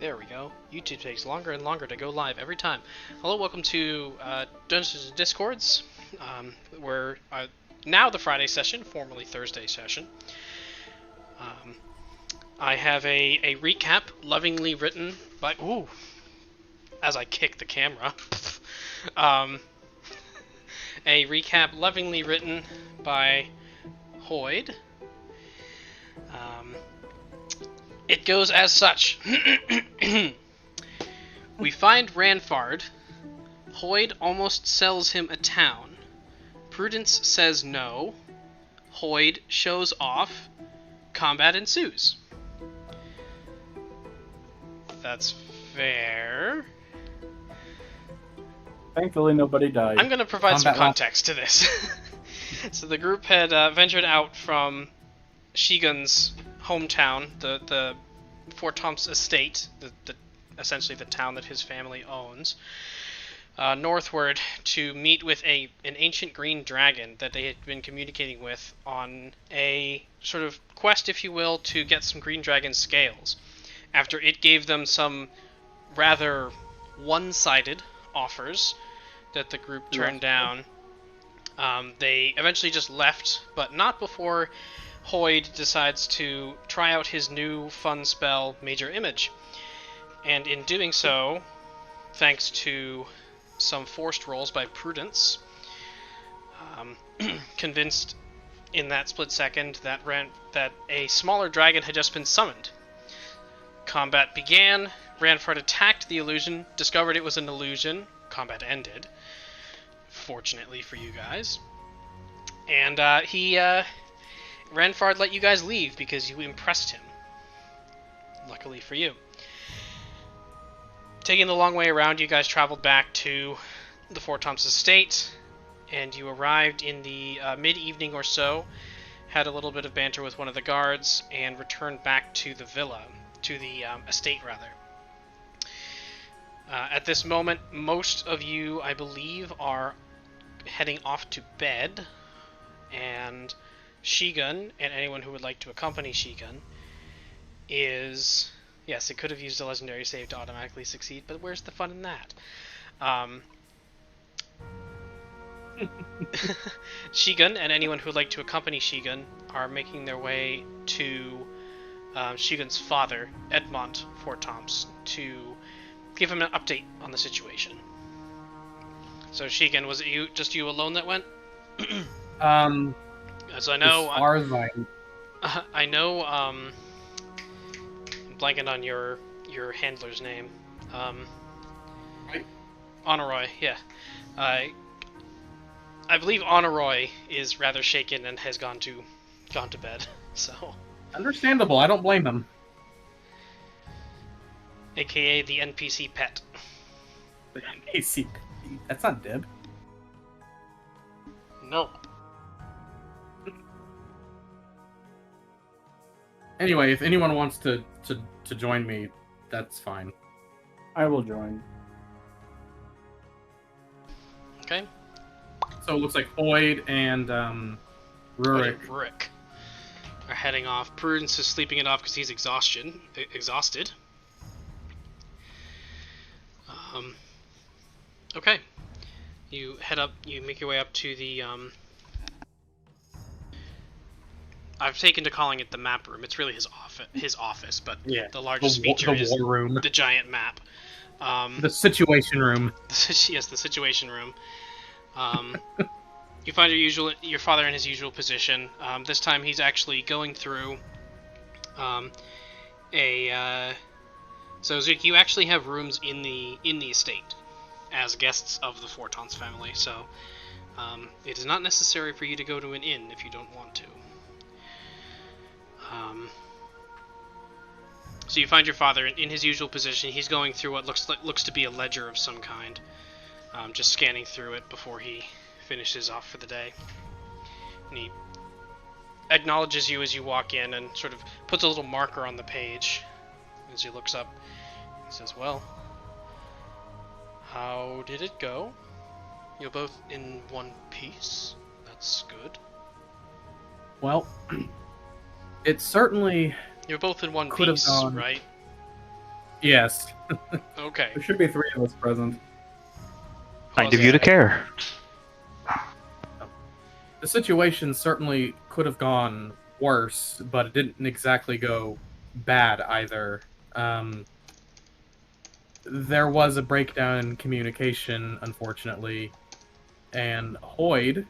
There we go. YouTube takes longer and longer to go live every time. Hello, welcome to Dungeons and Discords. We're now the Friday session, formerly Thursday session. I have a recap lovingly written by... Ooh! As I kick the camera. A recap lovingly written by Hoyd. It goes as such. We find Ranfard. Hoyd almost sells him a town. Prudence says no. Hoyd shows off. Combat ensues. That's fair. Thankfully, nobody died. I'm going to provide some context to this. So the group had ventured out from Shigun's hometown, the Fortemps estate, essentially the town that his family owns, northward to meet with an ancient green dragon that they had been communicating with on a sort of quest, if you will, to get some green dragon scales. After it gave them some rather one-sided offers that the group turned down, they eventually just left, but not before Hoyd decides to try out his new fun spell, Major Image. And in doing so, thanks to some forced rolls by Prudence, convinced in that split second that a smaller dragon had just been summoned. Combat began. Ranfard attacked the illusion, discovered it was an illusion. Combat ended, fortunately for you guys. And Ranfard let you guys leave because you impressed him. Luckily for you. Taking the long way around, you guys traveled back to the Fortemps estate, and you arrived in the mid-evening or so, had a little bit of banter with one of the guards, and returned back to the villa, to the estate rather. At this moment, most of you, I believe, are heading off to bed, and Shigun, and anyone who would like to accompany Shigun, is... Yes, it could have used a legendary save to automatically succeed, but where's the fun in that? Shigun, and anyone who would like to accompany Shigun, are making their way to Shigun's father, Edmont Fortemps, to give him an update on the situation. So Shigun, was it just you alone that went? As I know, as far as I know, I'm blanking on your handler's name. Right. Honoroy, yeah. I believe Honoroy is rather shaken and has gone to bed. So. Understandable. I don't blame him. AKA the NPC pet. The NPC. That's not Dib. No. Anyway, if anyone wants to join me, that's fine. I will join. Okay. So it looks like Hoyd and Rurik. Rurik are heading off. Prudence is sleeping it off because he's exhausted. Okay. You head up. You make your way up to the. I've taken to calling it the map room. It's really his office, but yeah, the largest feature is war room. The giant map. The situation room. Yes, the situation room. You find your father in his usual position. This time he's actually going through So Zook, you actually have rooms in the estate as guests of the Fortemps family. So it is not necessary for you to go to an inn if you don't want to. So you find your father in his usual position. He's going through what looks to be a ledger of some kind, just scanning through it before he finishes off for the day. And he acknowledges you as you walk in and sort of puts a little marker on the page as he looks up. He says, "Well, how did it go? You're both in one piece. That's good." Well, it certainly You're both in one piece, right? Yes. Okay. There should be 3 of us present. Kind of you to care. The situation certainly could have gone worse, but it didn't exactly go bad either. There was a breakdown in communication, unfortunately, and Hoyd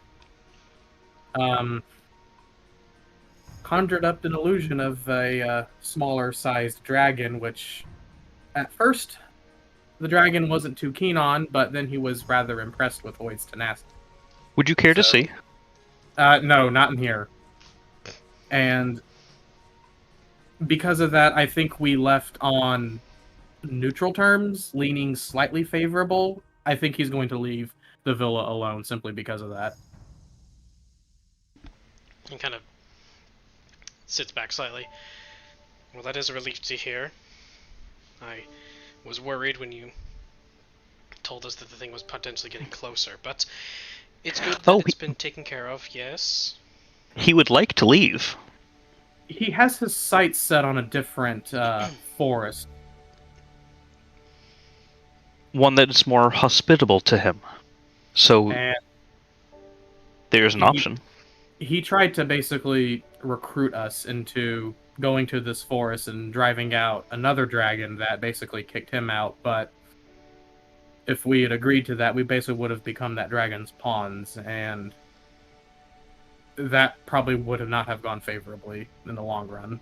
conjured up an illusion of a smaller-sized dragon, which, at first, the dragon wasn't too keen on, but then he was rather impressed with Hoyd's tenacity. Would you care to see? No, not in here. And because of that, I think we left on neutral terms, leaning slightly favorable. I think he's going to leave the villa alone simply because of that. He kind of sits back slightly. Well, that is a relief to hear. I was worried when you told us that the thing was potentially getting closer, but it's good that it's been taken care of, yes? He would like to leave. He has his sights set on a different forest. One that is more hospitable to him. So And there's an option. He tried to basically recruit us into going to this forest and driving out another dragon that basically kicked him out, but if we had agreed to that, we basically would have become that dragon's pawns, and that probably would have not have gone favorably in the long run.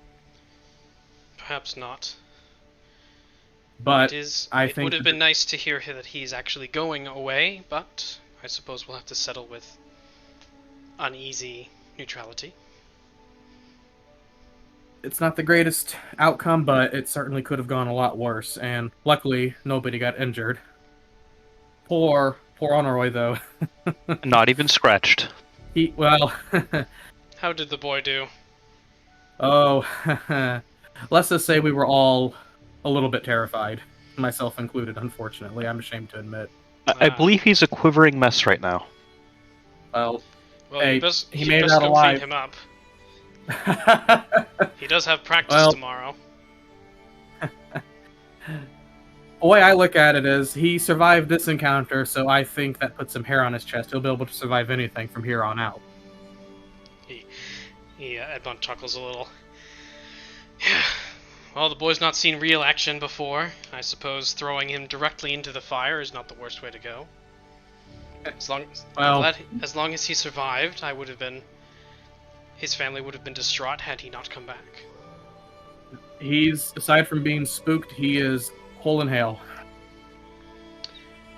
Perhaps not. But it I think would have been nice to hear that he's actually going away, but I suppose we'll have to settle with uneasy neutrality. It's not the greatest outcome, but it certainly could have gone a lot worse, and luckily nobody got injured. Poor Honoroi, though. Not even scratched. Well... How did the boy do? Oh, let's just say we were all a little bit terrified. Myself included, unfortunately, I'm ashamed to admit. I believe he's a quivering mess right now. Well, hey, he made it out alive. Feed him up. He does have practice tomorrow. The way I look at it is, he survived this encounter, so I think that puts some hair on his chest. He'll be able to survive anything from here on out. Edmund chuckles a little. Yeah. Well, the boy's not seen real action before. I suppose throwing him directly into the fire is not the worst way to go. As long as he survived, his family would have been distraught had he not come back. He's, aside from being spooked, he is whole and hale.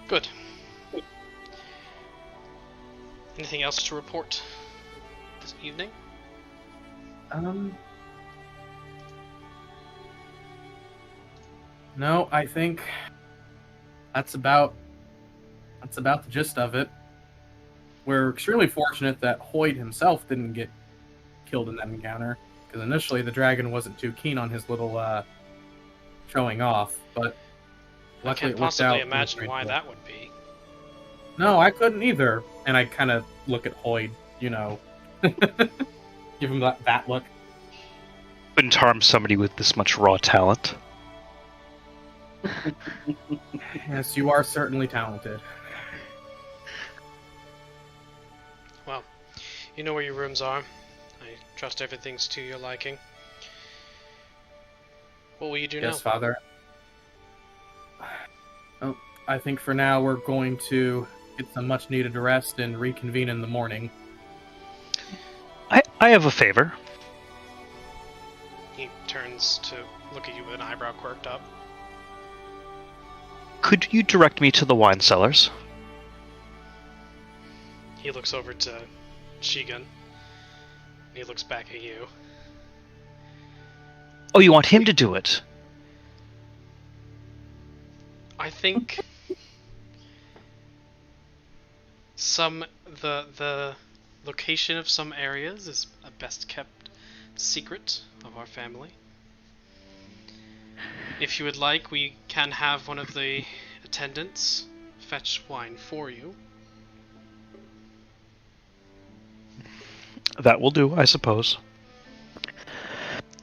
Good. Anything else to report this evening? No, I think that's about the gist of it. We're extremely fortunate that Hoyd himself didn't get killed in that encounter, because initially the dragon wasn't too keen on his little showing off, but luckily I can't possibly imagine why that would be. No, I couldn't either. And I kind of look at Hoyd, give him that look. Couldn't harm somebody with this much raw talent. Yes, you are certainly talented. Well, you know where your rooms are. I trust everything's to your liking. What will you do now? Yes, Father. Oh, I think for now we're going to get some much-needed rest and reconvene in the morning. I have a favor. He turns to look at you with an eyebrow quirked up. Could you direct me to the wine cellars? He looks over to Shigun. He looks back at you. Oh, you want him to do it? I think the location of some areas is a best kept secret of our family. If you would like, we can have one of the attendants fetch wine for you. That will do, I suppose.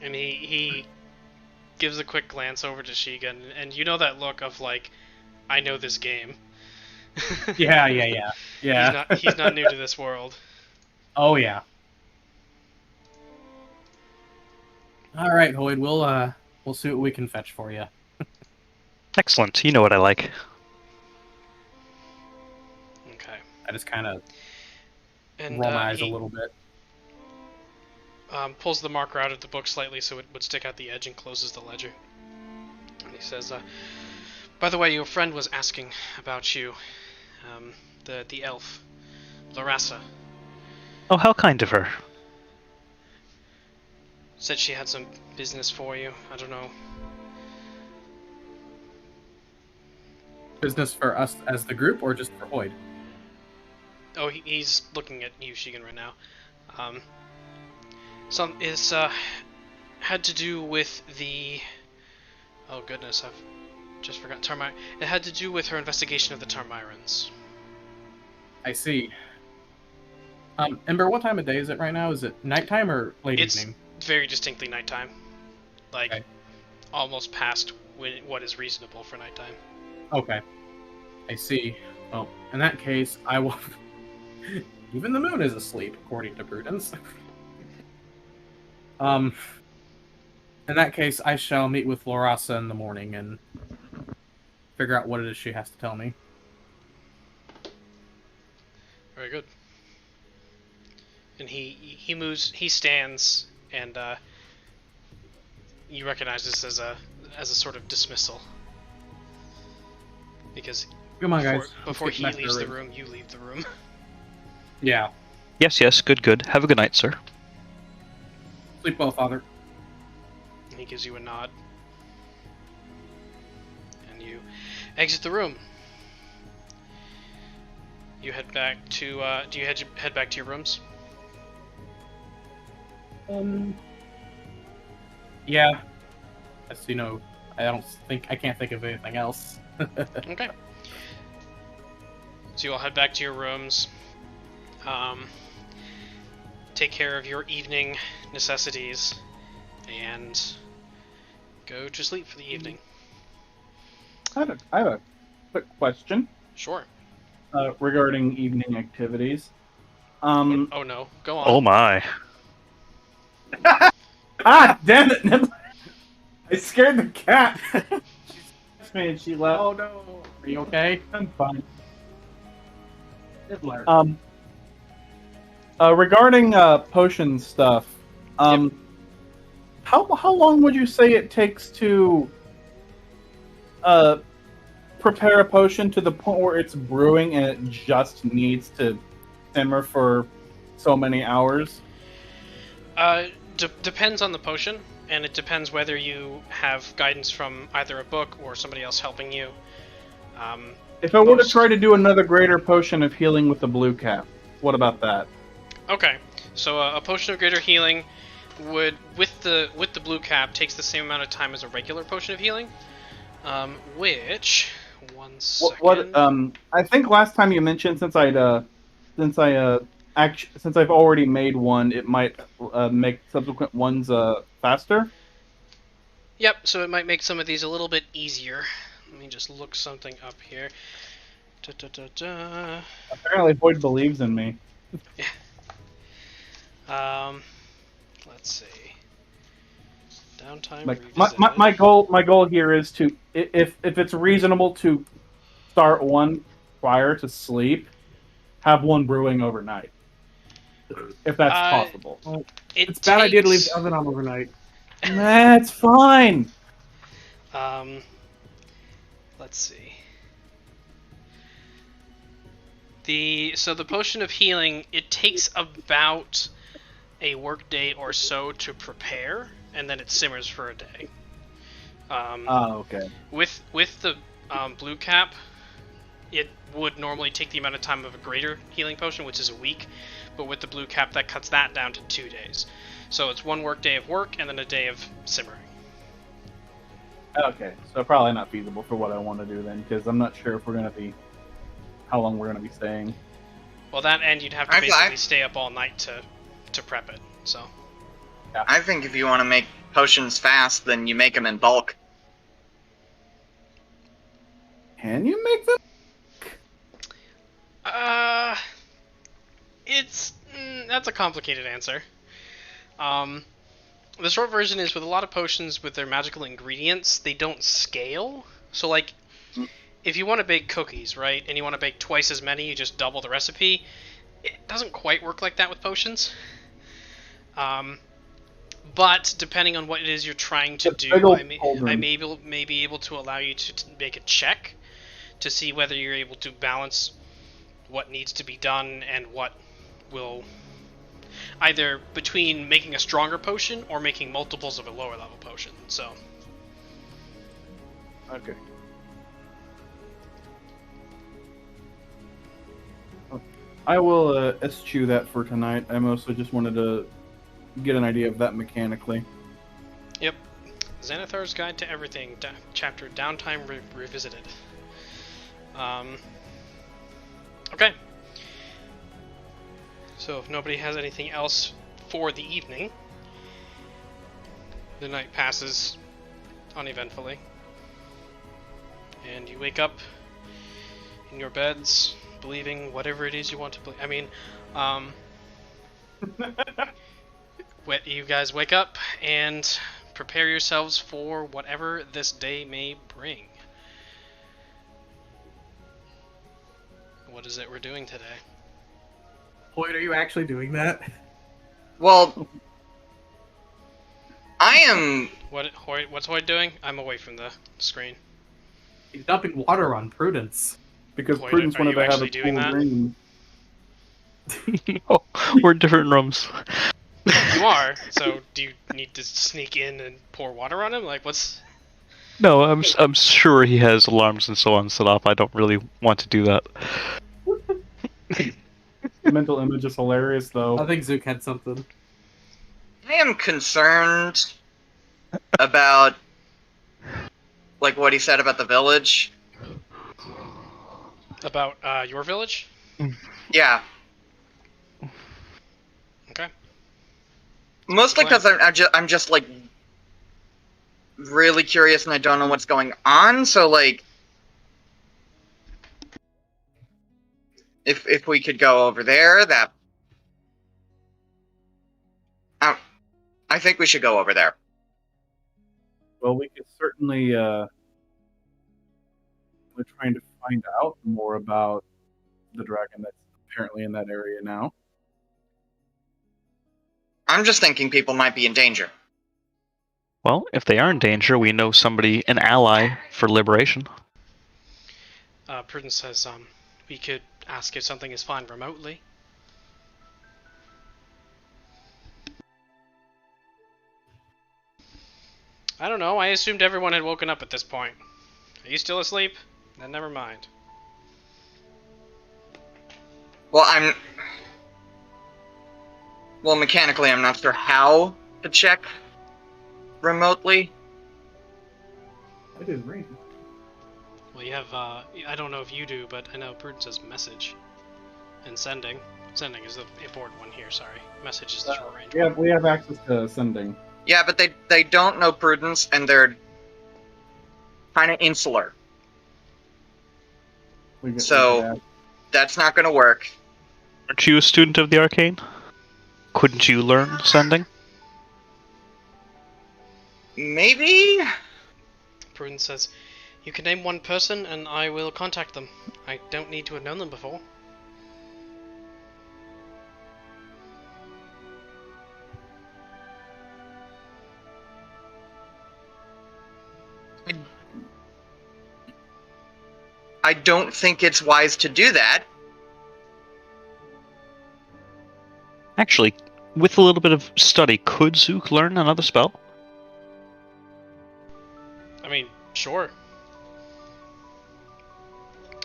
And he gives a quick glance over to Shigun, and you know that look of like, I know this game. Yeah. He's not new to this world. Oh yeah. All right, Hoyd. We'll see what we can fetch for you. Excellent. You know what I like. Okay. I just kind of And roll my eyes he a little bit. pulls the marker out of the book slightly so it would stick out the edge and closes the ledger. And he says, "By the way, your friend was asking about you, the elf, Larassa. Oh, how kind of her. Said she had some business for you. I don't know." Business for us as the group, or just for Hoyd? Oh, he's looking at you, Shigun, right now. It's had to do with the... Oh goodness, I've just forgotten. It had to do with her investigation of the Tarmyrans. I see. Ember, what time of day is it right now? Is it nighttime or late evening? It's very distinctly nighttime. Like, Okay. almost past what is reasonable for nighttime. Okay. I see. Well, in that case, I will... Even the moon is asleep, according to Prudence. In that case, I shall meet with Larassa in the morning and figure out what it is she has to tell me. Very good. And he moves, he stands, and you recognize this as a sort of dismissal. Because Come on, guys. before Let's he get back leaves to the room, you leave the room. Yeah. Yes, good. Have a good night, sir. Sleep well, Father. And he gives you a nod. And you exit the room. You head back to, do you head back to your rooms? Yeah. As you know, I can't think of anything else. Okay. So you all head back to your rooms. Take care of your evening necessities, and go to sleep for the evening. I have a quick question Sure. regarding evening activities. Oh no, go on. Oh my. Ah, damn it! I scared the cat. She scratched me and she left. Oh no. Are you okay? I'm fine. Good Lord. Regarding potion stuff, Yep. how long would you say it takes to prepare a potion to the point where it's brewing and it just needs to simmer for so many hours? Depends on the potion, and it depends whether you have guidance from either a book or somebody else helping you. If I were to try to do another greater potion of healing with the blue cap, what about that? Okay, so a potion of greater healing would, with the blue cap, takes the same amount of time as a regular potion of healing. Which, one second. I think last time you mentioned since I've already made one, it might make subsequent ones faster. Yep, so it might make some of these a little bit easier. Let me just look something up here. Apparently, Boyd believes in me. Let's see. Downtime. Like my goal here is to, if it's reasonable to start one prior to sleep, have one brewing overnight, if that's possible. It's a bad idea to leave the oven on overnight. That's fine. Let's see. So the potion of healing, it takes about a workday or so to prepare, and then it simmers for a day. Okay. With the blue cap, it would normally take the amount of time of a greater healing potion, which is a week, but with the blue cap, that cuts that down to 2 days. So it's one work day of work and then a day of simmering. Okay, so probably not feasible for what I want to do then, because I'm not sure if how long we're gonna be staying. Well, that and you'd have to basically stay up all night to prep it. So. I think if you want to make potions fast, then you make them in bulk. Can you make them? That's a complicated answer. The short version is with a lot of potions with their magical ingredients, they don't scale. So like, if you want to bake cookies, right, and you want to bake twice as many, you just double the recipe. It doesn't quite work like that with potions. But depending on what it is you're trying to do, I may be able to allow you to make a check to see whether you're able to balance what needs to be done and what will, either between making a stronger potion or making multiples of a lower level potion. So. Okay. I will eschew that for tonight. I mostly just wanted to get an idea of that mechanically. Yep. Xanathar's Guide to Everything, chapter Downtime Revisited. Okay. So if nobody has anything else for the evening, the night passes uneventfully. And you wake up in your beds, believing whatever it is you want to believe. I mean, you guys wake up and prepare yourselves for whatever this day may bring. What is it we're doing today? Hoyt, are you actually doing that? Well, I am... What's Hoyt doing? I'm away from the screen. He's dumping water on Prudence. Because Hoyt, Prudence wanted to have a doing that? dream. No, we're in different rooms. You are, so do you need to sneak in and pour water on him? Like, what's... No, I'm sure he has alarms and so on set up. I don't really want to do that. The mental image is hilarious, though. I think Zook had something. I am concerned about, like, what he said about the village. About, your village? Yeah. Okay. Mostly because I'm just, like, really curious and I don't know what's going on, so, like... If we could go over there, that... I think we should go over there. Well, we could certainly we're trying to find out more about the dragon that's apparently in that area now. I'm just thinking people might be in danger. Well, if they are in danger, we know somebody, an ally for liberation. Prudence says, we could ask if something is fine remotely. I don't know, I assumed everyone had woken up at this point. Are you still asleep? Then never mind. Well, Well, mechanically, I'm not sure how to check remotely. I didn't read. Well, you have, I don't know if you do, but I know Prudence has message and sending. Sending is the important one here, sorry. Message is the short range one. We have access to sending. Yeah, but they don't know Prudence, and they're kind of insular. So, that's not going to work. Aren't you a student of the arcane? Couldn't you learn sending? Maybe? Prudence says, you can name one person and I will contact them. I don't need to have known them before. I don't think it's wise to do that. Actually, with a little bit of study, could Zook learn another spell? I mean, sure.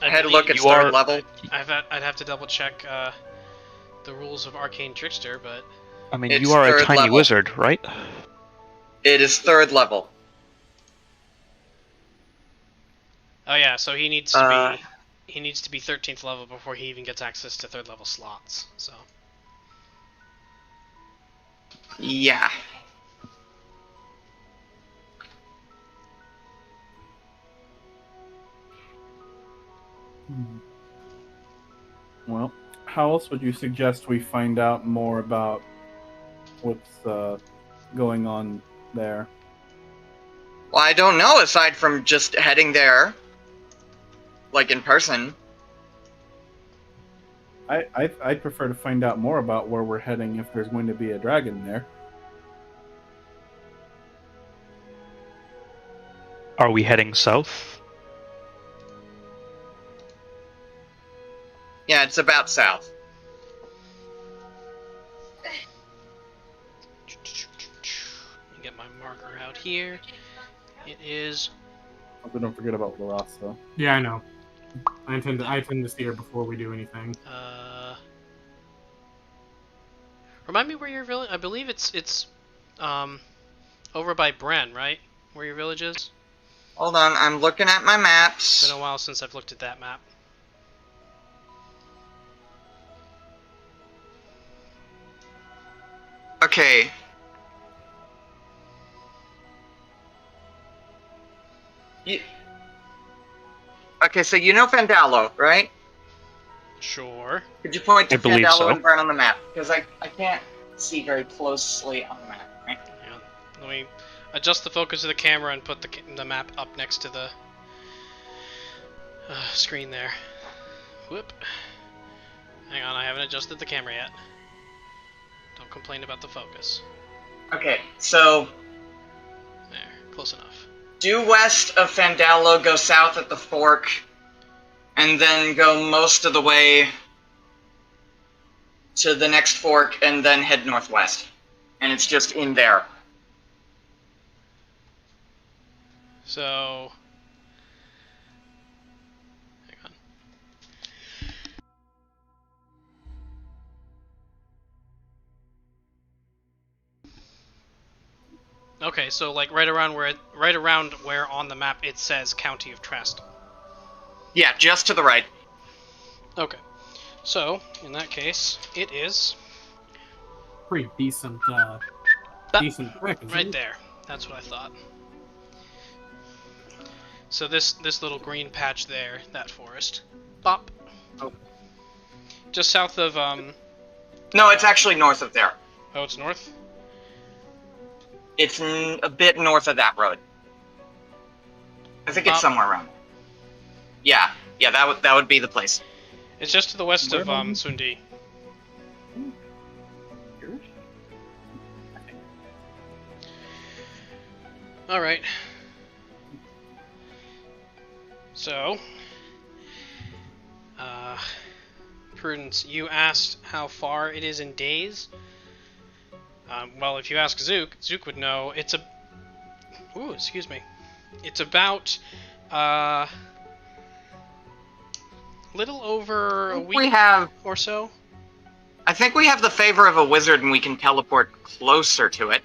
I had to look at third level. I'd have to double check the rules of Arcane Trickster, but... I mean, It's you are a third tiny level. wizard, right? It is third level. Oh yeah, so he needs to be 13th level before he even gets access to third level slots. So Yeah. Well, how else would you suggest we find out more about what's going on there? Well, I don't know, aside from just heading there, like in person. I'd prefer to find out more about where we're heading if there's going to be a dragon there. Are we heading south? Yeah, it's about south. Get my marker out here. It is. Also, don't forget about Larasa. Yeah, I know. I intend to see her before we do anything. Remind me where your village. I believe it's over by Bren, right? Where your village is. Hold on, I'm looking at my It's maps. been a while since I've looked at that map. Okay. Okay, so you know Fandalo, right? Sure. Could you point to I believe Fandalo so. and Bren on the map? Because I can't see very closely on the map, right? Yeah. Let me adjust the focus of the camera and put the map up next to the screen there. Whoop. Hang on, I haven't adjusted the camera yet. Don't complain about the focus. Okay, so There, close enough. due west of Fandalo, go south at the fork, and then go most of the way to the next fork, and then head northwest. And it's just in there. So, hang on. Okay, so like right around where on the map it says County of Trest. Yeah, just to the right. Okay, so in that case, it is Pretty decent, that- decent trick, isn't right it? there. That's what I thought. So this little green patch there, that forest, bop. Oh. Just south of No, it's actually north of there. Oh, it's north. It's a bit north of that road. I think it's somewhere around. Yeah, that would be the place. It's just to the west of Where am I? Sundi. All right. So, Prudence, you asked how far it is in days. Well, if you ask Zook, Zook would know. It's a. Ooh, excuse me. It's about little over a week We have. or so. I think we have the favor of a wizard, and we can teleport closer to it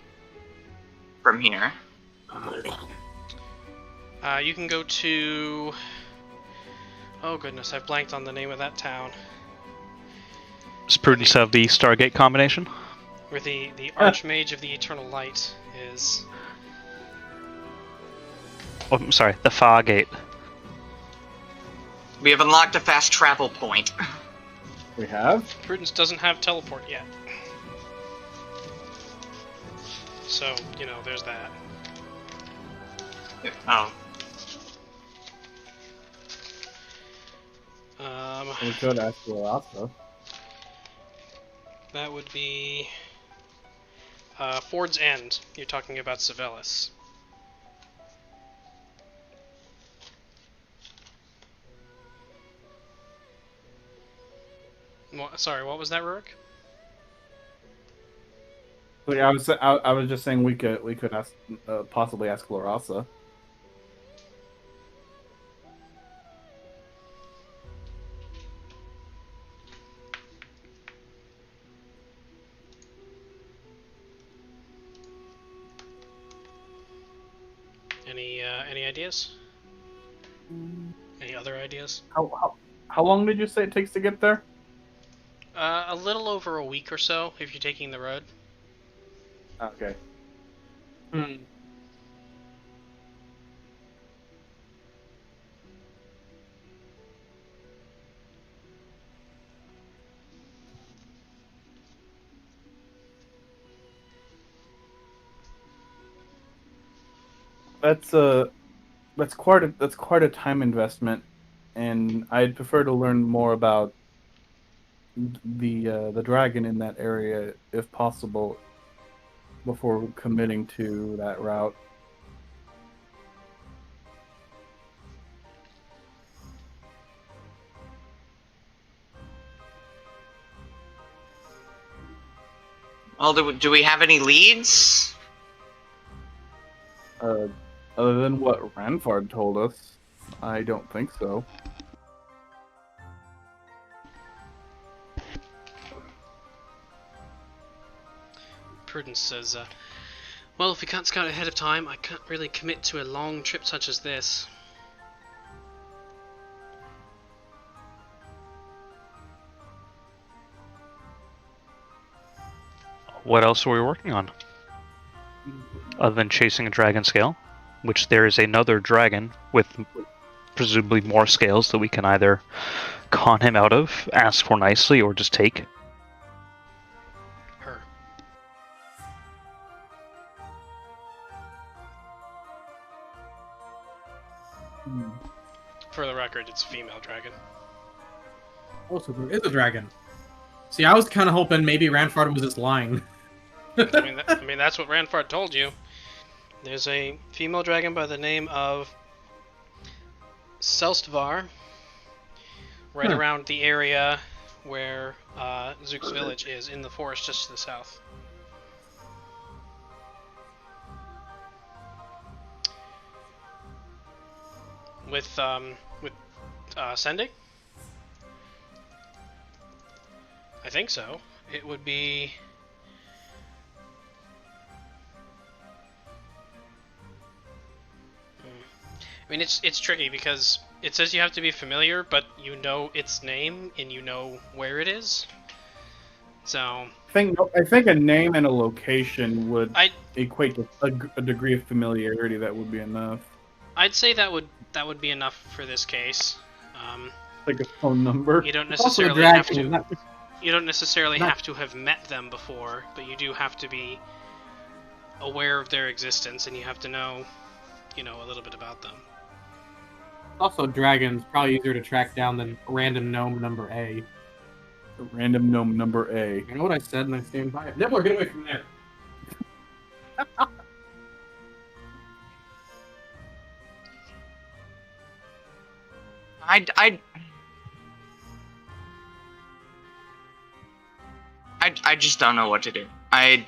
from here. You can go to. Oh goodness, I've blanked on the name of that town. Does Prudence have the Stargate combination? Where the Archmage of the Eternal Light is. Oh, I'm sorry, the Fargate. We have unlocked a fast travel point. We have? Prudence doesn't have teleport yet. So, you know, there's that. Oh. We could ask Larasa. That would be Ford's End. You're talking about Savelis. Sorry, what was that, Rurik? I was just saying we could ask possibly ask Larasa. Any ideas? Any other ideas? How long did you say it takes to get there? A little over a week or so if you're taking the road. Okay. that's quite a time investment, and I'd prefer to learn more about the dragon in that area if possible before committing to that route. Well, do we have any leads? Other than what Ranfard told us, I don't think so. Prudence says, well, if we can't scout ahead of time, I can't really commit to a long trip such as this. What else are we working on? Other than chasing a dragon scale, which there is another dragon with presumably more scales that we can either con him out of, ask for nicely, or just take. Her. For the record, it's a female dragon. Also, there is a dragon. See, I was kind of hoping maybe Ranfard was just lying. I mean, that's what Ranfard told you. There's a female dragon by the name of Selstvar, right around the area where Zook's village is, in the forest just to the south. With sending? I think so. It would be... I mean, it's tricky because it says you have to be familiar, but you know its name and you know where it is. So I think a name and a location would equate to a degree of familiarity that would be enough. I'd say that would be enough for this case. Like a phone number. You don't necessarily have to. You don't necessarily have to have met them before, but you do have to be aware of their existence, and you have to know, a little bit about them. Also, dragons probably easier to track down than random gnome number A. Random gnome number A. You know what I said, and I stand by it. Nibbler, get away from there. I just don't know what to do. I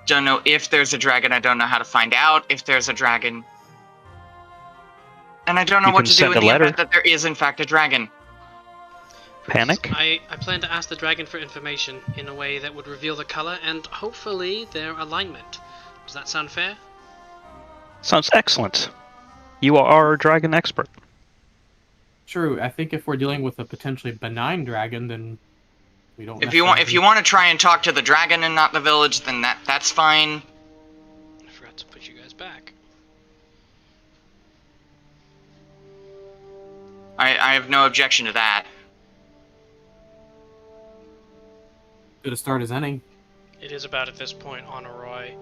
don't know if there's a dragon. I don't know how to find out if there's a dragon. And I don't know what to do in the event that there is, in fact, a dragon. Panic? I plan to ask the dragon for information in a way that would reveal the color and hopefully their alignment. Does that sound fair? Sounds excellent. You are our dragon expert. True. I think if we're dealing with a potentially benign dragon, then we don't. If you want to try and talk to the dragon and not the village, then that's fine. I forgot to put you guys back. I have no objection to that. Good a start as any. It is about at this point Honoroi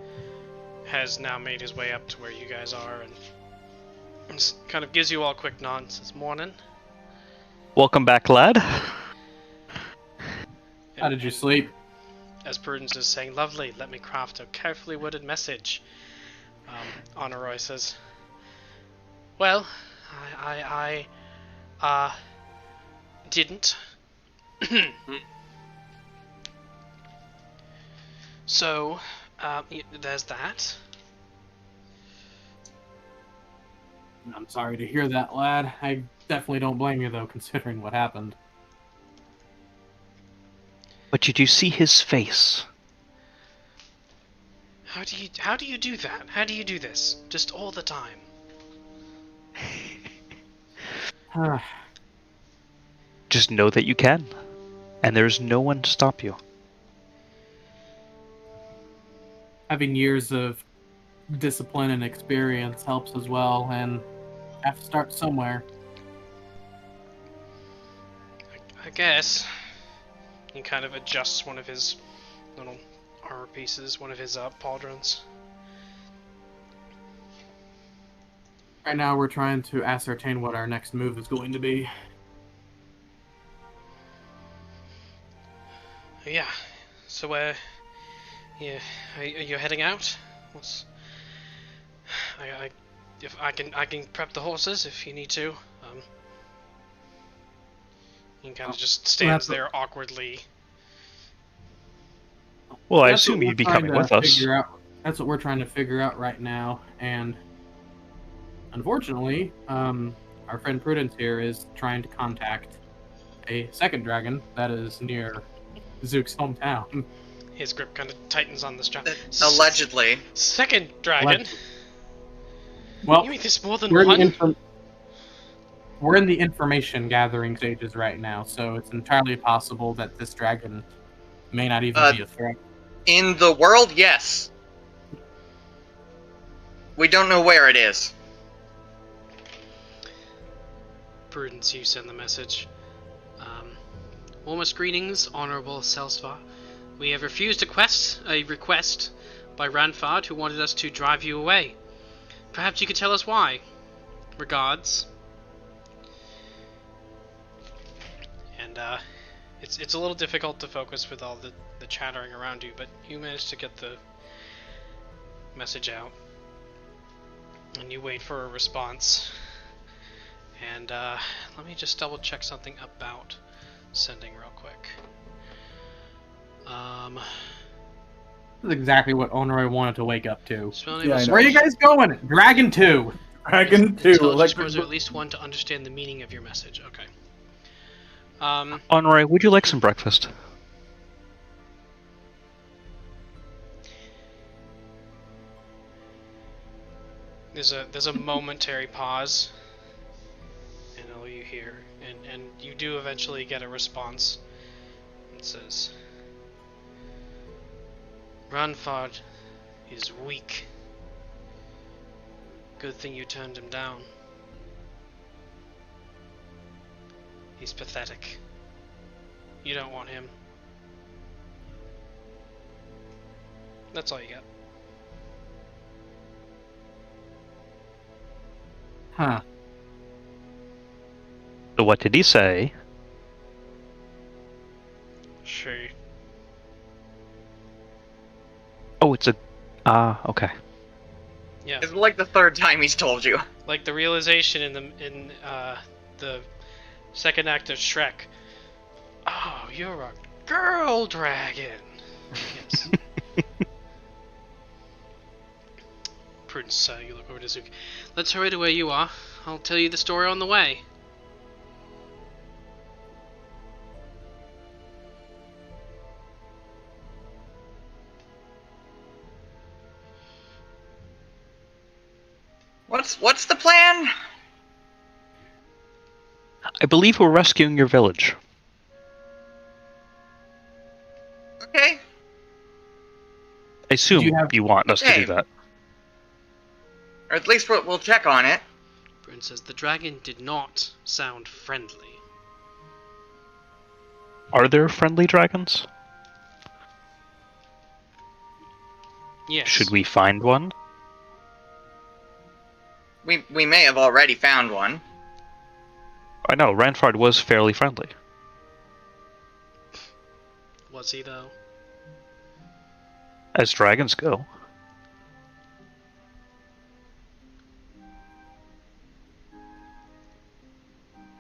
has now made his way up to where you guys are and just kind of gives you all a quick nod and says, "Morning." Welcome back, lad. How did you sleep? As Prudence is saying, "Lovely, let me craft a carefully worded message." Honoroi says, "Well, I didn't. So, there's that." I'm sorry to hear that, lad. I definitely don't blame you, though, considering what happened. But did you see his face? How do you do that? How do you do this? Just all the time? Just know that you can, and there's no one to stop you. Having years of discipline and experience helps as well, and have to start somewhere. I guess. He kind of adjusts one of his little armor pieces, one of his pauldrons. Right now, we're trying to ascertain what our next move is going to be. Yeah. So yeah, are you heading out? If I can prep the horses if you need to. He kind of just stands there awkwardly. Well, I That's assume what you'd be we're trying coming to with us. figure out. That's what we're trying to figure out right now, and unfortunately, our friend Prudence here is trying to contact a second dragon that is near Zook's hometown. His grip kind of tightens on the strap. Allegedly. Second dragon? Well, You mean there's more than we're one? we're in the information gathering stages right now, so it's entirely possible that this dragon may not even be a threat. In the world, yes. We don't know where it is. Prudence, you send the message. Warmest greetings, Honorable Selsvar. We have refused a request by Ranfard, who wanted us to drive you away. Perhaps you could tell us why. Regards. And it's a little difficult to focus with all the chattering around you, but you managed to get the message out. And you wait for a response. And let me just double check something about sending real quick. This is exactly what Onoroi wanted to wake up to. Yeah, Where are you guys going? Dragon 2! Dragon 2. Intelligence scores are at least one to understand the meaning of your message. Okay. Honoré, would you like some breakfast? There's a momentary pause, and all you hear, and you do eventually get a response. It says, Ranfard is weak. Good thing you turned him down. He's pathetic. You don't want him. That's all you got. Huh. So what did he say? She. Oh, it's a... okay. Yeah. It's like the third time he's told you. Like the realization in the second act of Shrek. Oh, you're a girl dragon. Yes. Prudence, you look over to Zook. Let's hurry to where you are. I'll tell you the story on the way. What's the plan? I believe we're rescuing your village. Okay. I assume Do you have- you want us to Okay. do that. Or at least we'll check on it. Prudence says the dragon did not sound friendly. Are there friendly dragons? Yes. Should we find one? We may have already found one. I know, Ranfard was fairly friendly. Was he though? As dragons go.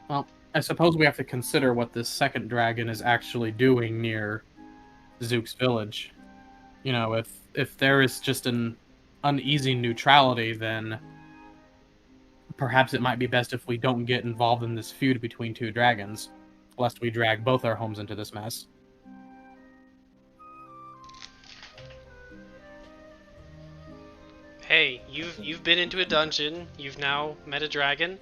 Well, I suppose we have to consider what this second dragon is actually doing near Zook's village. You know, if there is just an uneasy neutrality, then perhaps it might be best if we don't get involved in this feud between two dragons, lest we drag both our homes into this mess. Hey, you've been into a dungeon. You've now met a dragon.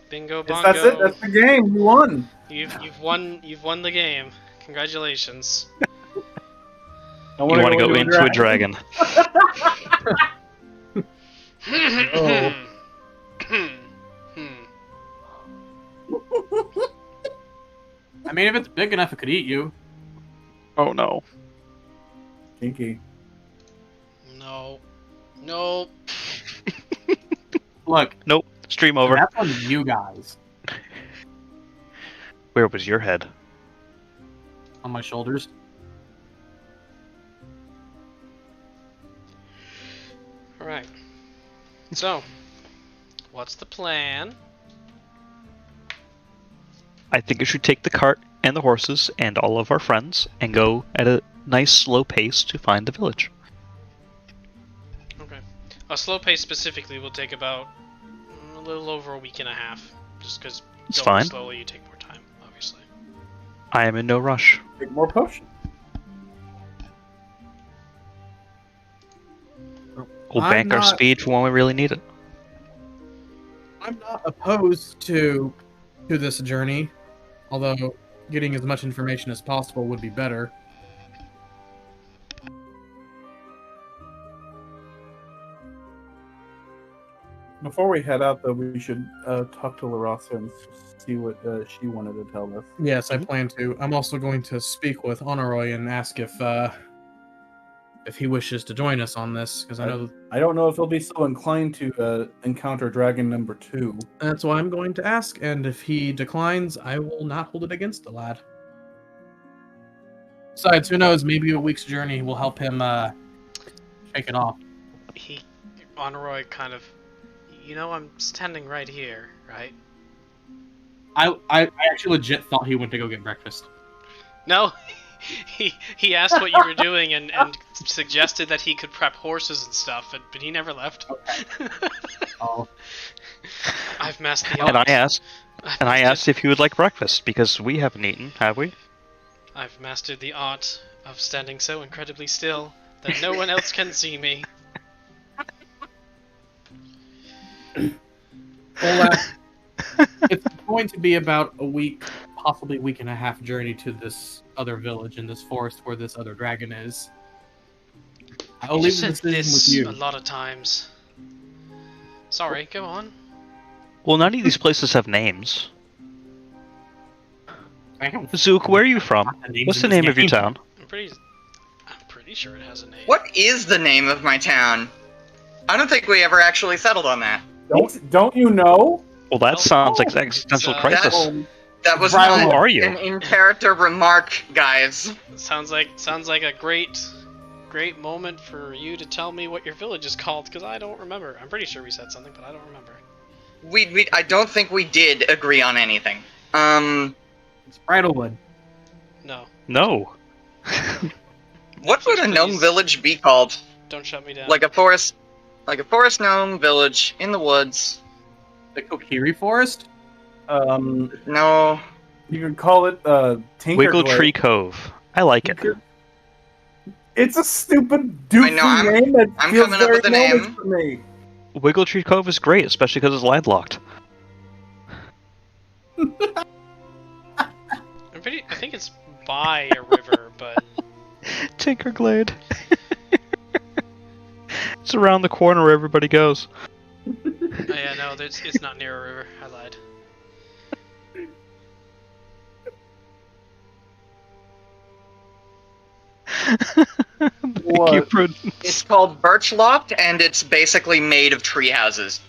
Bingo bongo. That's it. That's the game. You won. You've won the game. Congratulations. You want to go into a dragon. Oh. I mean, if it's big enough, it could eat you. Oh no. Kinky. No. Nope. Look, Nope. Stream over. that's on you guys. Where was your head? On my shoulders. Alright. So, what's the plan? I think you should take the cart and the horses and all of our friends and go at a nice slow pace to find the village. Okay. A slow pace specifically will take about a little over a week and a half. Just because It's going fine. slowly you take more time, obviously. I am in no rush. Take more potion. We'll I'm bank our not- speed for when we really need it. I'm not opposed to this journey, although getting as much information as possible would be better. Before we head out, though, we should talk to Larasa and see what she wanted to tell us. Yes, I plan to. I'm also going to speak with Honoroy and ask if he wishes to join us on this, because I know I don't know if he'll be so inclined to encounter Dragon number 2. that's why I'm going to ask, and if he declines, I will not hold it against the lad. Besides, who knows, maybe a week's journey will help him shake it off. Honoroy kind of... You know I'm standing right here, right? I actually legit thought he went to go get breakfast. No, he asked what you were doing and suggested that he could prep horses and stuff, but he never left. Oh. I've mastered the And I art. asked if you would like breakfast, because we haven't eaten, have we? I've mastered the art of standing so incredibly still that no one else can see me. Well, it's going to be about a week, possibly week and a half journey to this other village in this forest where this other dragon is. I'll You leave the said decision this with you. a lot of times. Sorry, go on. Well, none of these places have names. Damn. Zook, where are you from? What's the name of your town? I'm pretty sure it has a name. What is the name of my town? I don't think we ever actually settled on that. Don't you know? Well, that Oh, sounds like it's, existential uh, crisis. That was Right, not who are you? an in-character remark, guys. Sounds like a great moment for you to tell me what your village is called, because I don't remember. I'm pretty sure we said something, but I don't remember. I don't think we did agree on anything. It's Bridlewood. No, No. What would a gnome Please. village be called? don't shut me down. Like a forest gnome village in the woods. The Kokiri Forest? No, You could call it Tinker Wiggle Glade. Tree Cove. I like it. It's a stupid doofy I know, I'm- name that I'm feels coming up very with a gnomish name. for me. Wiggle Tree Cove is great, especially because it's landlocked. I think it's by a river, but Tinkerglade. It's around the corner where everybody goes. oh, yeah, no, it's not near a river. I lied. Thank you, What? Prudence. it's called Birchloft, and it's basically made of tree houses.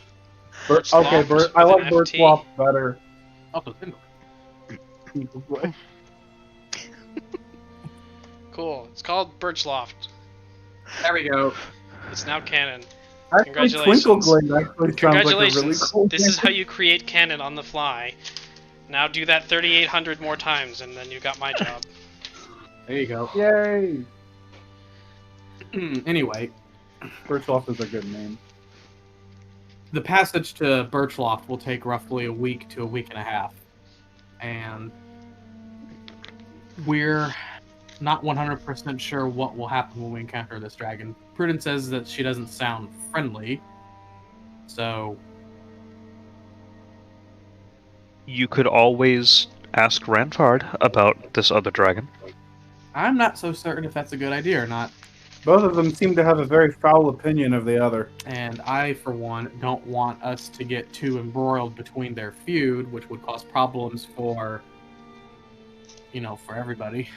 Okay, Birchloft I with like an FT. Birchloft better. Cool. It's called Birchloft. There we go. It's now canon. Actually, Congratulations. Twinkleglade actually sounds like a Congratulations. really cool This is name. how you create canon on the fly. Now do that 3,800 more times, and then you got my job. There you go. Yay! Anyway, Birchloft is a good name. the passage to Birchloft will take roughly a week to a week and a half. And we're not 100% sure what will happen when we encounter this dragon. Prudence says that she doesn't sound friendly, so You could always ask Ranfard about this other dragon. I'm not so certain if that's a good idea or not. Both of them seem to have a very foul opinion of the other. And I, for one, don't want us to get too embroiled between their feud, which would cause problems for, for everybody.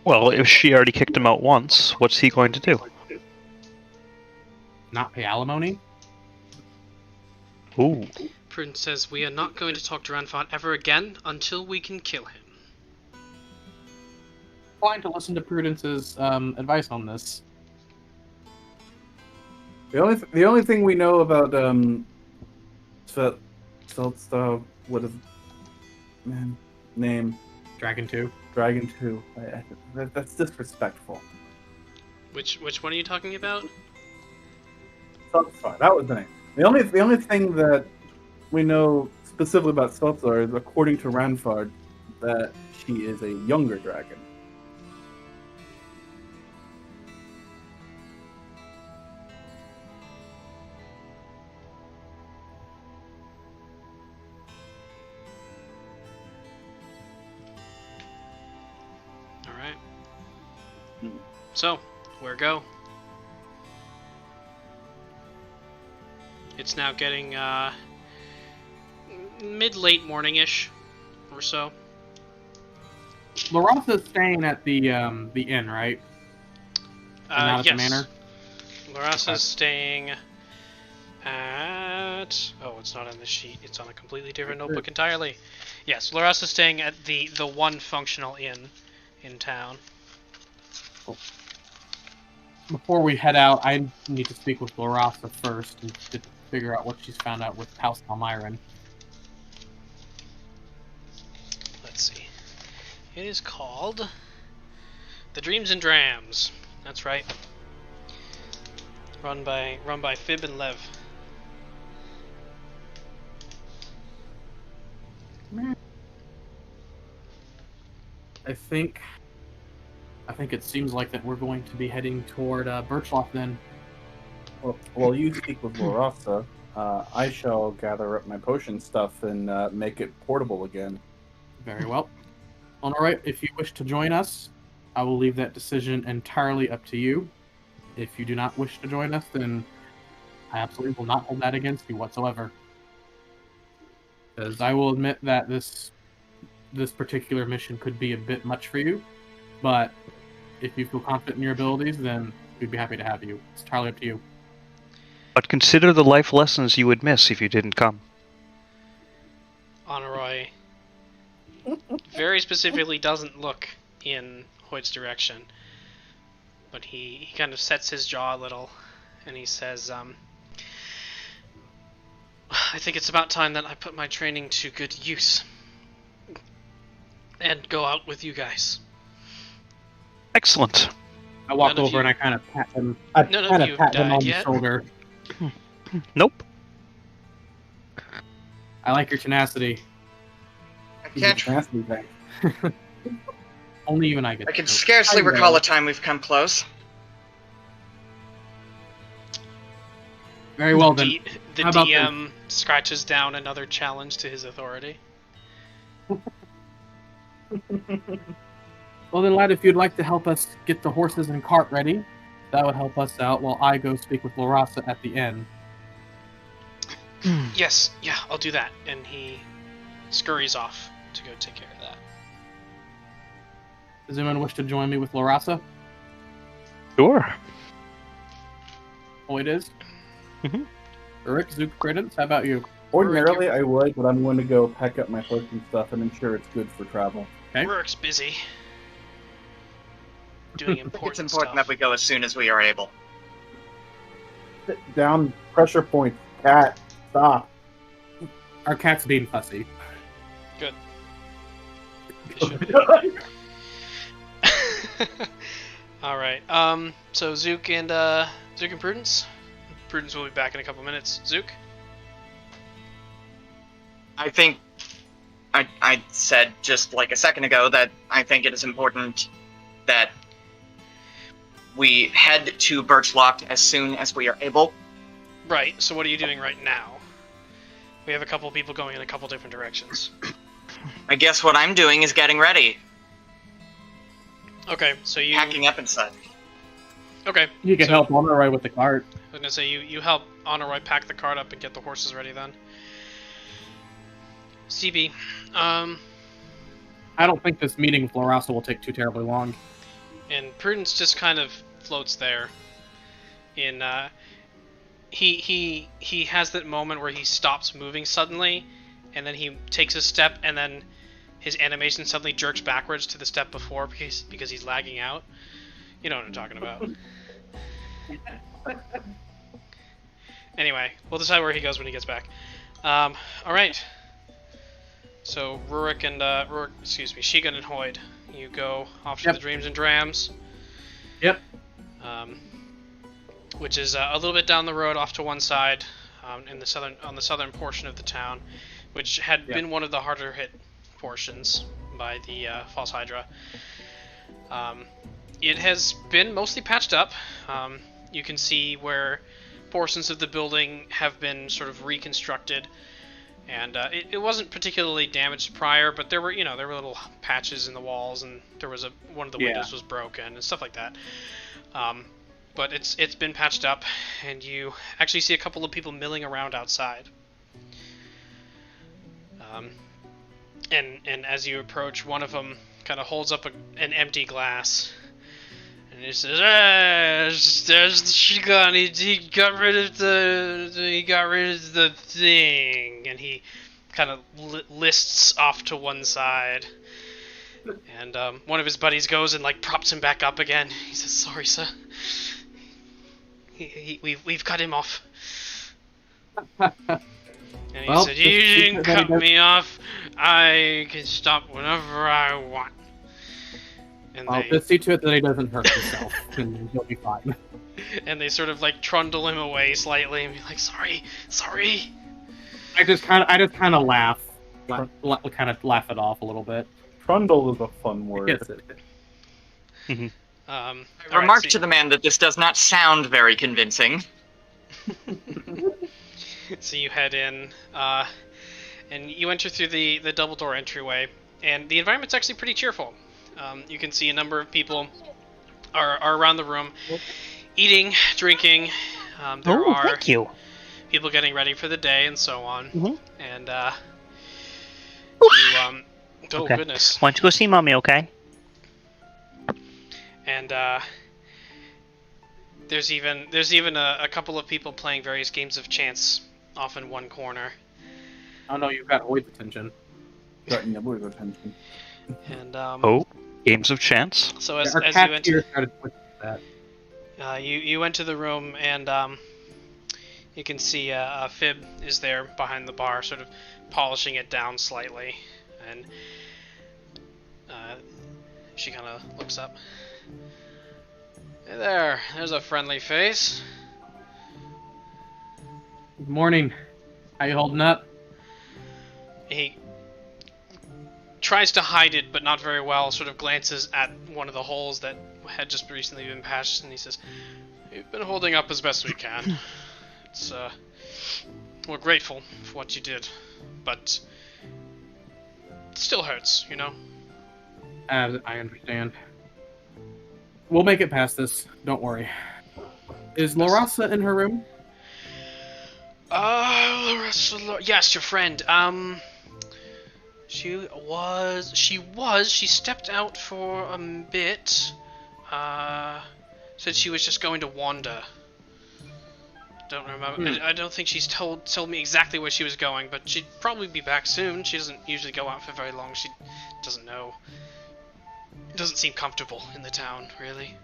Well, if she already kicked him out once, what's he going to do? Not pay alimony? Ooh. Prudence says, we are not going to talk to Ranfard ever again until we can kill him. Fine to listen to Prudence's advice on this. The only thing we know about what is name? Dragon 2. Dragon 2. That's disrespectful. Which one are you talking about? Saltzar, that was the name. The only thing that we know specifically about Saltzar is, according to Ranfard, that she is a younger dragon. Alright. So, where go? It's now getting mid-late morning-ish or so. Laratha's staying at the inn, right? And not at the manor? Laratha's staying at... Oh, it's not on the sheet. It's on a completely different notebook entirely. Yes, Laratha's staying at the one functional inn in town. Before we head out, I need to speak with Laratha first and to figure out what she's found out with House Almiron. Let's see. It is called The Dreams and Drams. That's right. Run by Fib and Lev. I think it seems like that we're going to be heading toward Birchlock then. Well, while you speak with Laratha, I shall gather up my potion stuff and make it portable again. Very well. All right, if you wish to join us, I will leave that decision entirely up to you. If you do not wish to join us, then I absolutely will not hold that against you whatsoever. Because I will admit that this particular mission could be a bit much for you, but if you feel confident in your abilities, then we'd be happy to have you. It's entirely up to you. But consider the life lessons you would miss if you didn't come. Honoroi very specifically doesn't look in Hoyt's direction, but he kind of sets his jaw a little, and he says, I think it's about time that I put my training to good use and go out with you guys. Excellent. I walk None of over you- and I kind of pat him. None of kind you of pat him died on yet? the shoulder. Nope. I like your tenacity. I He's a can't. nasty thing. Only you and I get. I can to. scarcely I know. recall a time we've come close. Very well then. The How about DM scratches down another challenge to his authority. Well then, lad, if you'd like to help us get the horses and cart ready, that would help us out while I go speak with Laratha at the inn. Yes, yeah, I'll do that. And he scurries off to go take care of that. Does anyone wish to join me with Laratha? Sure. Oh, it is? Mhm. Rurik, Zook, Prudence, how about you? Ordinarily, I would, but I'm going to go pack up my potion stuff and ensure it's good for travel. Okay. Rurik's busy. Doing It's important important stuff. that we go as soon as we are able. Sit down, pressure point, cat, stop. Our cat's being fussy. Good. It should be. All right. So Zook and Prudence. Prudence will be back in a couple minutes. Zook. I think I said just like a second ago that I think it is important that we head to Birchlock as soon as we are able. Right. So what are you doing right now? We have a couple people going in a couple different directions. I guess what I'm doing is getting ready, Okay. So you. packing up and such. Okay. You can so, help on the right with the cart. I was gonna say you help Honoroi pack the cart up and get the horses ready then. CB. I don't think this meeting with Laratha will take too terribly long. And Prudence just kind of floats there in he has that moment where he stops moving suddenly, and then he takes a step, and then his animation suddenly jerks backwards to the step before because he's lagging out. You know what I'm talking about. Anyway, we'll decide where he goes when he gets back. All right. So Rurik and Shigun and Hoyd, you go off to the Dreams and Drams. Yep. Which is a little bit down the road, off to one side, on the southern portion of the town, which had been one of the harder hit portions by the False Hydra. It has been mostly patched up. You can see where portions of the building have been sort of reconstructed, and it wasn't particularly damaged prior, but there were little patches in the walls, and there was one of the windows was broken and stuff like that. But it's been patched up, and you actually see a couple of people milling around outside. And as you approach, one of them kind of holds up an empty glass, and he says, "There's the Shigun. He got rid of the thing," and he kind of lists off to one side. And one of his buddies goes and props him back up again. He says, "Sorry, sir. We've cut him off." And he said, "You didn't cut me off. I can stop whenever I want." And just see to it that he doesn't hurt himself, and he'll be fine. And they sort of trundle him away slightly and be like, "Sorry." I just kind of laugh, kind of laugh it off a little bit. Trundle is a fun word. Yes. I remark to the man that this does not sound very convincing. So you head in, and you enter through the double door entryway, and the environment's actually pretty cheerful. You can see a number of people are around the room, eating, drinking. There are thank you. people getting ready for the day and so on. Mhm. And oh Okay. goodness. Why don't you go see mommy, okay? And there's even a couple of people playing various games of chance off in one corner. Oh no, you've got Hoyd's attention. Starting to lose attention. And Games of chance. so as Our you cat enter, here started switching to that. you enter the room, and you can see Fib is there behind the bar, sort of polishing it down slightly, and she kind of looks up. "Hey there's a friendly face." Good morning. How you holding up? He tries to hide it, but not very well, sort of glances at one of the holes that had just recently been patched, and he says, "We've been holding up as best we can. It's, we're grateful for what you did, but it still hurts, you know?" I understand. We'll make it past this. Don't worry. Is Larasa in her room? Yes, your friend. She stepped out for a bit. Said she was just going to wander. Don't remember. I don't think she's told me exactly where she was going, but she'd probably be back soon. She doesn't usually go out for very long. She doesn't know. Doesn't seem comfortable in the town, really.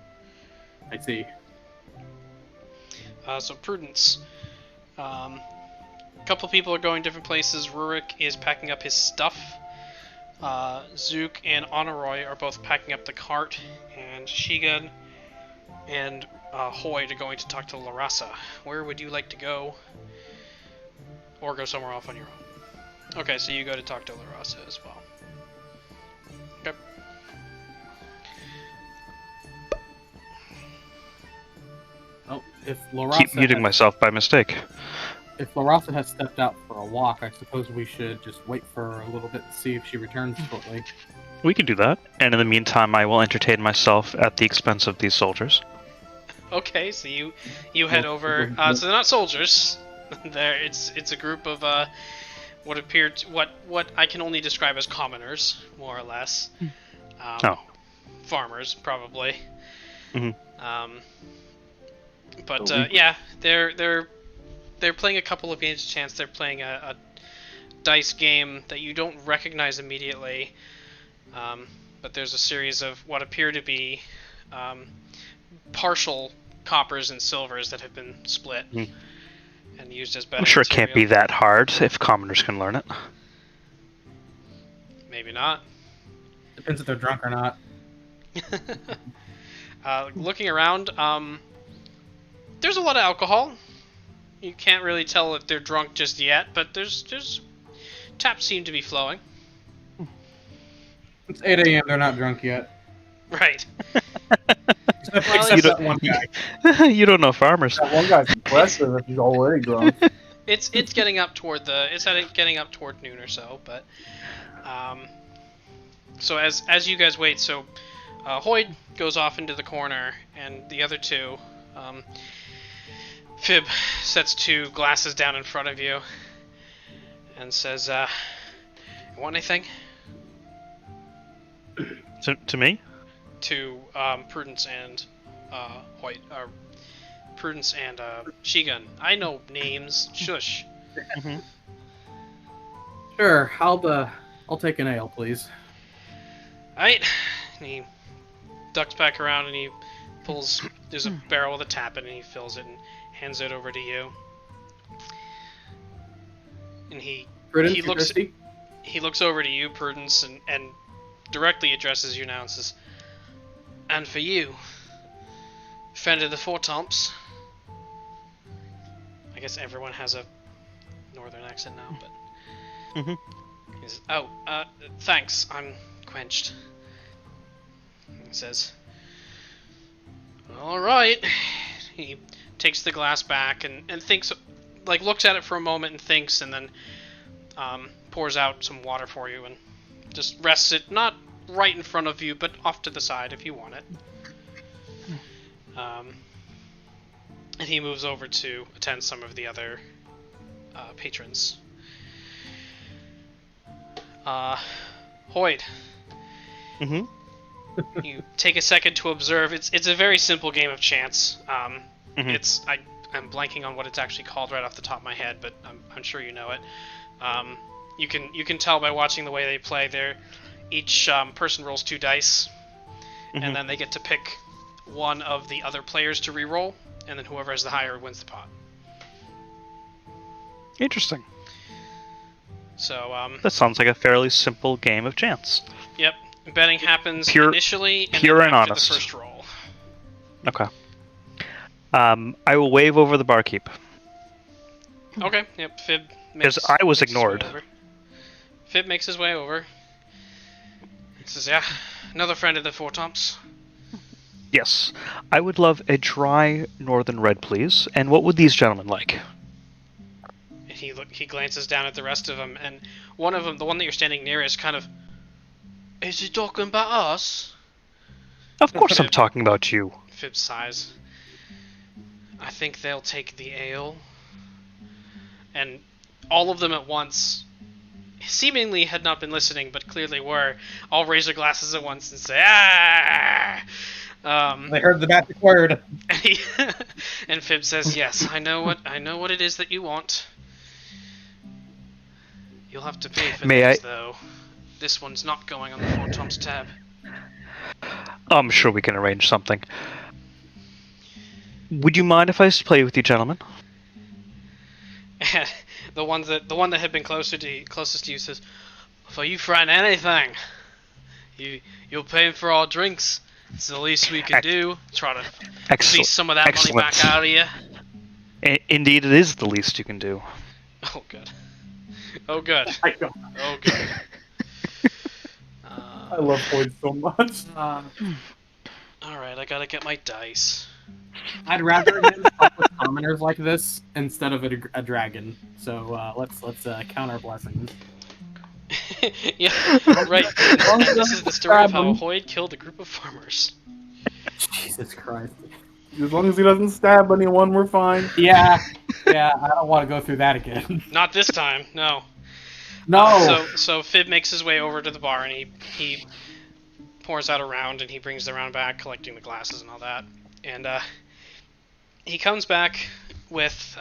I see. So Prudence. A couple people are going different places. Rurik is packing up his stuff. Zook and Honoroy are both packing up the cart, and Shigun and Hoyd are going to talk to Larasa. Where would you like to go? Or go somewhere off on your own? Okay, so you go to talk to Larasa as well. Okay. Oh, if Larasa Keep muting myself by mistake. If Larasa has stepped out for a walk, I suppose we should just wait for her a little bit and see if she returns shortly. We can do that. And in the meantime, I will entertain myself at the expense of these soldiers. Okay, so you head over. So they're not soldiers. It's a group of what I can only describe as commoners, more or less. Farmers, probably. Mhm. But yeah, they're they're playing a couple of games of chance. They're playing a dice game that you don't recognize immediately, but there's a series of what appear to be partial coppers and silvers that have been split and used as better I'm sure it material. can't be that hard if commoners can learn it. Maybe not. Depends if they're drunk or not. Looking around, there's a lot of alcohol. You can't really tell if they're drunk just yet, but there's taps seem to be flowing. It's 8 a.m. They're not drunk yet. Right. Except that one guy. You don't know farmers. That one guy's impressive if he's already drunk. It's getting up toward getting up toward noon or so, but so as you guys wait, so Hoyd goes off into the corner, and the other two, Fib sets 2 glasses down in front of you and says, "You want anything?" To me? To Prudence and Hoyt, or Prudence and Shigun. I know names. Shush. Sure, I'll take an ale, please. Alright. And he ducks back around and he pulls. There's a barrel with a tap in it, and he fills it and hands it over to you. And Prudence, he you looks. thirsty? He looks over to you, Prudence, and directly addresses you now and says, "And for you, friend of the Fortemps." I guess everyone has a northern accent now, but he says, "Oh, thanks, I'm quenched." He says, "Alright." He takes the glass back and thinks, like, looks at it for a moment and thinks, and then pours out some water for you and just rests it, not right in front of you, but off to the side if you want it. And he moves over to attend some of the other patrons. Hoyd. You take a second to observe. It's a very simple game of chance. I'm blanking on what it's actually called right off the top of my head, but I'm sure you know it. You can tell by watching the way they play. Each person rolls 2 dice, and then they get to pick one of the other players to re-roll, and then whoever has the higher wins the pot. Interesting. So that sounds like a fairly simple game of chance. Yep, betting happens initially and pure then and after honest. the first roll. Okay. I will wave over the barkeep. Okay. Yep. Fib. Because I was makes his way ignored. over. Fib makes his way over. He says, "Yeah, another friend of the Fortemps." Yes. I would love a dry northern red, please. And what would these gentlemen like? And he glances down at the rest of them, and one of them, the one that you're standing near, is kind of, "Is he talking about us?" Of course I'm talking about you. Fib sighs. "I think they'll take the ale." And all of them at once, seemingly had not been listening, but clearly were, all raise their glasses at once and say, "Ah!" They heard the magic word. And Fib says, "Yes, I know what it is that you want. You'll have to pay for these, though. This one's not going on the Fortemps tab." I'm sure we can arrange something. Would you mind if I play with you, gentlemen? the one that had been closest to you says, "For you, friend, anything. You're paying for our drinks. It's the least we can do. Try to squeeze some of that money back out of you." Indeed, it is the least you can do. Oh, good. Oh, good. I don't. Oh, good. I love Hoyd so much. Alright, I gotta get my dice. I'd rather him talk with commoners like this instead of a dragon. So let's count our blessings. Yeah, right. And this is the story of how Hoyd killed a group of farmers. Jesus Christ. As long as he doesn't stab anyone, we're fine. Yeah, I don't want to go through that again. Not this time, no. No. So Fib makes his way over to the bar and he pours out a round and he brings the round back, collecting the glasses and all that. And he comes back with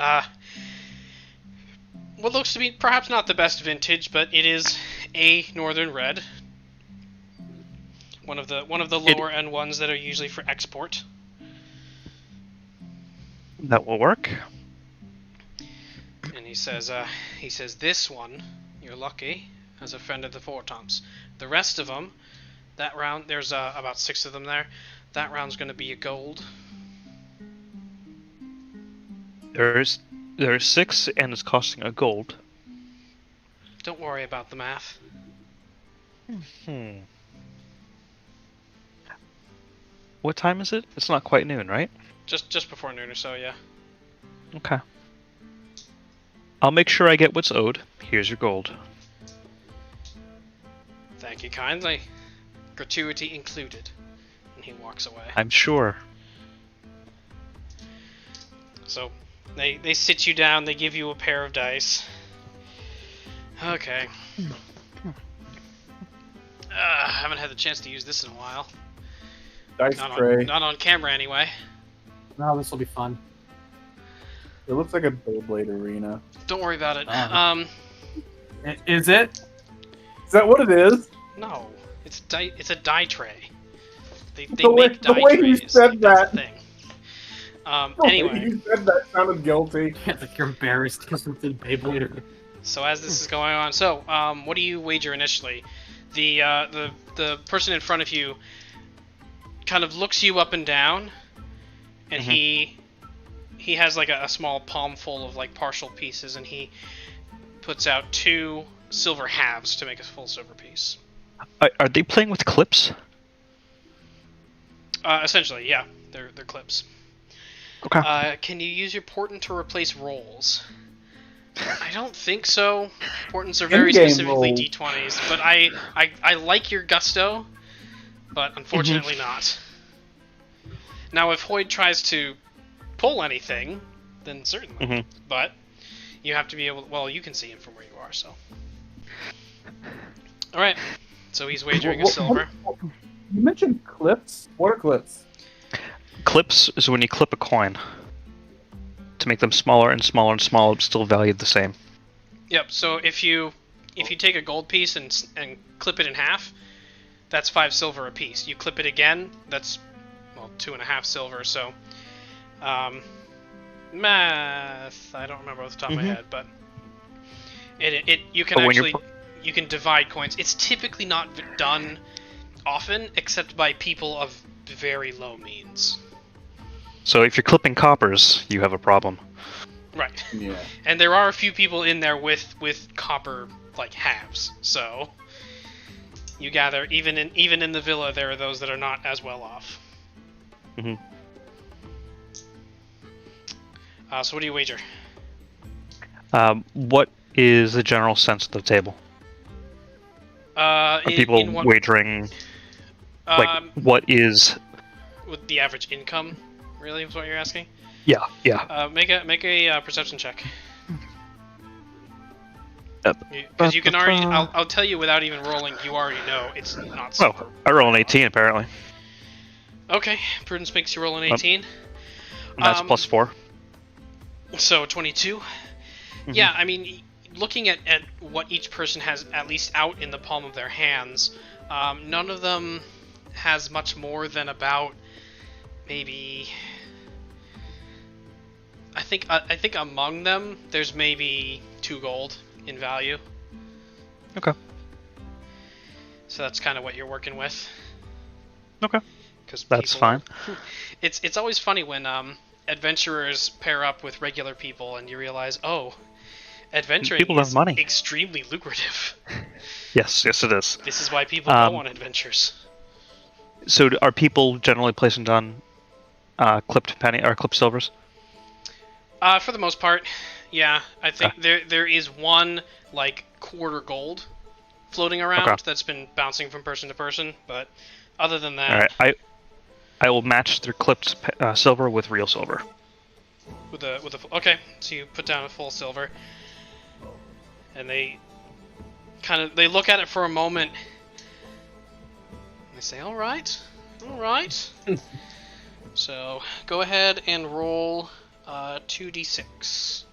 what looks to be perhaps not the best vintage, but it is a northern red. One of the lower end ones that are usually for export. That will work. And he says, this one, you're lucky, as a friend of the Fortemps. The rest of them, that round, there's about 6 of them there. That round's going to be a gold. There's 6, and it's costing a gold. Don't worry about the math. What time is it? It's not quite noon, right? Just before noon or so, yeah. Okay. I'll make sure I get what's owed. Here's your gold. Thank you kindly. Gratuity included. And he walks away. I'm sure. So, they sit you down, they give you a pair of dice. Okay. I haven't had the chance to use this in a while. Dice Not tray. not on camera, anyway. No, this will be fun. It looks like a Beyblade arena. Don't worry about it. Is it? Is that what it is? No. It's a die tray. They The way- make die the way you trays. said Like, that's that. the thing. Anyway. Anyway, You said that sounded guilty. Like you're embarrassed because it's in Beyblade. so as this is going on, what do you wager initially? The person in front of you kind of looks you up and down, and he has like a small palm full of like partial pieces, and he puts out 2 silver halves to make a full silver piece. Are they playing with clips? Essentially, yeah, they're clips. Okay. Can you use your portent to replace rolls? I don't think so. Portents are very In-game specifically roll. D20s, but I like your gusto, but unfortunately not. Now, if Hoyd tries to pull anything, then certainly. But you have to be able. Well, you can see him from where you are, so. All right. So he's wagering a silver. You mentioned clips. What are clips? Clips is when you clip a coin to make them smaller and smaller and smaller, but still valued the same. Yep. So if you take a gold piece and clip it in half, that's 5 silver a piece. You clip it again, that's 2.5 silver. So, math. I don't remember off the top of my head, but you can actually you can divide coins. It's typically not done often, except by people of very low means. So if you're clipping coppers, you have a problem. Right. Yeah. And there are a few people in there with copper like halves. So you gather even in the villa there are those that are not as well off. So what do you wager? What is the general sense of the table? Are people wagering? What is with the average income? Really, is what you're asking? Yeah. Make a perception check. Because you can already. I'll tell you without even rolling. You already know it's not silver. Oh, I roll an 18 apparently. Okay, Prudence makes you roll an 18. And that's plus 4. So 22. Yeah, I mean, looking at what each person has at least out in the palm of their hands, none of them has much more than about maybe. I think among them there's maybe 2 gold in value. Okay. So that's kind of what you're working with. Okay. Because that's fine. It's always funny when adventurers pair up with regular people and you realize, oh, adventuring people have is money. Extremely lucrative. Yes, it is. This is why people go on adventures. So are people generally placing on clipped penny or clipped silvers? For the most part, yeah. I think there is one like quarter gold floating around that's been bouncing from person to person, but other than that, all right. I will match their clipped silver with real silver. Okay, so you put down a full silver, and they look at it for a moment. And they say, "All right." So go ahead and roll 2d6.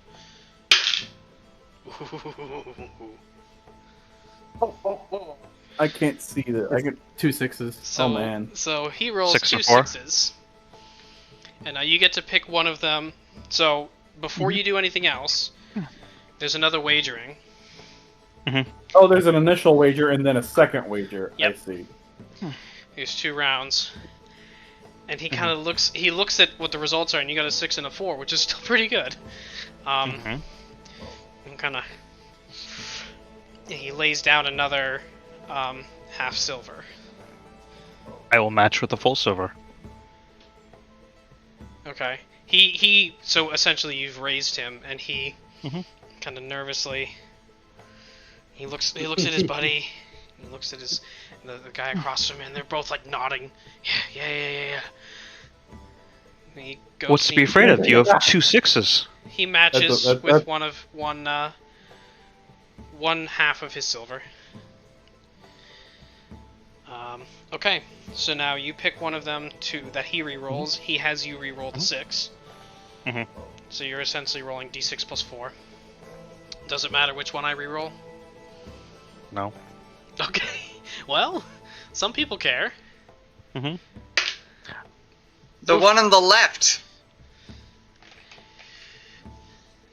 I can't see that. I can. 2 6s. So, Oh, man. So he rolls 6 two and 4. 6s. And now you get to pick one of them. So before you do anything else, there's another wagering. Oh, there's an initial wager and then a second wager. Yep. I see. Here's 2 rounds. And he kind of looks at what the results are, and you got a 6 and a 4, which is still pretty good. And kind of he lays down another half silver. I will match with a full silver. Okay. He so essentially you've raised him, and he kind of nervously he looks at his buddy, he looks at the guy across from him, and they're both like nodding. Yeah. He goes What's to be afraid of? You have 2 6s. He matches That's- with one half of his silver. Okay, so now you pick one of them that he re-rolls. He has you re-roll the 6. So you're essentially rolling d6 plus 4. Does it matter which one I re-roll? No. Okay. Well, some people care. The one on the left.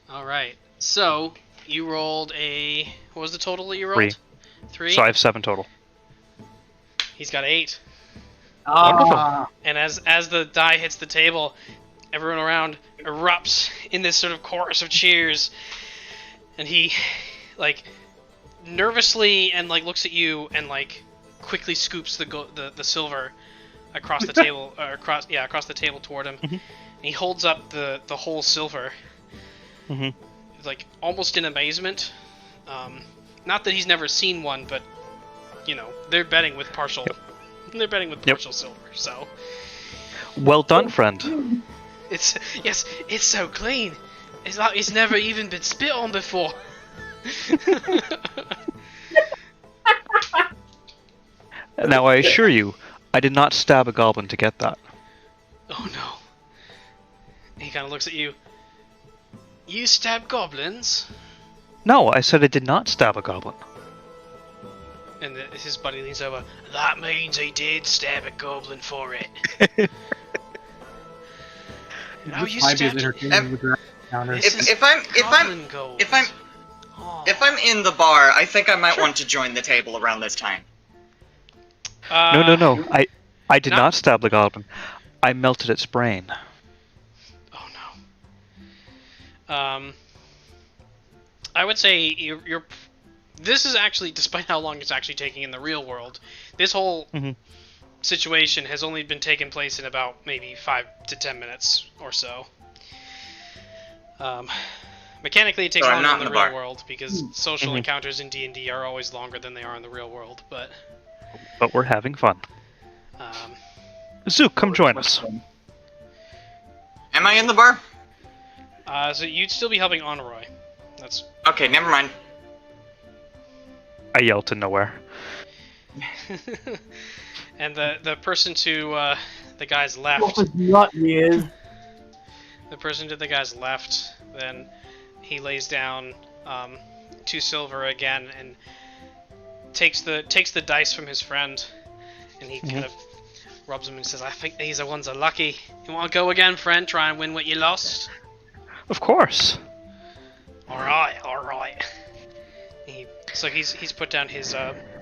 Alright, so you rolled what was the total that you rolled? 3. So I have 7 total. He's got 8. Ah. And as the die hits the table, everyone around erupts in this sort of chorus of cheers. And he, like, nervously and like looks at you and like quickly scoops the silver across the table, across the table toward him. And he holds up the whole silver, like almost in amazement. Not that he's never seen one, but you know they're betting with partial. They're betting with partial silver, so. Well done, friend. It's so clean. It's like it's never even been spit on before. Now I assure you, I did not stab a goblin to get that. Oh no. He kind of looks at you. You stab goblins? No, I said I did not stab a goblin. And his buddy leans over. That means he did stab a goblin for it. No, you Might be as stabbed. entertaining with the counters. If I'm in the bar, I think I might want to join the table around this time. No. I did no. not stab the goblin. I melted its brain. Oh no. I would say you're. This is actually, despite how long it's actually taking in the real world, this whole situation has only been taking place in about maybe 5 to 10 minutes or so. Mechanically, it takes So I'm longer not in the in the real bar. world because social encounters in D&D are always longer than they are in the real world. But But we're having fun. um, Zook, come join us. Am I in the bar? so you'd still be helping Honoroi. That's Okay, never mind. I yell to nowhere. and the person to the guy's left. Not is. The person to the guy's left, then he lays down 2 silver again and takes the dice from his friend, and he kind of rubs them and says, "I think these are ones are lucky. You want to go again, friend? Try and win what you lost." Of course. All right. So he's put down his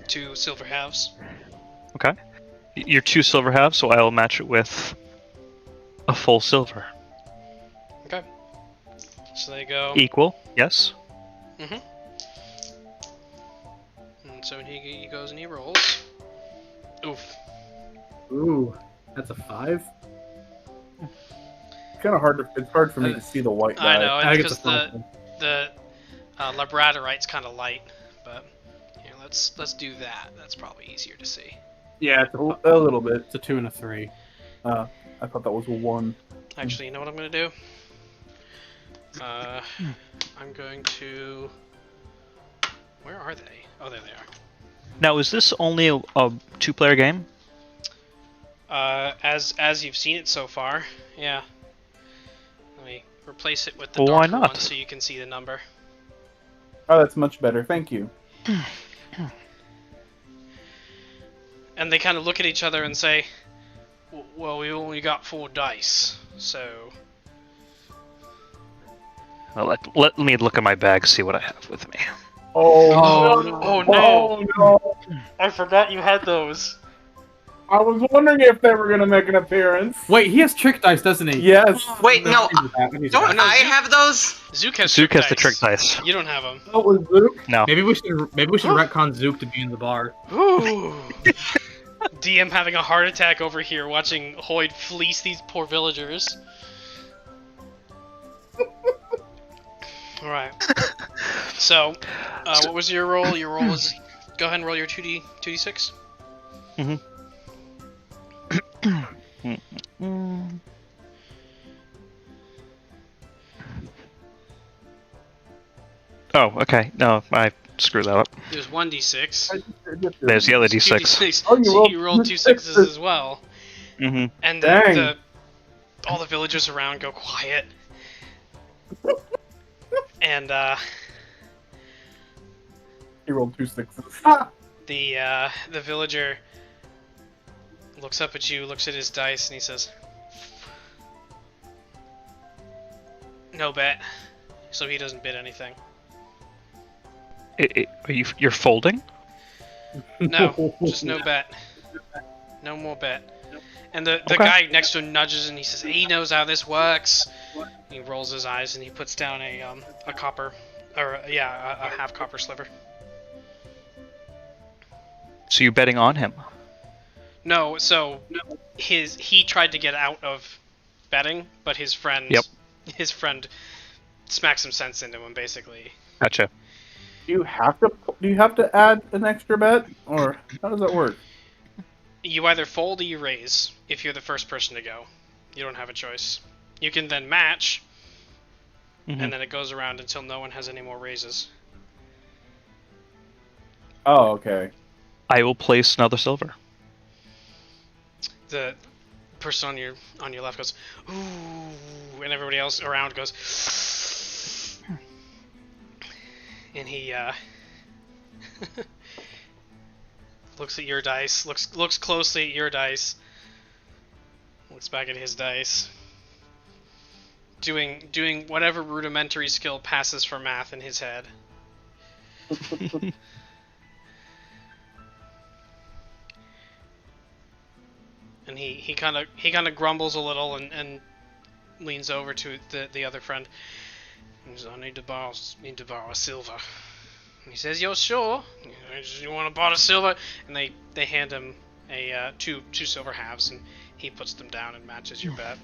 2 silver halves. Okay. Your 2 silver halves, so I will match it with a full silver. Okay. So they go. Equal, yes. And so he goes and he rolls. Oof. Ooh, that's a 5. Kind of hard. It's hard for me to see the white die. I know, I get because the the labradorite's kind of light, but here, let's do that. That's probably easier to see. Yeah, it's a little bit. It's a 2 and a 3. I thought that was a 1. Actually, you know what I'm gonna do? I'm going to. Where are they? Oh, there they are. Now, is this only a 2-player game? As you've seen it so far, yeah. Let me replace it with the Well, why darker not? one so you can see the number. Oh, that's much better. Thank you. And they kind of look at each other and say, well, we only got 4 dice, so... Well, let me look at my bag, see what I have with me. Oh no! Oh, no. I forgot you had those. I was wondering if they were going to make an appearance. Wait, he has trick dice, doesn't he? Yes. Wait, no. He's Don't No, I Zook- have those? Zook has Zook trick has the trick dice. You don't have them. Oh, it was Luke? No. Maybe we should retcon Zook to be in the bar. Ooh. DM having a heart attack over here watching Hoyd fleece these poor villagers. Alright. So, what was your roll? Your roll was... Go ahead and roll your 2d6. Oh, okay. No, I screwed that up. There's 1d6. There's the other D6. 2d6. Oh, you So rolled you rolled 2 2 sixes sixes. as well. Mm-hmm. And Dang. all the villagers around go quiet. And He rolled 2 sixes. the villager looks up at you, looks at his dice, and he says, "No bet." So he doesn't bid anything. You're folding? No, just no bet. No more bet. And the Okay. guy next to him nudges and he says, "He knows how this works." He rolls his eyes and he puts down a copper, or a half copper sliver. So you're betting on him? No, so he tried to get out of betting, but his friend smacks some sense into him basically. Gotcha. Do you have to add an extra bet, or how does that work? You either fold or you raise if you're the first person to go. You don't have a choice. You can then match, and then it goes around until no one has any more raises. Oh, okay. I will place another silver. The person on your left goes, "Ooh," and everybody else around goes, and he looks at your dice, looks closely at your dice, looks back at his dice, doing whatever rudimentary skill passes for math in his head. And he kind of grumbles a little and leans over to the other friend. He says, "I need to borrow a silver." And he says, "You're sure? You want to borrow a silver?" And they hand him a two silver halves, and he puts them down and matches your bet.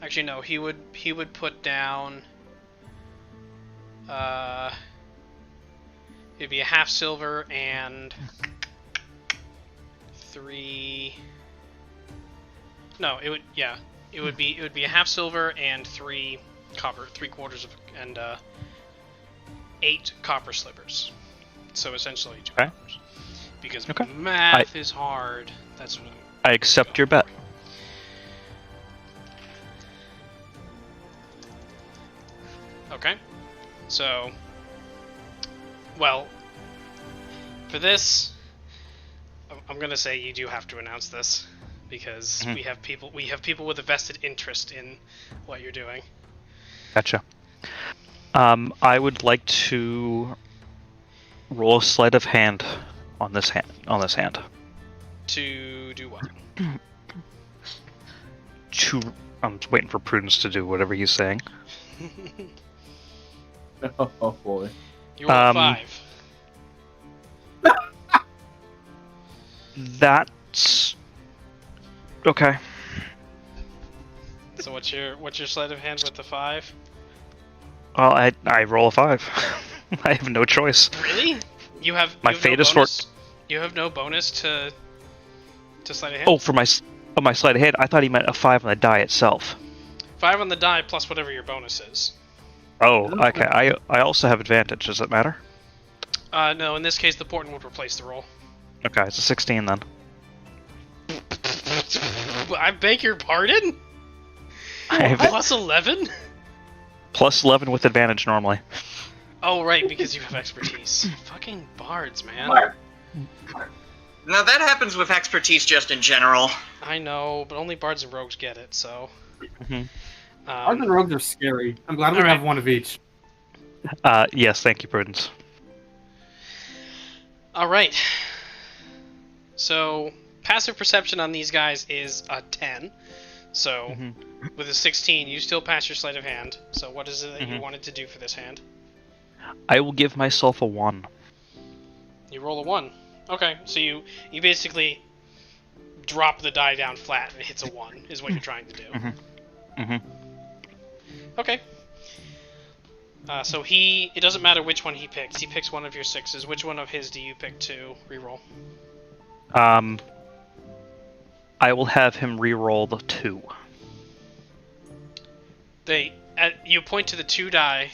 Actually, no. He would put down. It'd be a half silver and 3. No, it would be a half silver and 3 copper, 3/4 of, and 8 copper slivers. So essentially 2 Okay. coppers. Because Okay. math is hard. That's what I accept your bet. Okay. So, well, for this, I'm gonna say you do have to announce this because we have people with a vested interest in what you're doing. Gotcha. I would like to roll a sleight of hand on this hand. To do what? I'm waiting for Prudence to do whatever he's saying. Oh boy. You roll a 5. That's okay. So what's your sleight of hand with the 5? Well, I roll a 5. I have no choice. Really? You have My you have fate no is bonus? You have no bonus to sleight of hand. Oh, for my sleight of hand, I thought he meant a 5 on the die itself. 5 on the die plus whatever your bonus is. Oh, okay. I also have advantage. Does it matter? No, in this case, the portent would replace the roll. Okay, it's a 16 then. I beg your pardon? I have Plus 11? plus 11 with advantage normally. Oh, right, because you have expertise. Fucking bards, man. Now that happens with expertise just in general. I know, but only bards and rogues get it, so... Bards and rogues are scary. I'm glad we Alright. have one of each. Yes, thank you, Prudence. Alright. So, passive perception on these guys is a 10. So, with a 16, you still pass your sleight of hand. So what is it that you wanted to do for this hand? I will give myself a 1. You roll a 1. Okay, so you basically drop the die down flat and it hits a 1, is what you're trying to do. Okay. So it doesn't matter which one he picks. He picks one of your 6s. Which one of his do you pick to reroll? I will have him re-roll the 2. You point to the 2 die,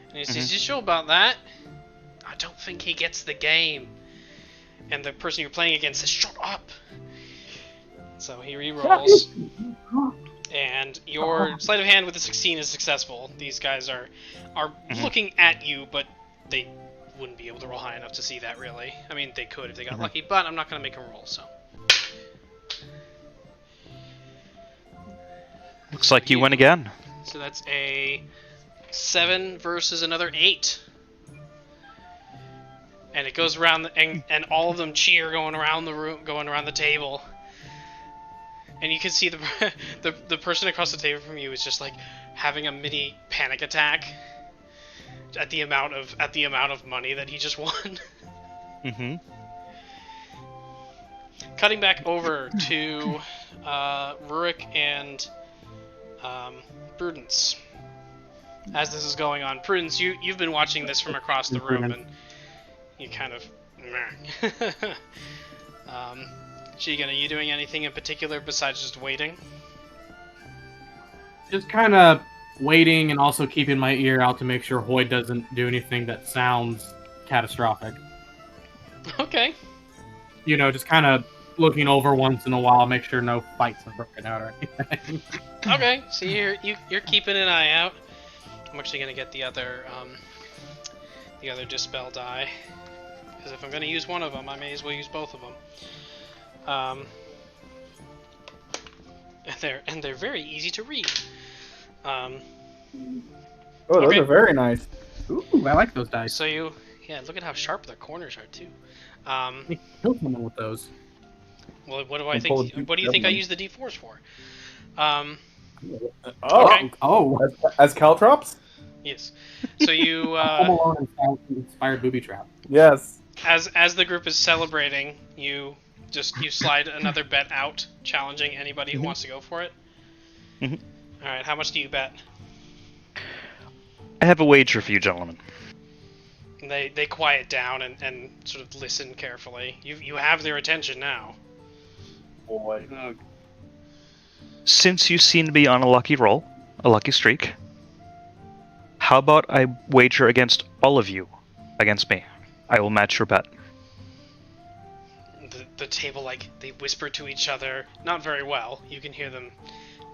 and he says, "You sure about that? I don't think he gets the game." And the person you're playing against says, "Shut up!" So he re-rolls. And your sleight of hand with a 16 is successful. These guys are looking at you, but they wouldn't be able to roll high enough to see that, really. I mean, they could if they got lucky, but I'm not going to make them roll, so... Looks like you win again. So that's a 7 versus another 8. And it goes around, and all of them cheer going around the room, going around the table. And you can see the person across the table from you is just like having a mini panic attack at the amount of money that he just won. Cutting back over to Rurik and Prudence. As this is going on, Prudence, you've been watching this from across the room, and you kind of. Shigun, are you doing anything in particular besides just waiting? Just kind of waiting and also keeping my ear out to make sure Hoyd doesn't do anything that sounds catastrophic. Okay. You know, just kind of looking over once in a while, make sure no fights have broken out or anything. Okay, so you're keeping an eye out. I'm actually gonna get the other dispel die, because if I'm gonna use one of them, I may as well use both of them. And they're very easy to read. Oh, those are very nice. Ooh, I like those dice. So look at how sharp their corners are too. You can kill someone with those. Well, what do I think? What do you think I use the D4s for? As caltrops? Yes. So you Home Alone inspired booby trap. Yes. as the group is celebrating, you slide another bet out, challenging anybody who wants to go for it. All right, how much do you bet? I have a wager for you, gentlemen. And they quiet down and sort of listen carefully. You have their attention now. Boy. Since you seem to be on a lucky roll, a lucky streak, how about I wager against all of you against me? I will match your bet. The table, like, they whisper to each other, not very well. You can hear them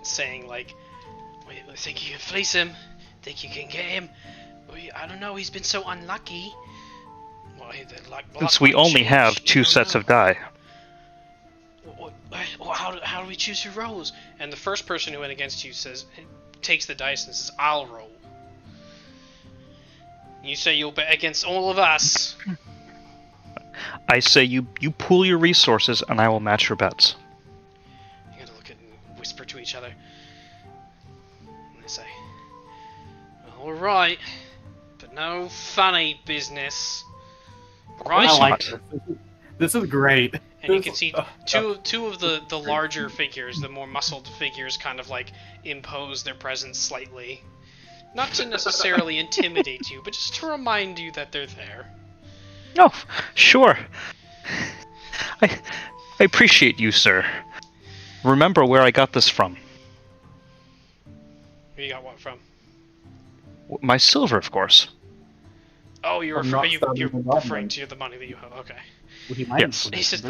saying, like, "Wait, think you can fleece him? Think you can get him? I don't know, he's been so unlucky." Well, Since we only have 2 sets of die. How do we choose who rolls? And the first person who went against you takes the dice and says, "I'll roll." You say you'll bet against all of us. I say you pool your resources and I will match your bets. You gotta look at and whisper to each other. And they say, "Alright, but no funny business." Right? I like this. This is great. And you can see two of the larger figures, the more muscled figures, kind of like impose their presence slightly. Not to necessarily intimidate you, but just to remind you that they're there. Oh, sure. I appreciate you, sir. Remember where I got this from. Where you got what from? My silver, of course. Oh, you're referring to the money that you have. Okay. Yes. He says,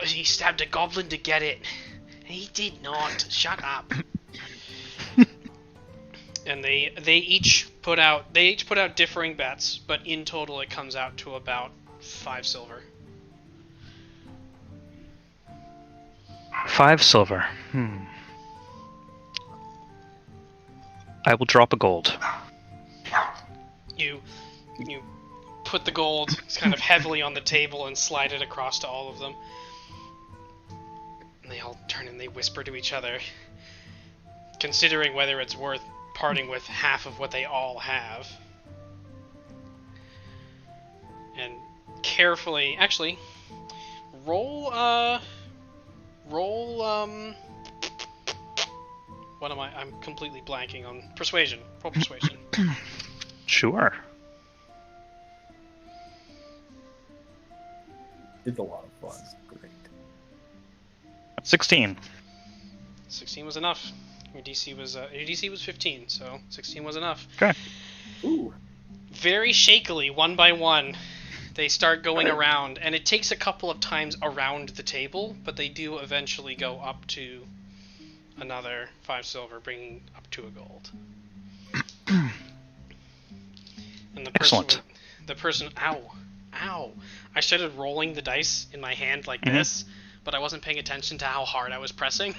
he stabbed a goblin to get it. He did not. Shut up. And they each put out differing bets, but in total it comes out to about 5 silver. 5 silver. I will drop a gold. You put the gold kind of heavily on the table and slide it across to all of them. And they all turn and they whisper to each other, considering whether it's worth parting with half of what they all have. And carefully, actually, roll, what am I? I'm completely blanking on persuasion. Roll persuasion. Sure. It's a lot of fun. Great. 16. 16 was enough. Your DC was 15, so 16 was enough. Okay. Ooh. Very shakily, one by one, they start going around, and it takes a couple of times around the table, but they do eventually go up to another 5 silver, bringing up to a gold. And Excellent. The person, ow. I started rolling the dice in my hand like this, but I wasn't paying attention to how hard I was pressing.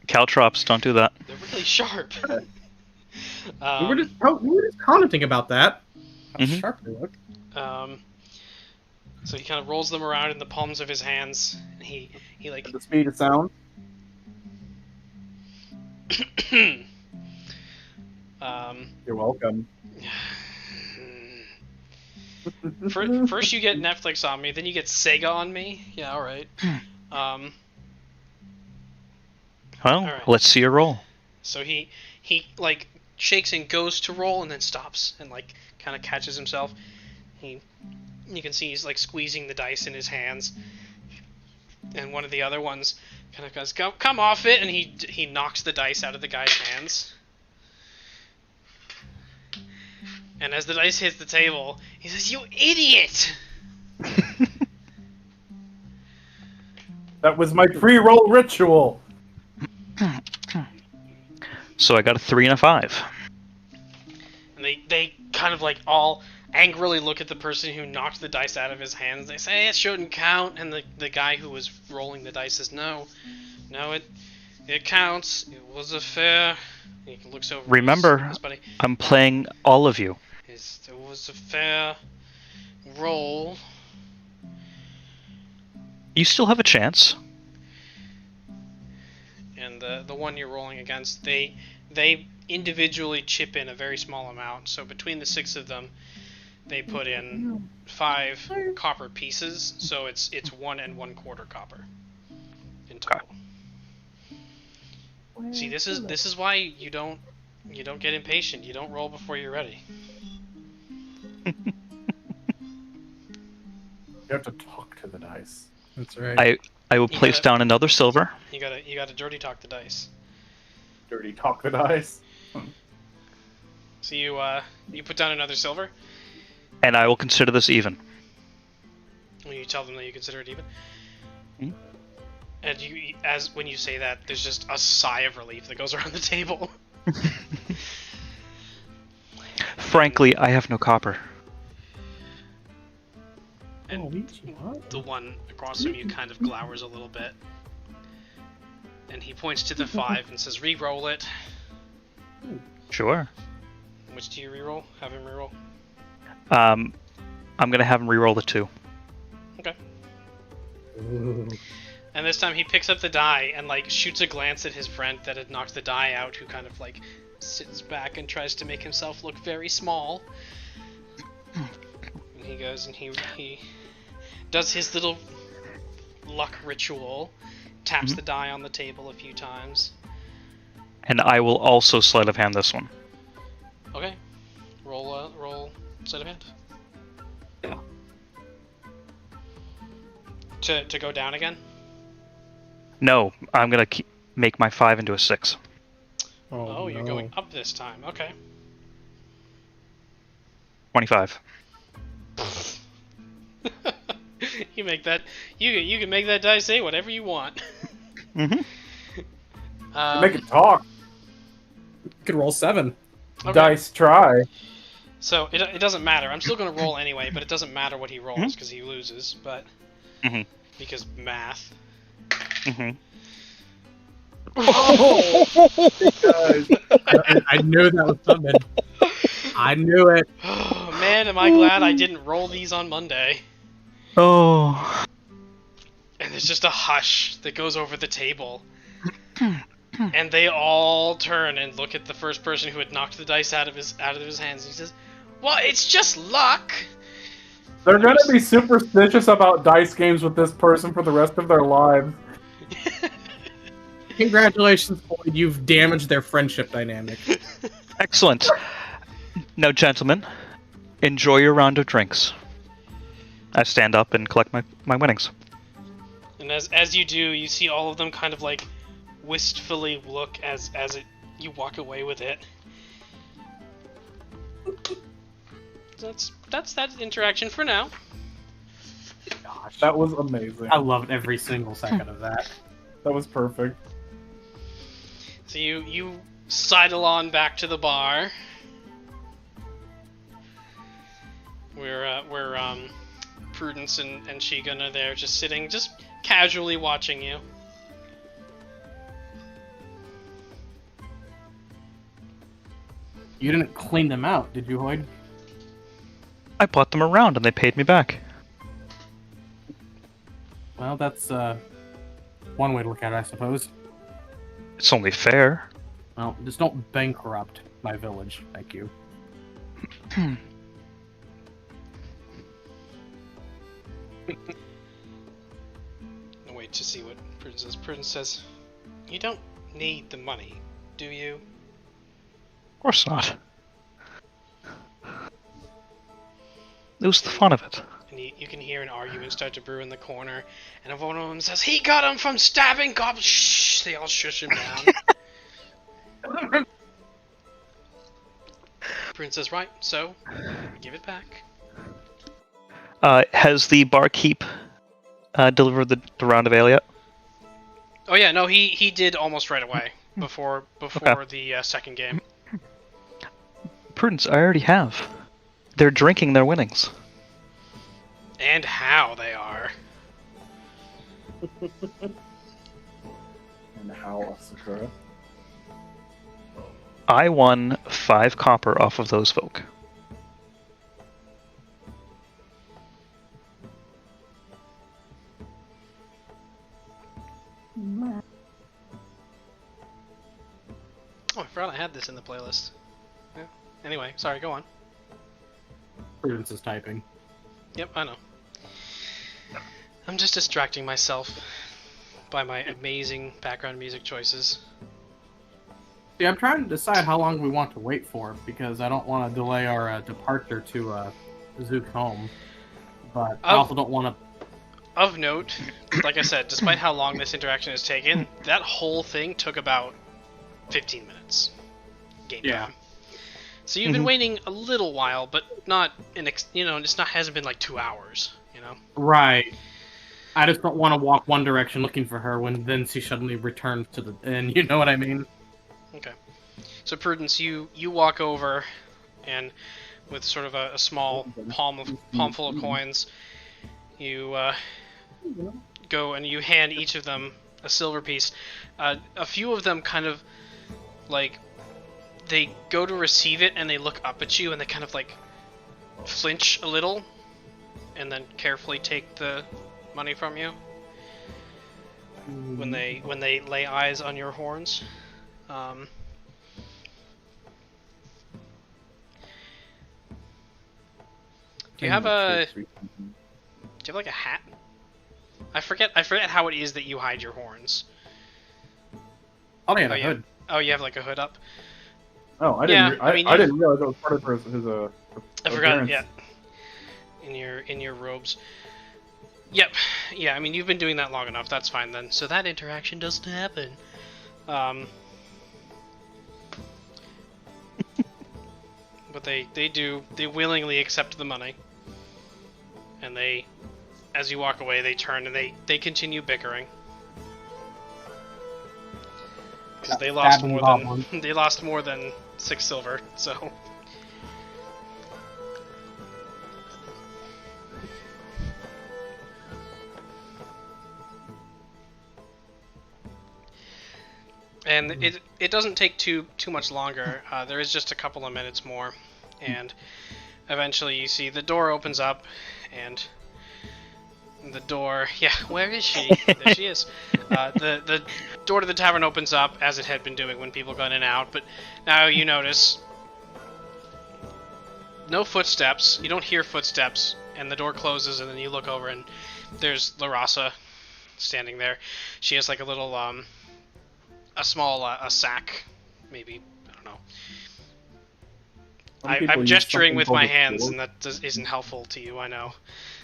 Caltrops, don't do that. They're really sharp. We were just commenting about that. How Mhm. sharp they look. So he kind of rolls them around in the palms of his hands, and he like At the speed of sound. You're welcome. First you get Netflix on me, then you get Sega on me. Yeah, all right. Well, Alright. let's see a roll. So he like shakes and goes to roll and then stops and like kind of catches himself. You can see he's like squeezing the dice in his hands, and one of the other ones kind of goes, "Come off it!" and he knocks the dice out of the guy's hands. And as the dice hits the table, he says, "You idiot!" That was my pre-roll ritual. So I got a 3 and a 5. And they kind of like all angrily look at the person who knocked the dice out of his hands. They say, "It shouldn't count." And the guy who was rolling the dice says, No, it counts. It was a fair." He looks over. Remember, his buddy. I'm playing all of you. It was a fair roll. You still have a chance. And the one you're rolling against, they individually chip in a very small amount. So between the 6 of them, they put in 5 copper pieces. So it's 1 1/4 copper in total. See, this is why you don't get impatient. You don't roll before you're ready. You have to talk to the dice. That's right. I will place gotta- down another silver. You gotta dirty talk the dice. Dirty talk the dice. So you put down another silver. And I will consider this even. When you tell them that you consider it even. Hmm? And when you say that, there's just a sigh of relief that goes around the table. Frankly, I have no copper. And the one across from you kind of glowers a little bit. And he points to the 5 and says, "Re-roll it." Sure. Which do you re-roll? Have him re-roll. I'm gonna have him re-roll the 2. Okay. And this time he picks up the die and like shoots a glance at his friend that had knocked the die out, who kind of like sits back and tries to make himself look very small. And he goes and he does his little luck ritual, taps the die on the table a few times. And I will also sleight of hand this one. Okay. Roll sleight of hand. To go down again? No, I'm gonna make my 5 into a 6. Oh, you're going up this time. Okay. 25. You make that. You can make that die say whatever you want. Mm-hmm. Make it talk. You could roll 7. Okay. Dice try. So it doesn't matter. I'm still gonna roll anyway, but it doesn't matter what he rolls because he loses. But because math. I knew that was coming. I knew it. Oh man, am I glad I didn't roll these on Monday. Oh. And there's just a hush that goes over the table. And they all turn and look at the first person who had knocked the dice out of his hands. And he says, "Well, it's just luck." They're gonna be superstitious about dice games with this person for the rest of their lives. Congratulations, Boyd. You've damaged their friendship dynamic. Excellent. Now, gentlemen, enjoy your round of drinks. I stand up and collect my winnings. And as you do, you see all of them kind of like wistfully look as you walk away with it. That's that interaction for now. Gosh, That was amazing. I loved every single second of that. That was perfect. So you sidle on back to the bar. Where Prudence and Shigun are there, just sitting, just casually watching you. You didn't clean them out, did you, Hoyd? I bought them around and they paid me back. Well, that's one way to look at it, I suppose. It's only fair. Well, just don't bankrupt my village, thank you. I'll wait to see what Prudence says. Prudence says, "You don't need the money, do you?" Of course not. It was the fun of it. And you can hear an argument start to brew in the corner, and one of them says, "He got him from stabbing goblins." Shh! They all shush him down. Prudence says, "Right, so give it back." Has the barkeep delivered the round of ale yet? Oh yeah, no, he did almost right away before the second game. Prudence, I already have. They're drinking their winnings. And how they are. And how, Sakura? I won 5 copper off of those folk. Oh, I forgot I had this in the playlist. Yeah. Anyway, sorry, go on. Prudence is typing. Yep, I know. I'm just distracting myself by my amazing background music choices. See, I'm trying to decide how long we want to wait for, because I don't want to delay our departure to Zook home. But I also don't want to... Of note, like I said, despite how long this interaction has taken, that whole thing took about 15 minutes. Game time. So you've been waiting a little while, but not hasn't been like 2 hours, you know? Right. I just don't want to walk one direction looking for her when then she suddenly returns to the inn, you know what I mean? Okay. So Prudence, you walk over, and with sort of a small palmful of coins, you go and you hand each of them a silver piece. A few of them kind of like they go to receive it and they look up at you and they kind of like flinch a little, and then carefully take the money from you when they lay eyes on your horns. Do you have like a hat? I forget how it is that you hide your horns. Oh, yeah, the hood. Oh, you have like a hood up. Oh, I didn't. Yeah, I mean, I didn't realize that was part of his. I forgot. Yeah. In your robes. Yep. Yeah. I mean, you've been doing that long enough. That's fine then. So that interaction doesn't happen. But they willingly accept the money. And they, as you walk away, they turn and they continue bickering. Because they lost more than 6 silver, so... And it doesn't take too much longer. There is just a couple of minutes more, and eventually you see the door opens up, and the door... Yeah, where is she? There she is. The door to the tavern opens up, as it had been doing when people got in and out, but now you notice no footsteps. You don't hear footsteps, and the door closes, and then you look over, and there's Larasa standing there. She has like a little... a small a sack, maybe, I don't know. I'm gesturing with my hands, and that isn't helpful to you, I know.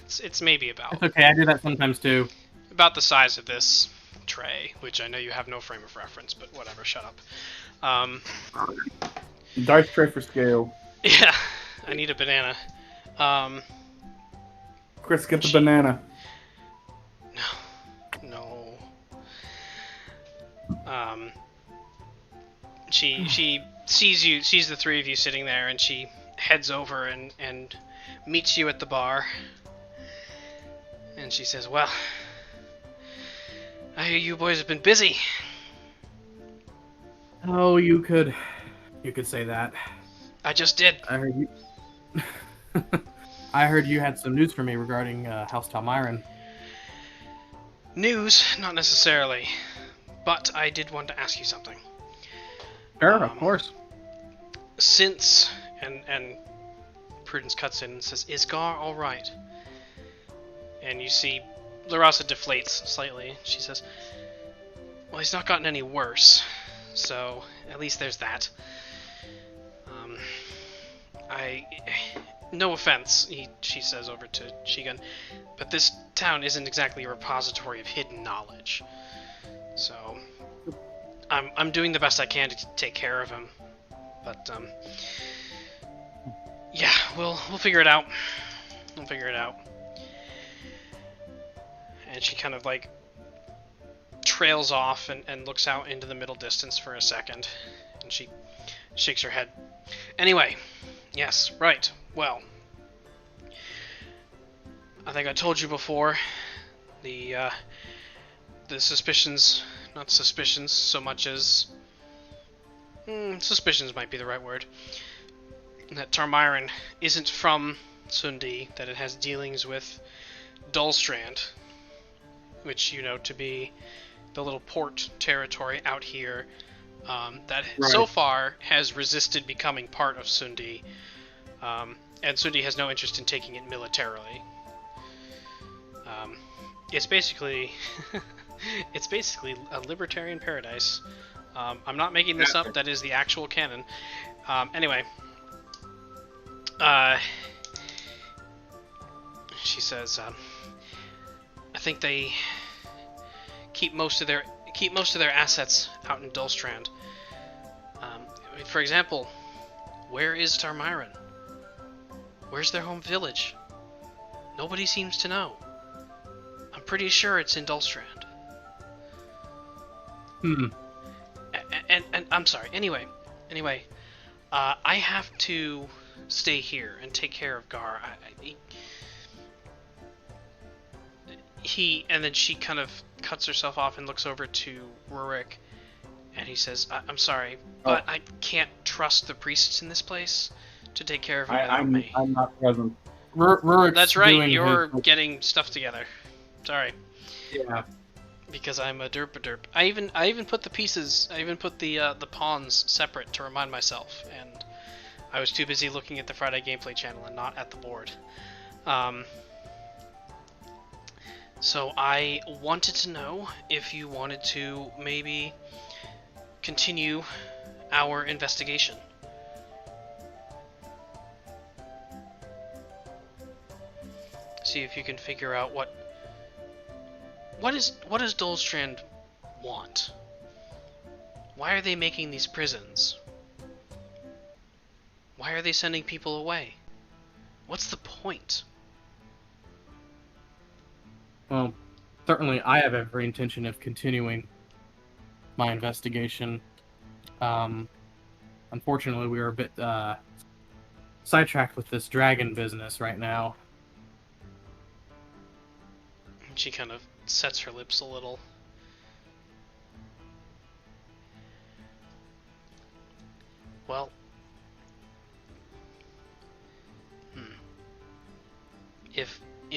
It's maybe about... It's okay, I do that sometimes too. About the size of this tray, which I know you have no frame of reference, but whatever, shut up. Dark tray for scale. Yeah, I need a banana. Chris, get the banana. No. She sees the three of you sitting there, and she heads over and meets you at the bar. And she says, "Well, I hear you boys have been busy." Oh, you could say that. I just did. I heard you. I heard you had some news for me regarding House Talmyron. News, not necessarily, but I did want to ask you something. Sure, of course. Since and Prudence cuts in and says, "Is Gar all right?" And you see Larasa deflates slightly. She says, "Well, he's not gotten any worse, so at least there's that. No offense," she says over to Shigun, "but this town isn't exactly a repository of hidden knowledge. So I'm doing the best I can to take care of him. But yeah, we'll figure it out. We'll figure it out." And she kind of like trails off and looks out into the middle distance for a second, and she shakes her head. "Anyway, yes, right. Well, I think I told you before, the suspicions, not suspicions so much as suspicions might be the right word, that Talmyron isn't from Sundi, that it has dealings with Dullstrand, which you know to be the little port territory out here that Right. so far has resisted becoming part of Sundi, and Sundi has no interest in taking it militarily. It's basically it's basically a libertarian paradise. I'm not making this up. That is the actual canon. Anyway, she says, "I think they keep most of their assets out in Dullstrand. For example, where is Talmyron? Where's their home village? Nobody seems to know. I'm pretty sure it's in Dullstrand." And I'm sorry. Anyway, I have to stay here and take care of Gar. And then she kind of cuts herself off and looks over to Rurik, and he says, "I'm sorry, but I can't trust the priests in this place to take care of him without me." I'm not present. Rurik's That's right. doing You're his- getting stuff together. Sorry. Yeah. Because I'm a derp. I even put the pieces. I even put the pawns separate to remind myself, and I was too busy looking at the Friday gameplay channel and not at the board. So I wanted to know if you wanted to maybe continue our investigation. See if you can figure out what does Dullstrand want? Why are they making these prisons? Why are they sending people away? What's the point? Well, certainly I have every intention of continuing my investigation. unfortunately, we are a bit sidetracked with this dragon business right now. She kind of sets her lips a little. Well,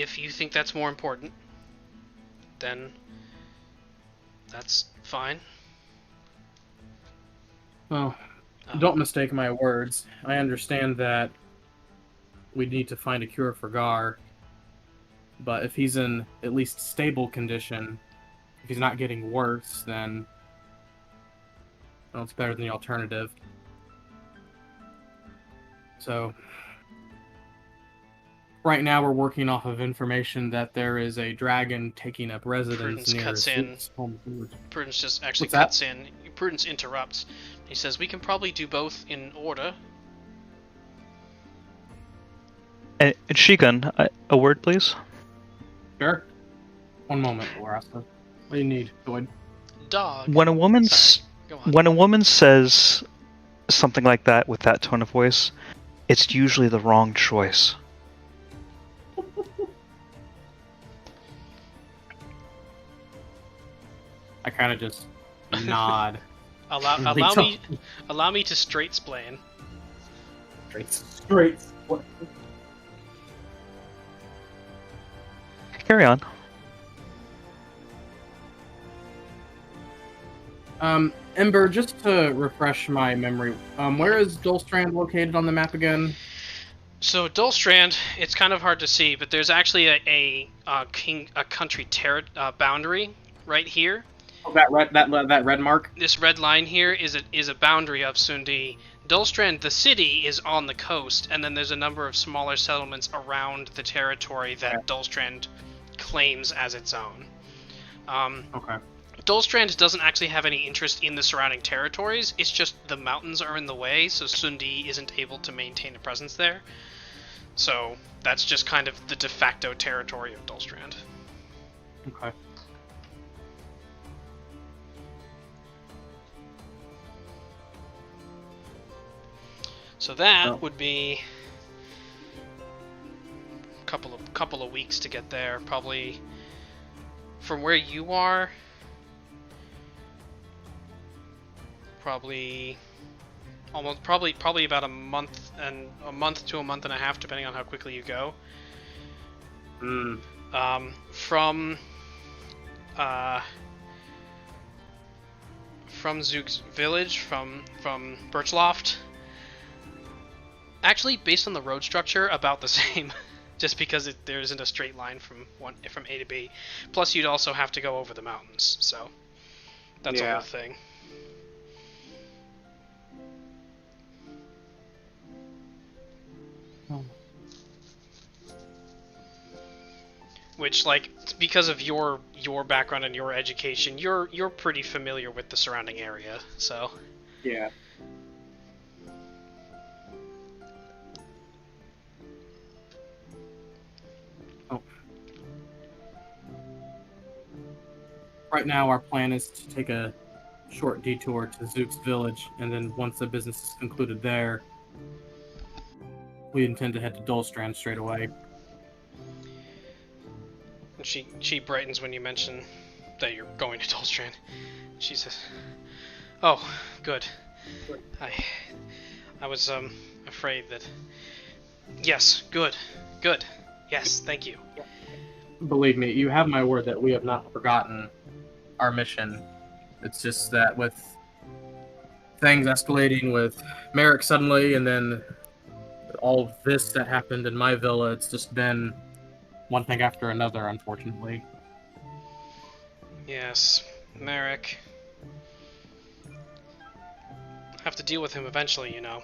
if you think that's more important, then that's fine. Well, don't mistake my words. I understand that we need to find a cure for Gar, but if he's in at least stable condition, if he's not getting worse, then well, it's better than the alternative. So, right now we're working off of information that there is a dragon taking up residence Prudence near cuts in. Zook's home village. Prudence just actually What's that? cuts in. Prudence interrupts. He says, "We can probably do both in order." And Shigun, a word, please. Sure. One moment, Laurasta. What do you need, Lloyd? Dog. When a woman Sorry, go on. when a woman says something like that with that tone of voice, it's usually the wrong choice. I kind of just nod. Allow me to straight-splain. Straight. What? Carry on. Ember, just to refresh my memory, where is Dullstrand located on the map again? So Dullstrand, it's kind of hard to see, but there's actually a country boundary right here. Oh, that red mark. This red line here is a boundary of Sundi. Dullstrand, the city, is on the coast, and then there's a number of smaller settlements around the territory that Dullstrand claims as its own. Okay. Dullstrand doesn't actually have any interest in the surrounding territories. It's just the mountains are in the way, so Sundi isn't able to maintain a presence there. So that's just kind of the de facto territory of Dullstrand. Okay. So that would be a couple of weeks to get there. Probably from where you are. Probably about a month to a month and a half, depending on how quickly you go. From Zook's village, from Birchloft. Actually, based on the road structure, about the same, just because there isn't a straight line from A to B. Plus, you'd also have to go over the mountains, so that's a whole thing. Which, like, because of your background and your education, you're pretty familiar with the surrounding area, so. Yeah. Oh. Right now, our plan is to take a short detour to Zook's village, and then once the business is concluded there, we intend to head to Dullstrand straight away. And she brightens when you mention that you're going to Dullstrand. She says, "Oh, good. I was afraid that. Yes, good. Yes, thank you." Believe me, you have my word that we have not forgotten our mission. It's just that with things escalating with Merrick suddenly, and then all of this that happened in my villa, it's just been one thing after another, unfortunately. Yes, Merrick. Have to deal with him eventually, you know.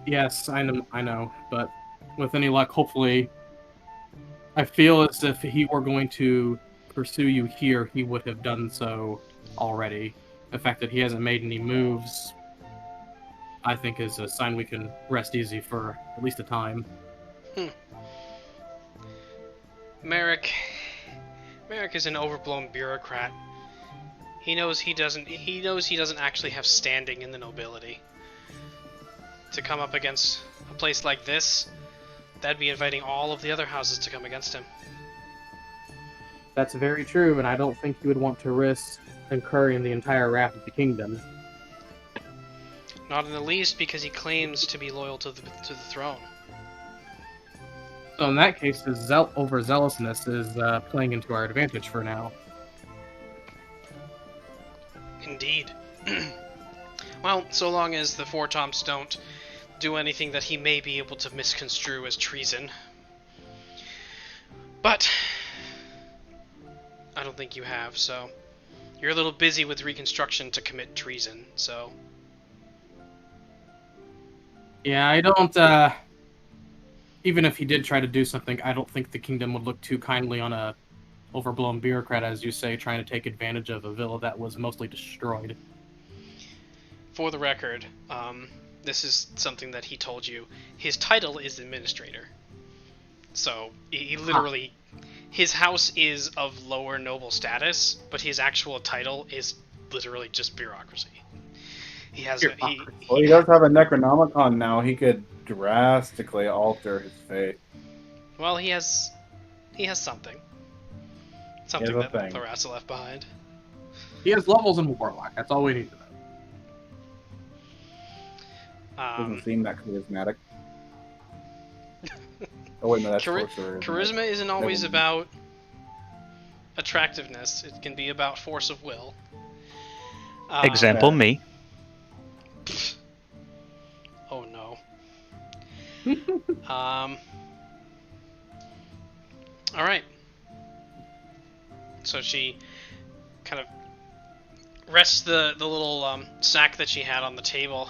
Yes, I know, but with any luck, hopefully, I feel as if he were going to pursue you here, he would have done so already. The fact that he hasn't made any moves, I think, is a sign we can rest easy for at least a time. Merrick is an overblown bureaucrat. He knows he doesn't. He knows he doesn't actually have standing in the nobility. To come up against a place like this, that'd be inviting all of the other houses to come against him. That's very true, and I don't think he would want to risk incurring the entire wrath of the kingdom. Not in the least, because he claims to be loyal to the throne. So in that case, his overzealousness is playing into our advantage for now. Indeed. Well, so long as the Fortemps don't do anything that he may be able to misconstrue as treason. But I don't think you have, so you're a little busy with reconstruction to commit treason, so... Yeah, I don't, even if he did try to do something, I don't think the kingdom would look too kindly on a overblown bureaucrat, as you say, trying to take advantage of a villa that was mostly destroyed. For the record, this is something that he told you. His title is administrator. So, he literally... His house is of lower noble status, but his actual title is literally just bureaucracy. He has... Well, he does have a Necronomicon now. He could drastically alter his fate. Well, he has something. Something that Larassa left behind. He has levels in Warlock. That's all we need to know. Doesn't seem that charismatic. Oh wait, no, that's charisma isn't always about attractiveness. It can be about force of will. Example, me. Oh no. Alright. So she kind of rests the little sack that she had on the table,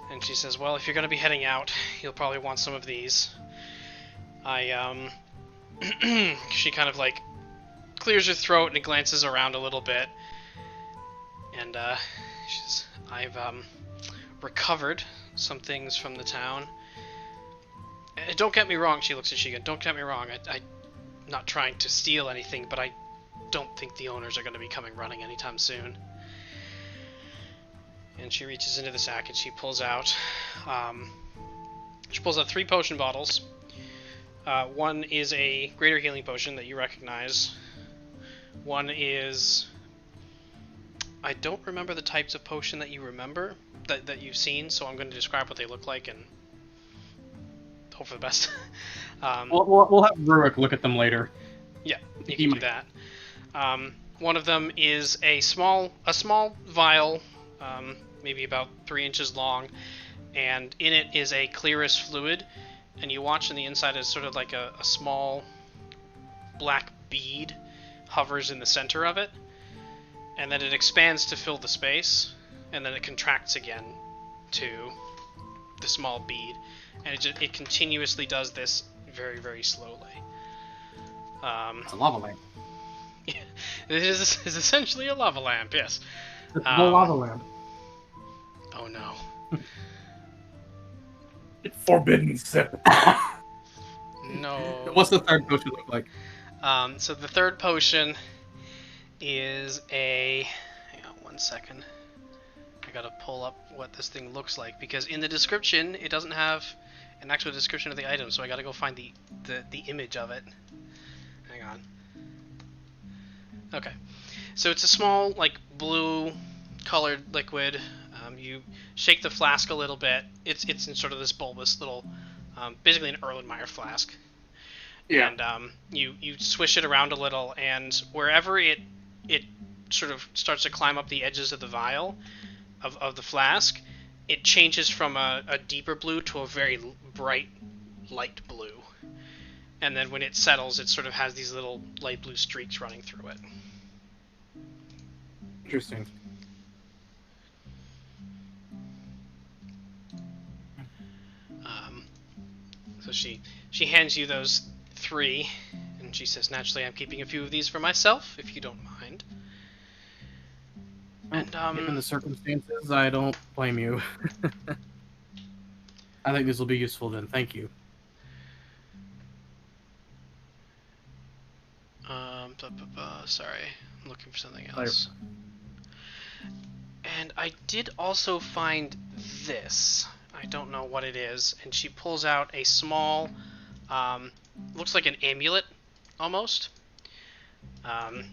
and she says, well, if you're going to be heading out, you'll probably want some of these. She kind of like clears her throat and glances around a little bit, and she says, I've recovered some things from the town. Don't get me wrong, she looks at Shigun, don't get me wrong, I'm not trying to steal anything, but I don't think the owners are going to be coming running anytime soon. And she reaches into the sack and she pulls out 3 potion bottles. One is a greater healing potion that you recognize. One is... I don't remember the types of potion that you remember, that you've seen, so I'm going to describe what they look like and hope for the best. We'll have Rurik look at them later. Yeah, you can do that. One of them is a small vial, maybe about 3 inches long, and in it is a clearish fluid, and you watch on the inside is sort of like a small black bead hovers in the center of it, and then it expands to fill the space, and then it contracts again to the small bead, and it continuously does this very, very slowly. It's a lava lamp. Yeah, it is essentially a lava lamp, yes. It's a lava lamp. Oh no. Forbidden sip. No. What's the third potion look like? So the third potion is a... Hang on 1 second. I gotta pull up what this thing looks like, because in the description, it doesn't have an actual description of the item, so I gotta go find the image of it. Hang on. Okay. So it's a small, like, blue-colored liquid. You shake the flask a little bit. It's in sort of this bulbous little, basically an Erlenmeyer flask. Yeah. And you swish it around a little, and wherever it sort of starts to climb up the edges of the vial, of the flask, it changes from a deeper blue to a very bright light blue. And then when it settles, it sort of has these little light blue streaks running through it. Interesting. So she hands you those 3, and she says, naturally, I'm keeping a few of these for myself, if you don't mind. And given the circumstances, I don't blame you. I think this will be useful then. Thank you. Sorry, I'm looking looking for something else. And I did also find this. I don't know what it is. And she pulls out a small, looks like an amulet, almost. I'm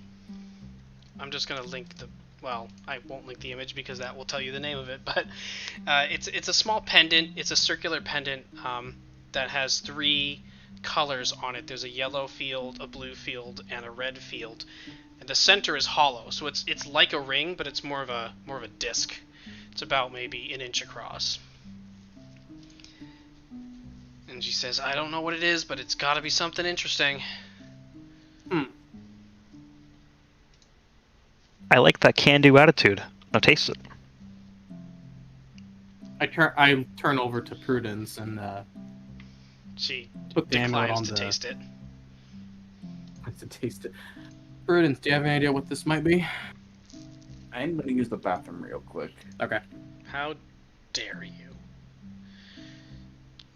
just gonna link the. Well, I won't link the image because that will tell you the name of it. But it's a small pendant. It's a circular pendant that has 3 colors on it. There's a yellow field, a blue field, and a red field. And the center is hollow, so it's like a ring, but it's more of a disc. It's about maybe an inch across. And she says, "I don't know what it is, but it's got to be something interesting." I like that can-do attitude. Now taste it. I turn over to Prudence and She put the amulet declines on to the. taste it. To taste it. Prudence, do you have any idea what this might be? I'm gonna use the bathroom real quick. Okay. How dare you?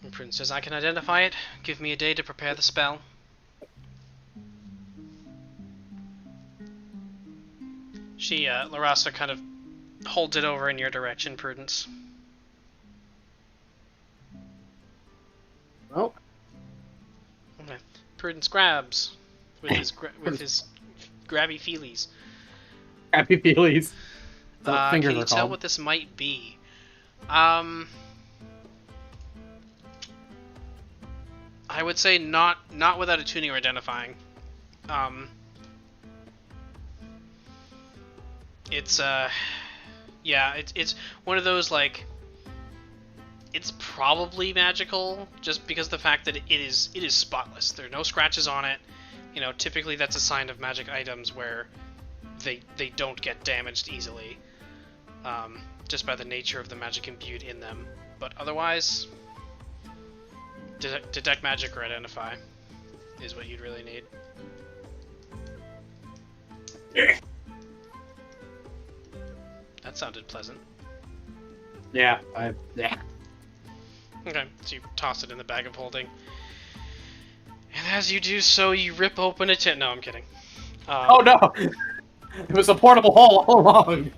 And Prudence says, "I can identify it. Give me a day to prepare the spell." Larasa kind of holds it over in your direction, Prudence. Oh. Okay. Prudence grabs with his grabby feelies. Happy feelies. Can you tell what this might be? I would say not without attuning or identifying. It's it's one of those, like, it's probably magical just because of the fact that it is spotless. There are no scratches on it. You know, typically that's a sign of magic items where they don't get damaged easily, just by the nature of the magic imbued in them. But otherwise, detect magic or identify is what you'd really need. That sounded pleasant. Yeah. Okay, so you toss it in the bag of holding. And as you do so, you rip open a tin. No, I'm kidding. Oh no! It was a portable hole all along.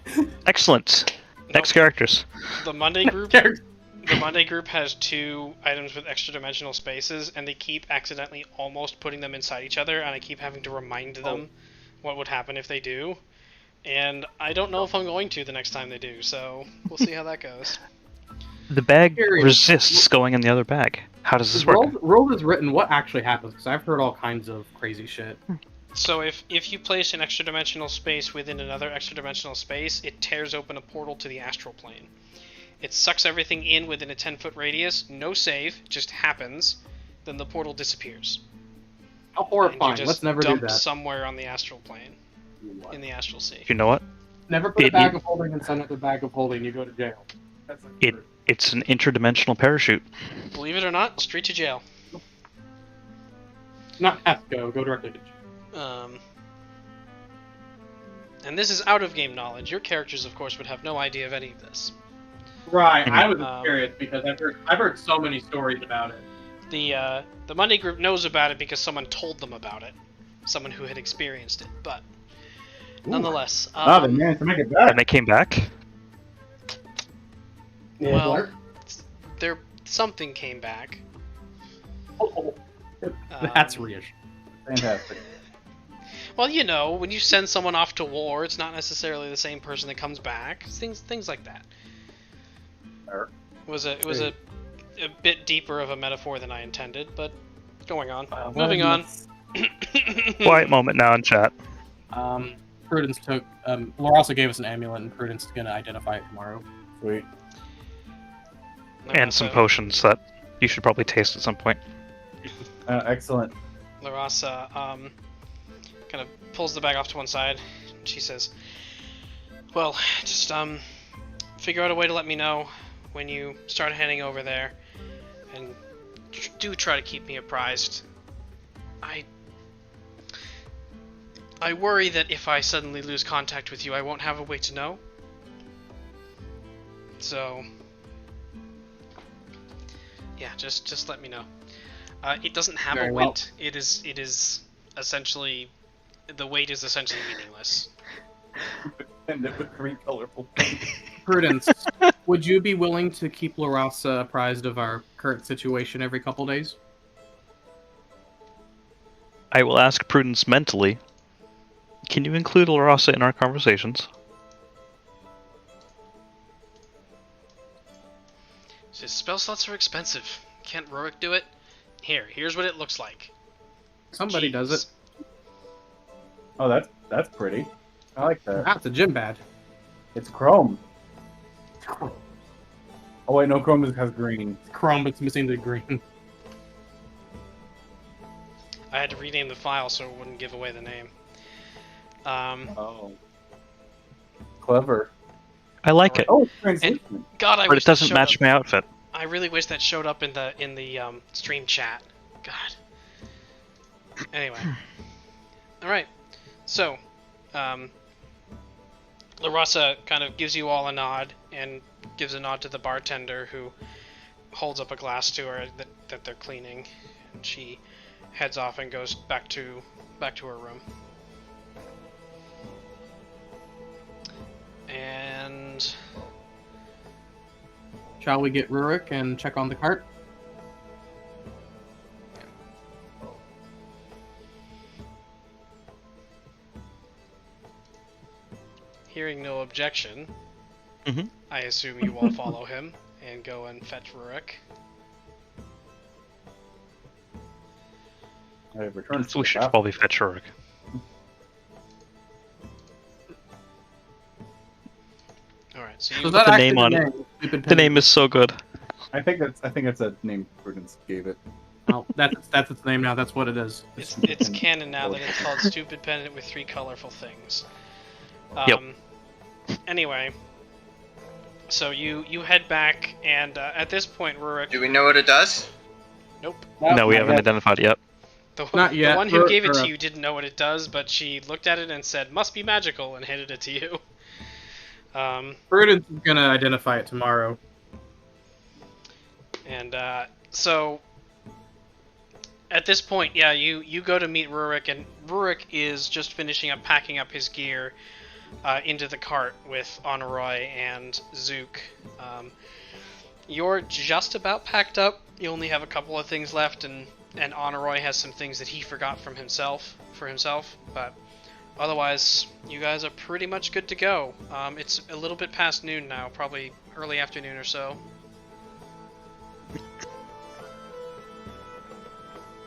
Excellent. Next characters. The Monday group. The Monday group has 2 items with extra dimensional spaces, and they keep accidentally almost putting them inside each other, and I keep having to remind them what would happen if they do. And I don't know if I'm going to the next time they do, so we'll see how that goes. The bag resists going in the other bag. How does this work? Roll is written. What actually happens? Because I've heard all kinds of crazy shit. So if you place an extra dimensional space within another extra dimensional space, it tears open a portal to the astral plane. It sucks everything in within a 10-foot radius. No save, just happens. Then the portal disappears. How horrifying! Let's never do that. Somewhere on the astral plane, in the astral sea. You know what? Never put a bag of holding inside of the bag of holding. You go to jail. That's It's an interdimensional parachute. Believe it or not, straight to jail. Not have to go directly to jail. And this is out of game knowledge. Your characters, of course, would have no idea of any of this. Right, I was curious because I've heard so many stories about it. The Monday group knows about it because someone told them about it. Someone who had experienced it, but nonetheless. They managed to make it back. And they came back? Well, something came back. That's reassuring. Fantastic. Well, you know, when you send someone off to war, it's not necessarily the same person that comes back. Things like that. It was a bit deeper of a metaphor than I intended, but going on. Moving on. Quiet moment now in chat. Prudence took. Laura also gave us an amulet, and Prudence is gonna identify it tomorrow. Sweet. And some potions that you should probably taste at some point. Excellent. Larasa kind of pulls the bag off to one side. She says, "Well, just figure out a way to let me know when you start heading over there, and do try to keep me apprised. I worry that if I suddenly lose contact with you, I won't have a way to know. So, yeah, just let me know. It doesn't have Very a well. weight. It is essentially, the weight is essentially meaningless. And it with 3 colorful things. Prudence, would you be willing to keep Larasa apprised of our current situation every couple days? I will ask Prudence mentally. Can you include Larasa in our conversations? Says spell slots are expensive. Can't Rurik do it? Here's what it looks like. Somebody does it. Oh, that's pretty. I like that. Ah, it's a gym badge. It's chrome. Oh wait, no, chrome has green. It's chrome, but it's missing the green. I had to rename the file so it wouldn't give away the name. Oh, clever. I like it, Oh, it's translucent. God, I but wish it doesn't that showed match up. my outfit. I really wish that showed up in the stream chat. God. Anyway. Alright. So, Larasa kind of gives you all a nod and gives a nod to the bartender who holds up a glass to her that they're cleaning. And she heads off and goes back to her room. And Shall we get Rurik and check on the cart? hearing no objection, Mhm. I assume you all follow him and go and fetch Rurik. I have returned. So we should probably fetch Rurik. Alright, so So you that the actually name on it. Stupid The name is so good. I think that's a name Prudence gave it. Oh, that's its name now. That's what it is. it's canon now that it's called Stupid Pendant with 3 colorful things. Yep. Anyway, so you head back, and at this point, Rurik. Do we know what it does? Nope. No, we haven't identified it yet. Not yet. The one who gave it to Rurik. you didn't know what it does, but she looked at it and said, "Must be magical," and handed it to you. Prudence is gonna identify it tomorrow. And so at this point, yeah, you go to meet Rurik, and Rurik is just finishing up packing up his gear into the cart with Honoroi and Zook. You're just about packed up. You only have a couple of things left, and Honoroi has some things that he forgot for himself, but otherwise, you guys are pretty much good to go. It's a little bit past noon now, probably early afternoon or so.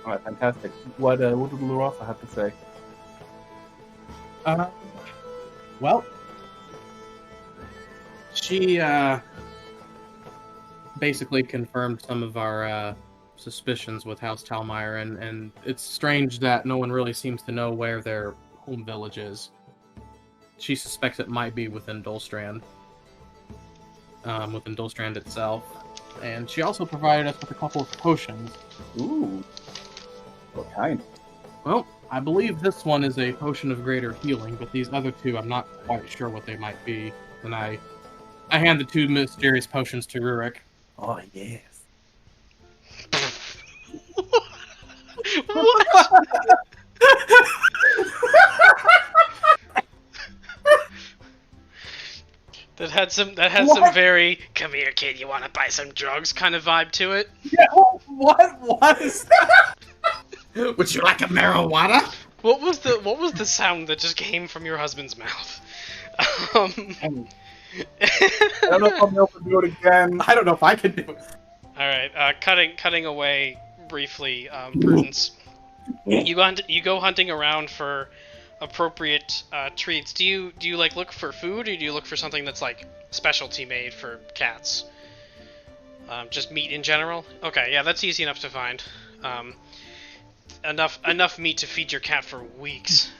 All right, fantastic. What did Larasa have to say? Well, she basically confirmed some of our suspicions with House Talmeyer, and it's strange that no one really seems to know where their home village is. She suspects it might be within Dolstrand, within Dolstrand itself. And she also provided us with a couple of potions. Ooh, what kind? Well, I believe this one is a potion of greater healing, but these other two, I'm not quite sure what they might be. And I hand the 2 mysterious potions to Rurik. Oh, yes. What? That had some very "come here, kid, you want to buy some drugs" kind of vibe to it. Yeah, what is that? Would you like a marijuana? What was the sound that just came from your husband's mouth? I don't know if I'll be able to do it again. I don't know if I can do it. All right, cutting away briefly. Prudence, you go hunting around for appropriate treats. Do you like look for food, or do you look for something that's like specialty made for cats? Just meat in general. Okay, yeah, that's easy enough to find. Enough meat to feed your cat for weeks.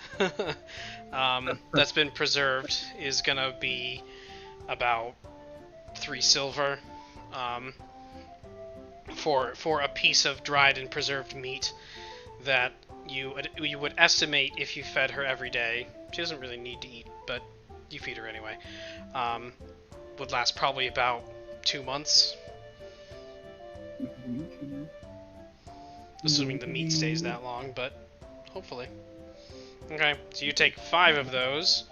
That's been preserved is gonna be about 3 silver. For a piece of dried and preserved meat that you would estimate, if you fed her every day, she doesn't really need to eat, but you feed her anyway, would last probably about 2 months, assuming the meat stays that long, but hopefully. Okay, so you take 5 of those,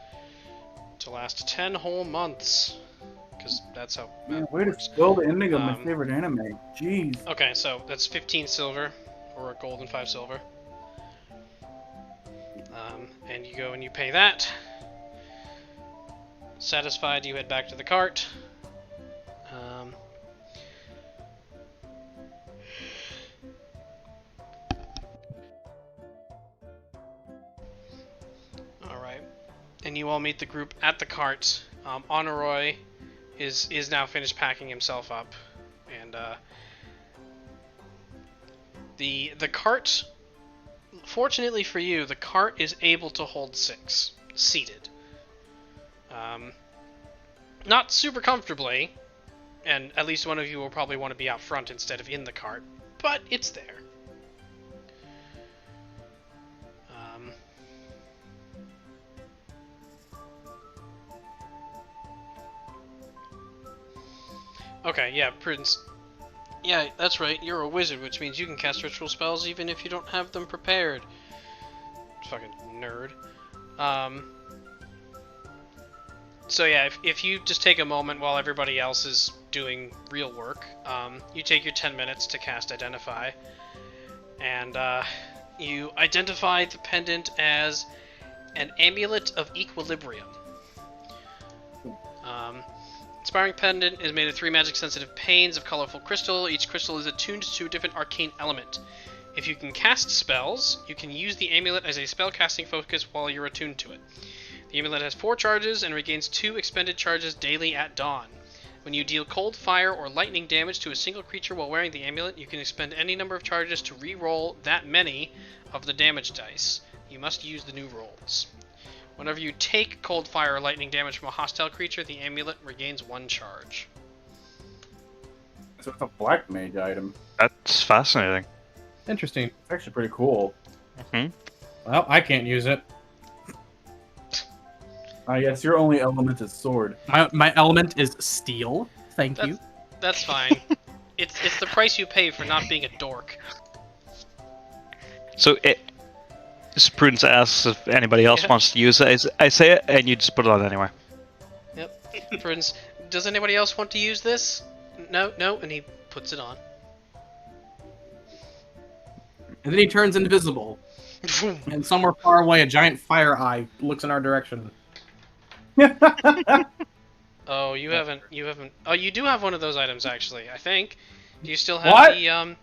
to last 10 whole months. Because that's how. Man, way to spoil the ending of my Um, favorite anime. Jeez. Okay, so that's 15 silver, or gold and 5 silver. And you go and you pay that. Satisfied, you head back to the cart. Alright. And you all meet the group at the cart. Honoroy is now finished packing himself up. And the cart, fortunately for you, the cart is able to hold 6 seated. Not super comfortably, and at least one of you will probably want to be out front instead of in the cart, but it's there. Okay, yeah, Prudence. Yeah, that's right, you're a wizard, which means you can cast ritual spells even if you don't have them prepared. Fucking nerd. So yeah, if you just take a moment while everybody else is doing real work, you take your 10 minutes to cast Identify, and you identify the pendant as an Amulet of Equilibrium. Inspiring pendant is made of 3 magic-sensitive panes of colorful crystal. Each crystal is attuned to a different arcane element. If you can cast spells, you can use the amulet as a spellcasting focus while you're attuned to it. The amulet has 4 charges and regains 2 expended charges daily at dawn. When you deal cold, fire, or lightning damage to a single creature while wearing the amulet, you can expend any number of charges to re-roll that many of the damage dice. You must use the new rolls. Whenever you take cold, fire, or lightning damage from a hostile creature, the amulet regains 1 charge. So it's a black mage item. That's fascinating. Interesting. It's actually pretty cool. Well, I can't use it. Yes, your only element is sword. My element is steel. Thank you. That's fine. It's the price you pay for not being a dork. So Prudence asks if anybody else wants to use it. I say it, and you just put it on anyway. Yep. Prudence, does anybody else want to use this? No, and he puts it on. And then he turns invisible. And somewhere far away, a giant fire eye looks in our direction. Oh, you haven't. Oh, you do have one of those items actually. I think. Do you still have What? the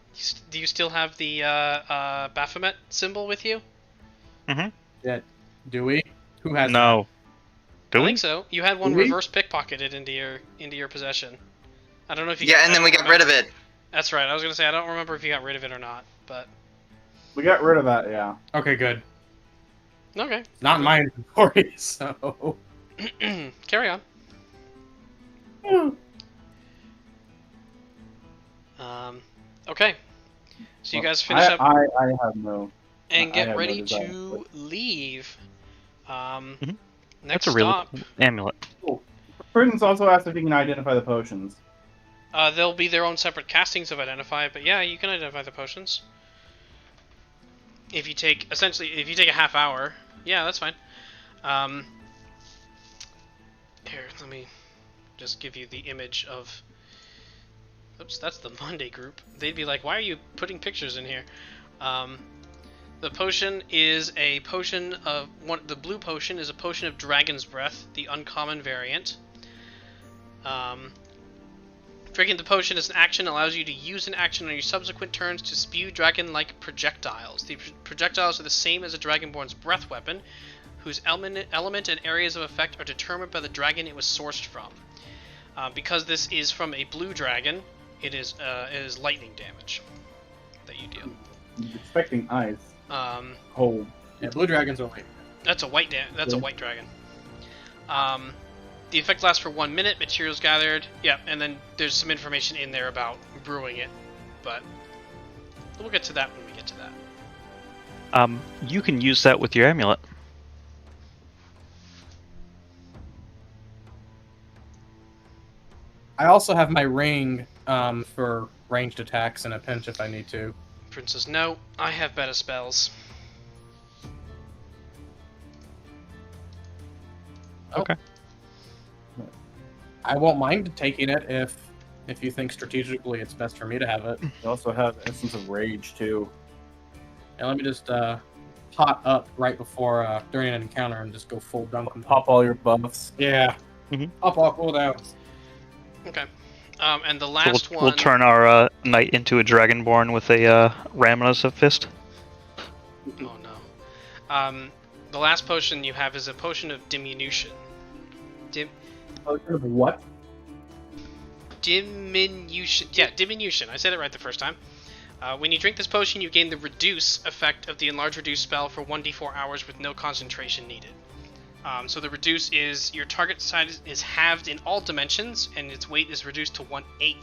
Do you still have the Baphomet symbol with you? Yeah. Do we? Who has No. Do I we? think so. You had one Do we? reverse pickpocketed into your possession. I don't know if you. Yeah, and then we got rid of it. That's right. I was gonna say I don't remember if you got rid of it or not, but We got rid of that, yeah. Okay, good. okay. Not in my inventory, so... Carry on. Okay. So you guys finish up I have no. and I get have no ready desire, to leave. Next That's a real stop, amulet. Prudence also asked if you can identify the potions. they'll be their own separate castings of Identify, but yeah, you can identify the potions. If you take a half hour, yeah, that's fine. Here, let me just give you the image of. Oops, that's the Monday group. They'd be like, "Why are you putting pictures in here?" The potion is a potion of the blue potion is a potion of Dragon's Breath, the uncommon variant. Drinking the potion as an action allows you to use an action on your subsequent turns to spew dragon-like projectiles. The projectiles are the same as a Dragonborn's breath weapon, whose element and areas of effect are determined by the dragon it was sourced from. Because this is from a blue dragon, it is lightning damage that you deal. I'm expecting ice. Cold. Yeah, blue dragons only. That's a white dragon. The effect lasts for 1 minute. Materials gathered. Yeah, and then there's some information in there about brewing it, but we'll get to that when we get to that. You can use that with your amulet. I also have my ring for ranged attacks in a pinch if I need to. Prince says, "No, I have better spells." Okay. I won't mind taking it if you think strategically it's best for me to have it. You also have Essence of Rage, too. And let me just pot up right before during an encounter and just go full dunk and Pop all your buffs. Yeah. Mhm. Pop all cooldowns. Okay. And the So last we'll one. turn our knight into a dragonborn with a ram as a fist. Oh no. The last potion you have is a potion of diminution. Potion of what? Diminution. Yeah, diminution. I said it right the first time. When you drink this potion, you gain the reduce effect of the enlarge reduce spell for 1d4 hours with no concentration needed. So the reduce is your target size is halved in all dimensions, and its weight is reduced to 1/8.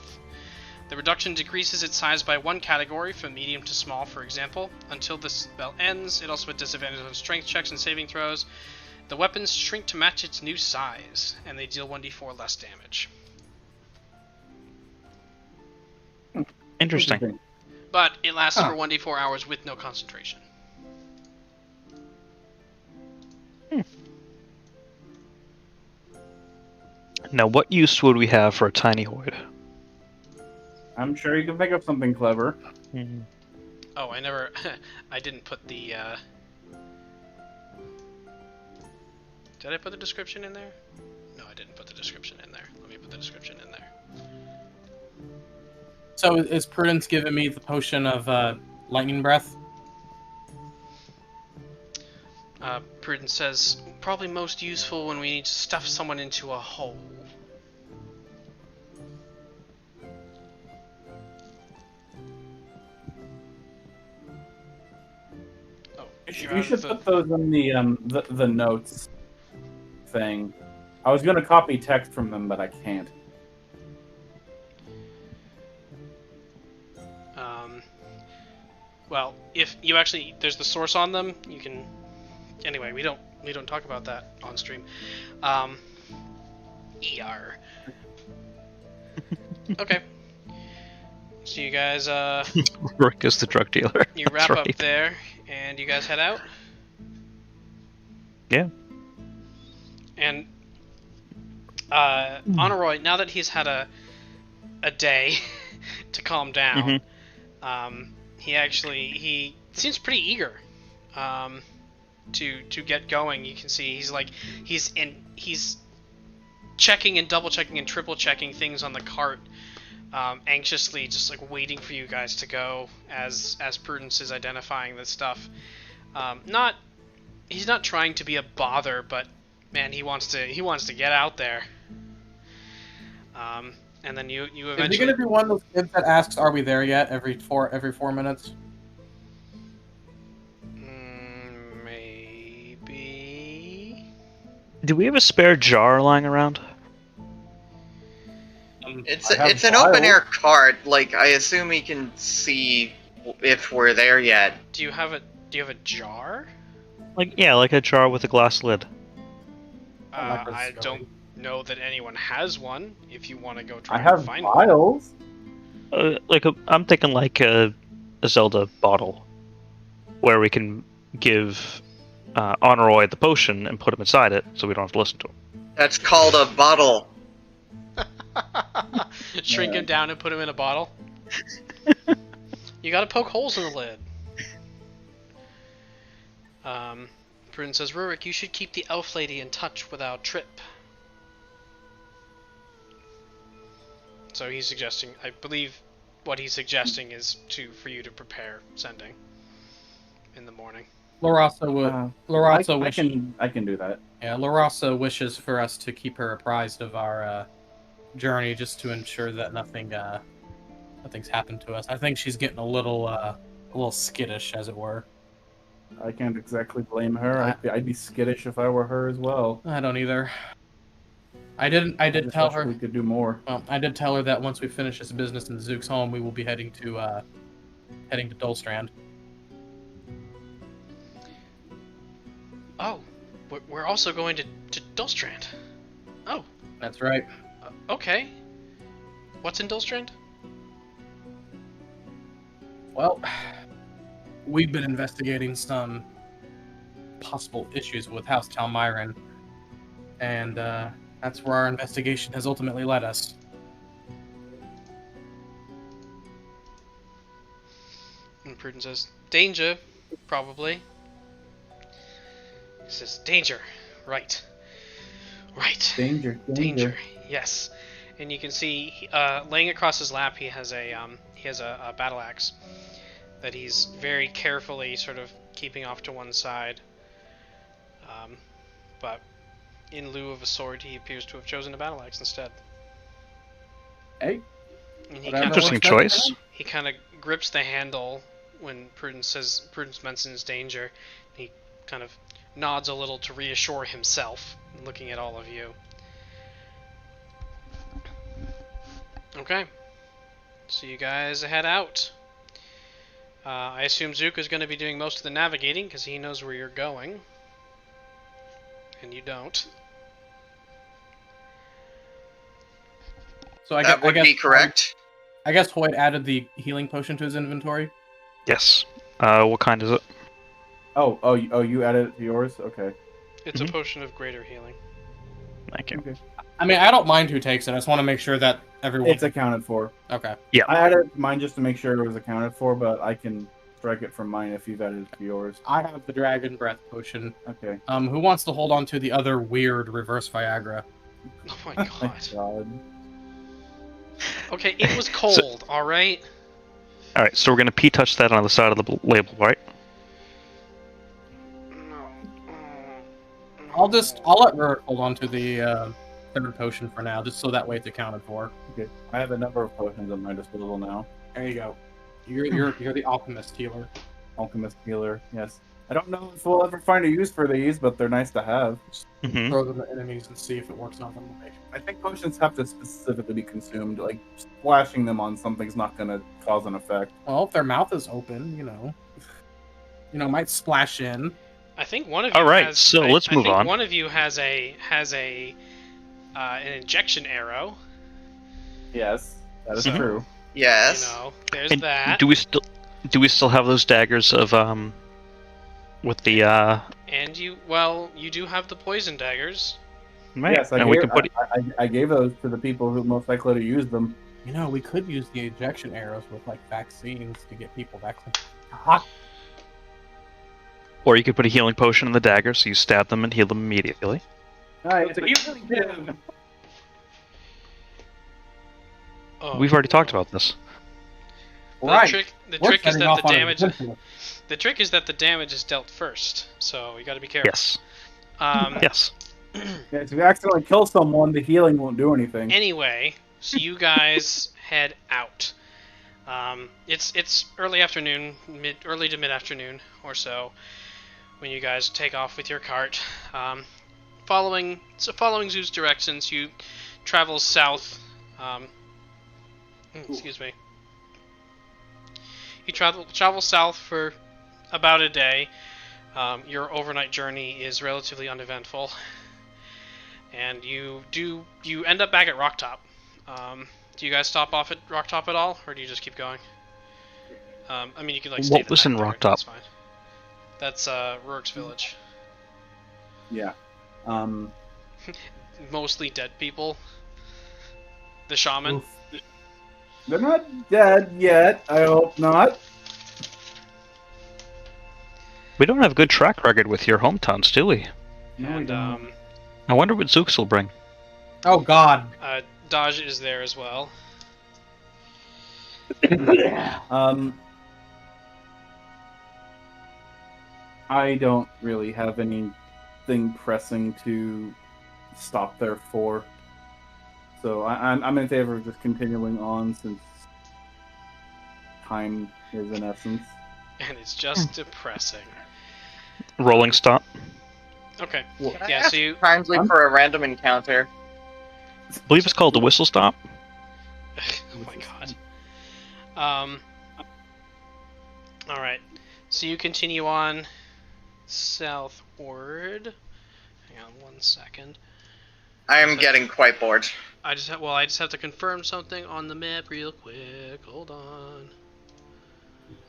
The reduction decreases its size by one category, from medium to small, for example. Until the spell ends, it also has disadvantage on strength checks and saving throws. The weapons shrink to match its new size, and they deal 1d4 less damage. Interesting. But it lasts for 1d4 hours with no concentration. Now, what use would we have for a tiny hoard? I'm sure you can think of something clever. Oh, I never... I didn't put the... Did I put the description in there? No, I didn't put the description in there. Let me put the description in there. So is Prudence giving me the potion of lightning breath? Prudence says, probably most useful when we need to stuff someone into a hole. Oh, You should put those in the notes thing. I was gonna copy text from them, but I can't. Well, if you actually, there's the source on them, you can. Anyway, we don't talk about that on stream. ER. Okay. So you guys, Rurik is the drug dealer. you That's wrap right. up there, and you guys head out. Yeah. And Honoroi, now that he's had a day to calm down, he seems pretty eager to get going. You can see he's checking and double checking and triple checking things on the cart, anxiously just like waiting for you guys to go as Prudence is identifying this stuff. He's not trying to be a bother, but man, he wants to get out there. And then you eventually. Is he gonna be one of those kids that asks, "Are we there yet?" every 4 minutes? Maybe. Do we have a spare jar lying around? It's an open air cart. Like, I assume he can see if we're there yet. Do you have a jar? Like a jar with a glass lid. I don't know that anyone has one. If you want to go try I and have find one. vials. I'm thinking like a Zelda bottle, where we can give Honoroi the potion and put him inside it, so we don't have to listen to him. That's called a bottle. Shrink him down and put him in a bottle. You gotta poke holes in the lid. Prudence says, Rurik, you should keep the elf lady in touch without Trip. So he's suggesting, I believe what he's suggesting is for you to prepare sending in the morning. Larasa I can do that. Yeah, Larasa wishes for us to keep her apprised of our journey, just to ensure that nothing's happened to us. I think she's getting a little skittish, as it were. I can't exactly blame her. I'd be skittish if I were her as well. I don't either. I did tell her we could do more. Well, I did tell her that once we finish this business in Zook's home, we will be heading to Dulstrand. Oh, we're also going to Dulstrand. Oh, That's right. okay. What's in Dulstrand? Well, we've been investigating some possible issues with House Talmyron, and That's where our investigation has ultimately led us. And Prudence says, danger, probably. He says, danger, right. Right. Danger. Danger, yes. And you can see, laying across his lap, he has a battle axe that he's very carefully sort of keeping off to one side. But in lieu of a sword, he appears to have chosen a battle axe instead. Hey. And he Whatever Interesting works best choice. for him. He kind of grips the handle when Prudence mentions danger. He kind of nods a little to reassure himself, looking at all of you. Okay, so you guys head out. I assume Zook is going to be doing most of the navigating because he knows where you're going, and you don't. So I That would guess, be correct. I guess Hoyt added the healing potion to his inventory. Yes. What kind is it? Oh, you added it to yours? Okay. It's a potion of greater healing. Thank you. Okay. I mean, I don't mind who takes it. I just want to make sure that everyone. It's accounted for. Okay. I added mine just to make sure it was accounted for, but I can strike it from mine if you've added it to yours. I have the dragon breath potion. Okay. Who wants to hold on to the other weird reverse Viagra? Oh my god. God. Okay, it was cold, alright? Alright, so we're going to P-touch that on the side of the label, right? I'll let Rurik hold on to the third potion for now, just so that way it's accounted for. Okay. I have a number of potions at my disposal now. There you go. You're the alchemist healer. Alchemist healer, yes. I don't know if we'll ever find a use for these, but they're nice to have. Mm-hmm. Throw them at enemies and see if it works on them. I think potions have to specifically be consumed. Like, splashing them on something's not going to cause an effect. Well, if their mouth is open, might splash in. I think one of you Alright, has... so let's move I think on. one of you has an injection arrow. Yes, that is Mhm. true. Yes. There's And that. do we still have those daggers of with the And you do have the poison daggers. right? Yes, and we can put I gave those to the people who most likely to use them. We could use the injection arrows with vaccines to get people vaccinated. or you could put a healing potion in the dagger, so you stab them and heal them immediately. It's a healing gem. Oh, We've already talked about this. Right. The We're trick is setting that off the on a damage. potential. The trick is that the damage is dealt first, so you got to be careful. Yes. Yes. Yeah, if you accidentally kill someone, the healing won't do anything. Anyway, so you guys head out. It's early afternoon, early to mid afternoon or so, when you guys take off with your cart. Following Zoo's directions, you travel south. Excuse me. You travel south for about a day. Your overnight journey is relatively uneventful, and you end up back at Rocktop. Do you guys stop off at Rocktop at all, or do you just keep going? I mean, you could stay What the was night in there, Rocktop? That's fine. That's Rurik's village. Yeah. Mostly dead people. The shaman. Oof. They're not dead yet. I hope not. We don't have a good track record with your hometowns, do we? No, we And don't. I wonder what Zooks will bring. Oh God. Dodge is there as well. I don't really have anything pressing to stop there for. So I'm in favor of just continuing on since time is in essence. And it's just depressing. Rolling stop. Okay. Can I Yeah, ask so you... kindly I'm- for a random encounter? I believe it's called the whistle stop. Oh my god. Alright. So you continue on southward. Hang on 1 second. I am getting quite bored. I just have to confirm something on the map real quick. Hold on.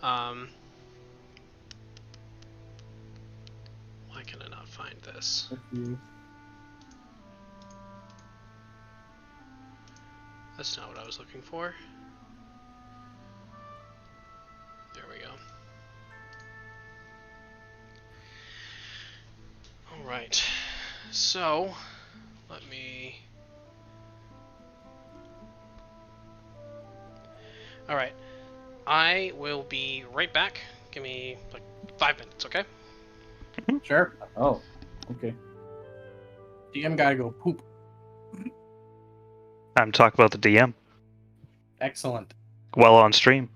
Why can I not find this? That's not what I was looking for. There we go. Alright. So, let me... Alright. I will be right back. Give me, like, 5 minutes, okay? Sure. Oh, okay. DM gotta go poop. Time to talk about the DM. Excellent. Well on stream.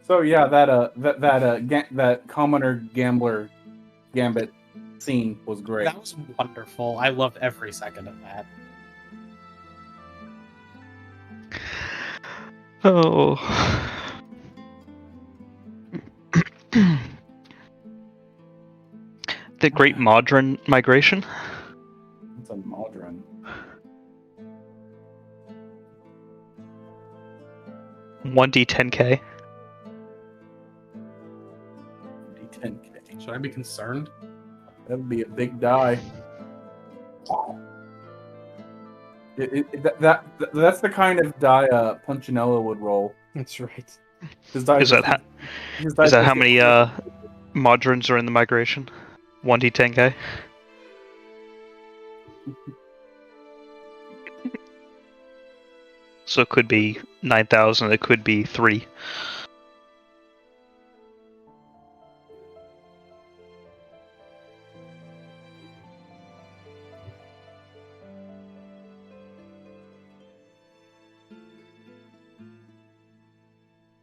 So yeah, that commoner gambler gambit scene was great. That was wonderful. I loved every second of that. Oh. The Great Modern Migration. It's a modern. One D10K. D10K. Should I be concerned? That would be a big die. That's the kind of die Punchinello would roll. That's right. His die Is that how many modrons are in the migration? 1D10K. So it could be 9,000. It could be 3.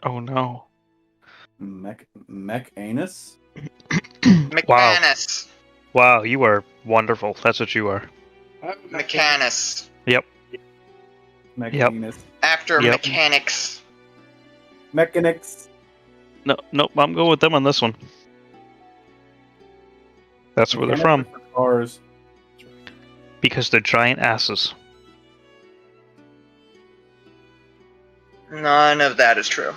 Oh no. Mech anus? Mechanus. Wow, you are wonderful. That's what you are. Mechanus. Yep. Mech Yep. anus. After Yep. mechanics. Mechanics. No, I'm going with them on this one. That's where they're from. Cars. Because they're giant asses. None of that is true.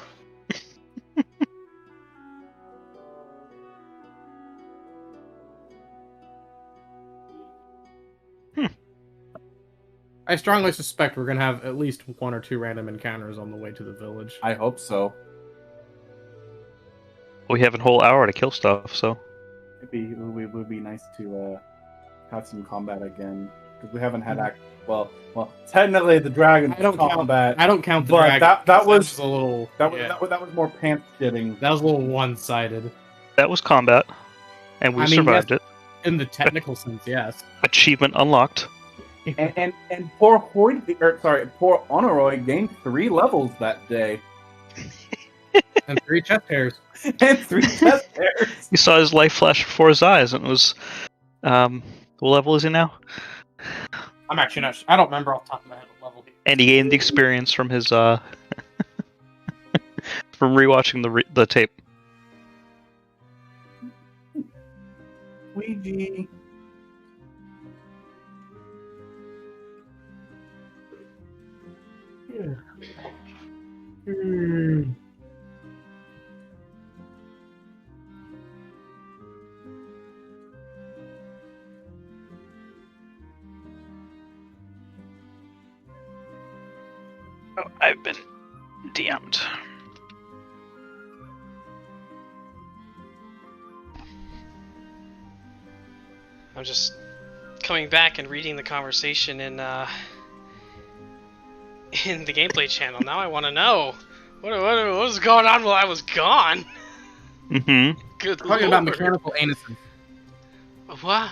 I strongly suspect we're gonna have at least 1 or 2 random encounters on the way to the village. I hope so. We have a whole hour to kill stuff, so. It would be nice to have some combat again, because we haven't had well, technically the dragon combat. I don't count the But dragon. that was just a little. that was more pants shitting. That was a little one-sided. That was combat. And we survived it. In the technical sense, yes. Achievement unlocked. And poor poor Honoroy gained 3 levels that day. And 3 chest hairs. And 3 chest hairs. He saw his life flash before his eyes, and it was. What level is he now? I'm actually not. I don't remember off the top of my head what level he. And he gained the experience from his from rewatching the tape. Ouija. Oh, I've been DM'd. I'm just coming back and reading the conversation in the gameplay channel. Now I want to know what was going on while I was gone. Mm-hmm. Good Talking about lord. mechanical anuses. What?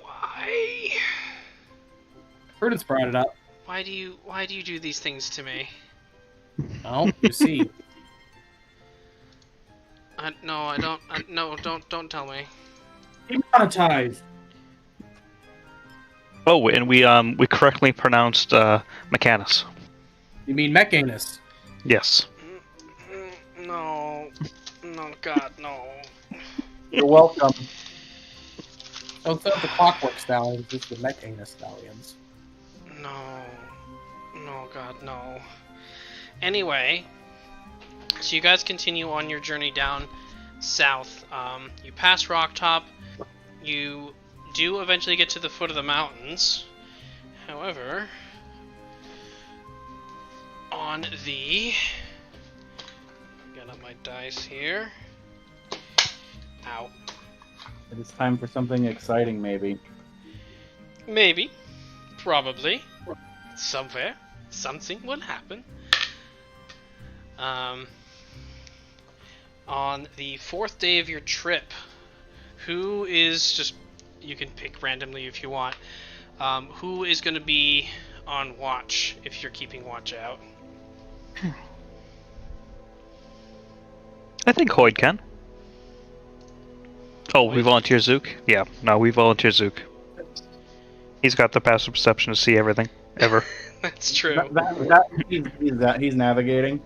Why? Prudence brought it up. Why do you do these things to me? Oh, you see. No, I don't. No, don't tell me. Demonetized. Oh, and we correctly pronounced Mechanus. You mean mech anus? Yes. No, God, no. You're welcome. So instead of the clockwork stallions, it's the mech anus stallions. No, God, no. Anyway, So you guys continue on your journey down south. You pass Rocktop. You do eventually get to the foot of the mountains. However, on the... Get up my dice here. Ow. It is time for something exciting, maybe. Maybe. Probably. Somewhere. Something will happen. On the 4th day of your trip, who is just... You can pick randomly if you want. Who is going to be on watch if you're keeping watch out? I think Hoyd can. Oh, we Hoyd? volunteer Zook? Yeah, no, we volunteer Zook. He's got the passive perception to see everything, ever. That's true. He's navigating.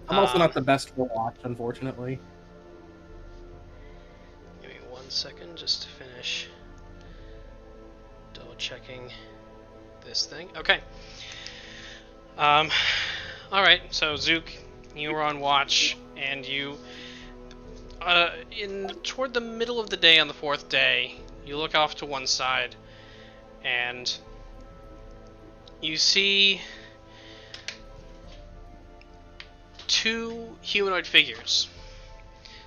I'm also not the best for watch, unfortunately. Give me 1 second just to finish double checking this thing. Okay. Alright, so Zook, you were on watch, and you toward the middle of the day on the 4th day, you look off to one side and you see 2 humanoid figures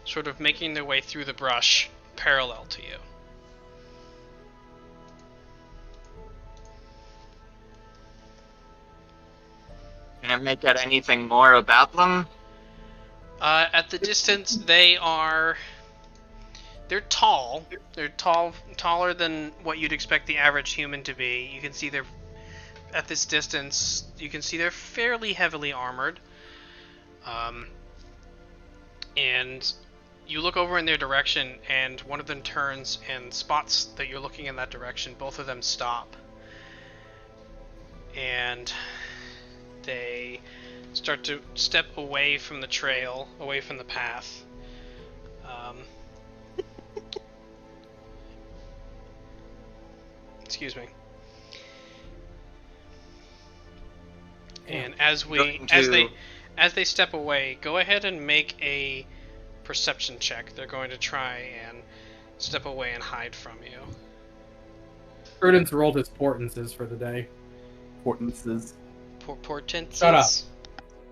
sort of making their way through the brush parallel to you. Can I make out anything more about them? At the distance, they're tall. They're taller than what you'd expect the average human to be. You can see at this distance, you can see they're fairly heavily armored. And you look over in their direction, and one of them turns and spots that you're looking in that direction. Both of them stop. And they start to step away from the trail, away from the path. Excuse me. And as they step away, go ahead and make a perception check. They're going to try and step away and hide from you. Prudence rolled his portences for the day. Portences. Portences? Shut up.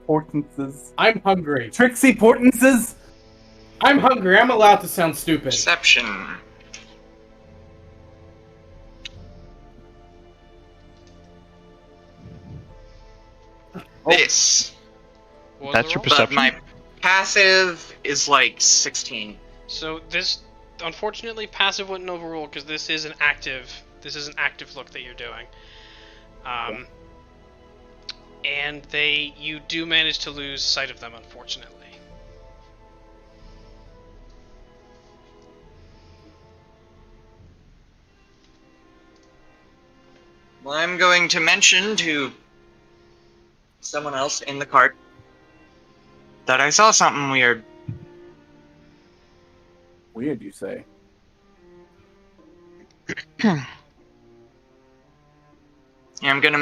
Portences. I'm hungry. Trixie Portences! I'm hungry. I'm allowed to sound stupid. Perception. This. What was That's the your roll? perception? But my passive is like 16. So this, unfortunately, passive wouldn't overrule because this is an active look that you're doing. And you do manage to lose sight of them, unfortunately. Well, I'm going to mention to someone else in the cart that I saw something weird. Weird, you say? Yeah, I'm gonna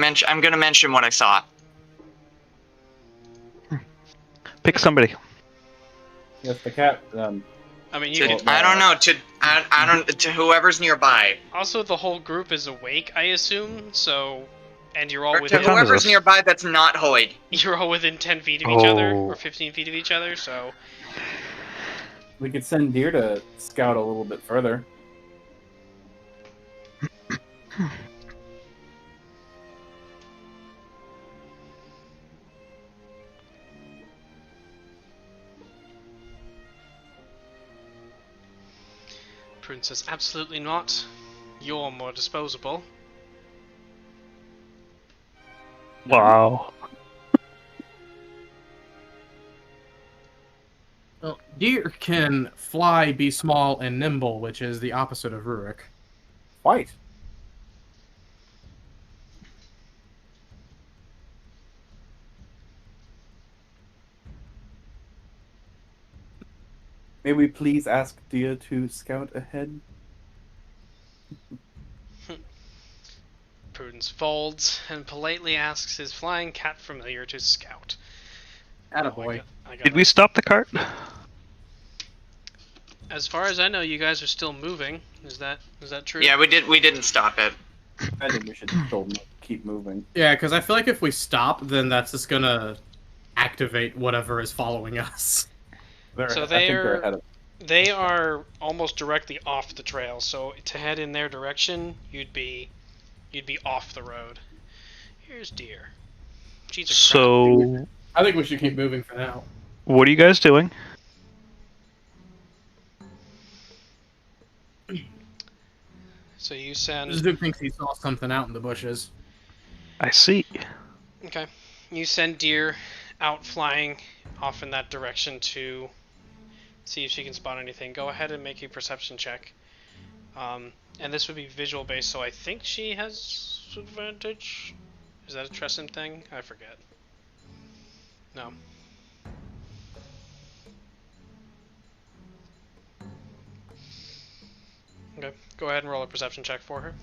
mention what I saw. Pick somebody. Yes, the cat. I mean, you To, can, I don't know. I don't to whoever's nearby. also the whole group is awake, I assume. So, and you're all Or to within time is whoever's this? nearby that's not Hoyd. you're all within 10 feet of each other Oh. or 15 feet of each other. So, We could send Deer to scout a little bit further. Prudence says, absolutely not. You're more disposable. Wow. Well, deer can fly, be small, and nimble, which is the opposite of Rurik. White. May we please ask Dia to scout ahead? Prudence folds and politely asks his flying cat familiar to scout. Attaboy. Did we stop the cart? As far as I know, you guys are still moving. Is that true? Yeah, we didn't stop it. I think we should still keep moving. Yeah, because I feel like if we stop, then that's just gonna activate whatever is following us. So they are almost directly off the trail. So to head in their direction, you'd be off the road. Here's deer. Jeez, So, I think we should keep moving for now. what are you guys doing? So you send. Zook thinks he saw something out in the bushes. I see. Okay. You send deer out flying off in that direction to see if she can spot anything. Go ahead and make a perception check. And this would be visual based, so I think she has advantage. Is that a Tresson thing? I forget. No. Okay, go ahead and roll a perception check for her.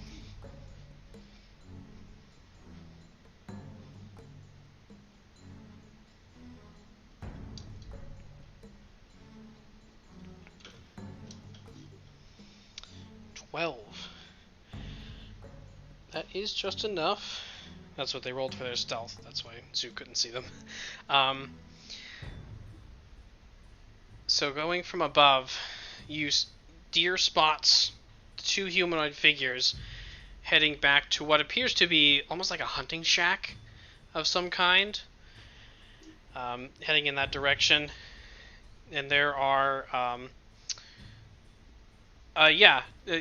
That is just enough. That's what they rolled for their stealth. That's why Zook couldn't see them. So going from above, deer spots two humanoid figures heading back to what appears to be almost like a hunting shack of some kind. Heading in that direction. And there are...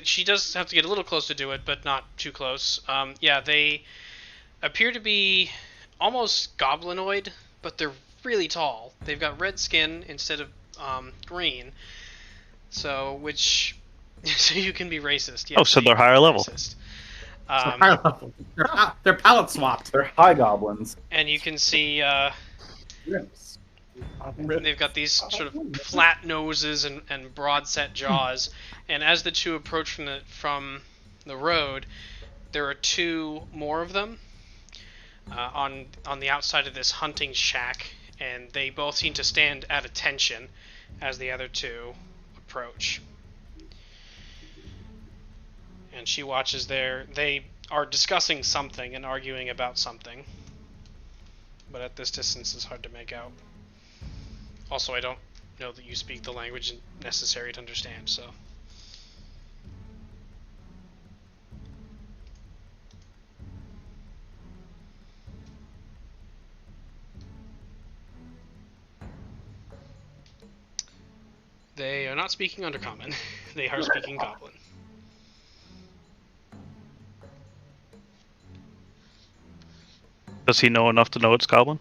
she does have to get a little close to do it, but not too close. They appear to be almost goblinoid, but they're really tall. They've got red skin instead of green, so you can be racist. Yes, so they're higher level. Higher level. They're palette swapped. They're high goblins. And you can see they've got these sort of flat noses and broad set jaws. And as the two approach from the road, there are two more of them on the outside of this hunting shack, and they both seem to stand at attention as the other two approach. And she watches they are discussing something and arguing about something, but at this distance it's hard to make out. Also, I don't know that you speak the language necessary to understand, so... They are not speaking Undercommon. They are speaking Goblin. Does he know enough to know it's Goblin?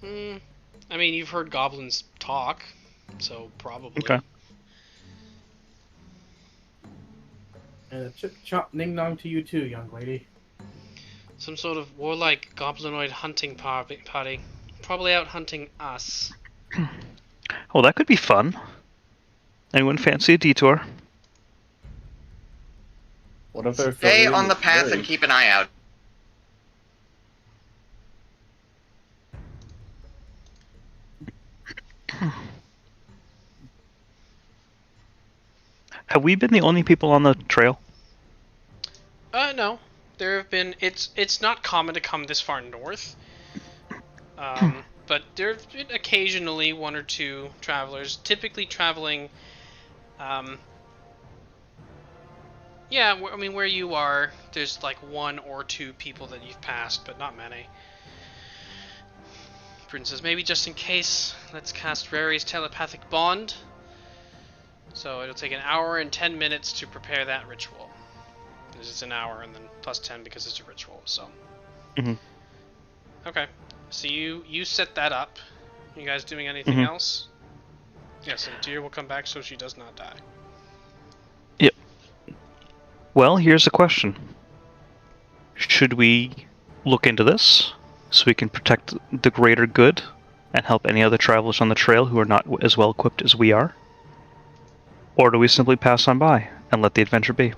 I mean, you've heard goblins talk, so probably. Okay. Chip chop ning nong to you too, young lady. Some sort of warlike goblinoid hunting party. Probably out hunting us. Oh, that could be fun. Anyone fancy a detour? What if they're Stay on the path and keep an eye out. Have we been the only people on the trail? No. There have been... It's not common to come this far north. But there have been occasionally one or two travelers, typically traveling... where you are, there's like one or two people that you've passed, but not many. Prudence says, maybe just in case, let's cast Rary's telepathic bond. So it'll take an hour and 10 minutes to prepare that ritual. Because it's an hour and then plus 10 because it's a ritual, so. Mm-hmm. Okay, so you set that up. You guys doing anything else? Yes, and Deer will come back so she does not die. Yep. Well, here's a question. Should we look into this so we can protect the greater good and help any other travelers on the trail who are not as well equipped as we are? Or do we simply pass on by and let the adventure be?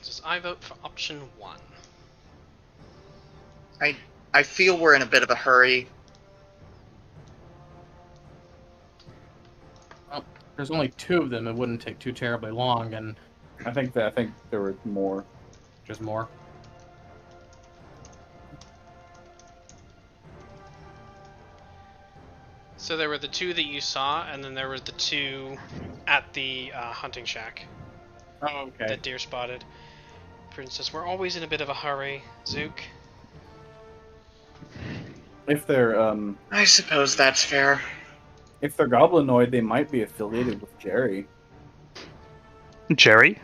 Princess, I vote for option 1. I feel we're in a bit of a hurry. Well, there's only 2 of them. It wouldn't take too terribly long, and I think there were more. just more. So there were the 2 that you saw, and then there were the 2 at the hunting shack Oh, okay. that Deer spotted. Princess, we're always in a bit of a hurry. Zook? If they're I suppose that's fair. if they're goblinoid, they might be affiliated with Jerry. Jerry?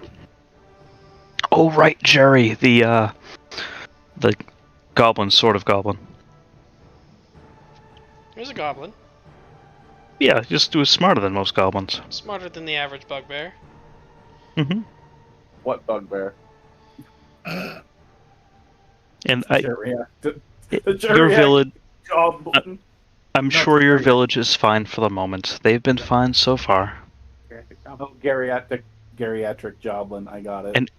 Oh right, Jerry, the goblin, sort of goblin. There's a goblin. Yeah, just was smarter than most goblins. Smarter than the average bugbear. Mm-hmm. What bugbear? And I, The your geriatric village, goblin. I'm sure your village is fine for the moment. They've been fine so far. Oh, geriatric goblin. I got it.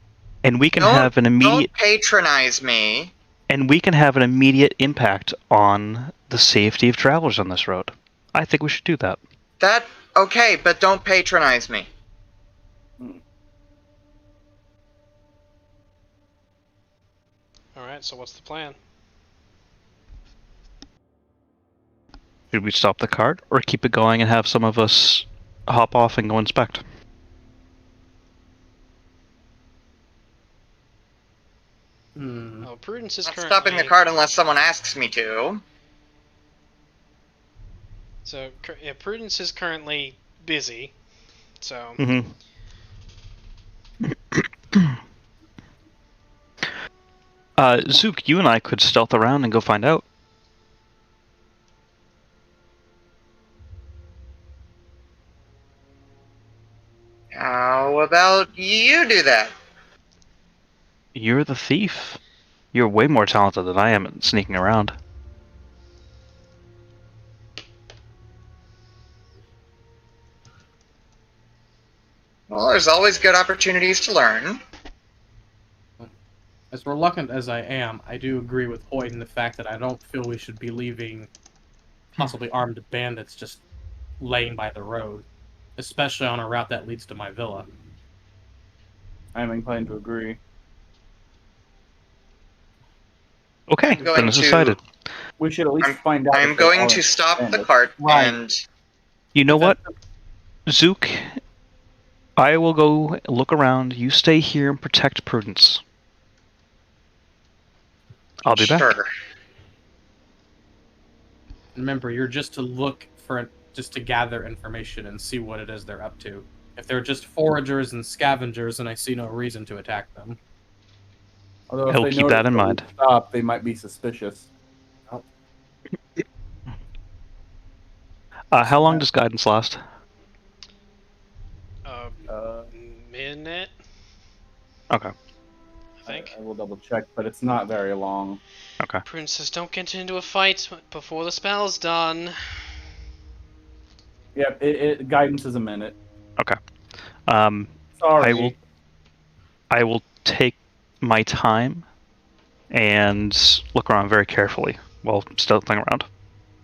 And we can Don't- have an immediate Don't patronize me. impact on the safety of travelers on this road. I think we should do that. Okay, but don't patronize me. Alright, so what's the plan? Should we stop the cart or keep it going and have some of us hop off and go inspect? Oh, Prudence is I'm currently... stopping the cart unless someone asks me to. So, yeah, Prudence is currently busy. So, Mm-hmm. Zook, you and I could stealth around and go find out. How about you do that? You're the thief. You're way more talented than I am at sneaking around. Well, there's always good opportunities to learn. As reluctant as I am, I do agree with Hoyt in the fact that I don't feel we should be leaving possibly armed bandits just laying by the road, especially on a route that leads to my villa. I'm inclined to agree. Okay, I'm going then it's to- decided. We should at least find out. I'm if they going are to stop the bandits. cart Right. and You know what, Zook? I will go look around. You stay here and protect Prudence. I'll be back. sure. Remember, you're just to look for, just to gather information and see what it is they're up to. If they're just foragers and scavengers, then I see no reason to attack them. Although if I'll they keep that notice in we mind. Stop, they might be suspicious. How long does guidance last? minute, Okay. I think. I will double check, but it's not very long. Okay. Prudence says, don't get into a fight before the spell's done. Yeah, guidance is a minute. Okay. Sorry. I will take my time and look around very carefully while stealthing around.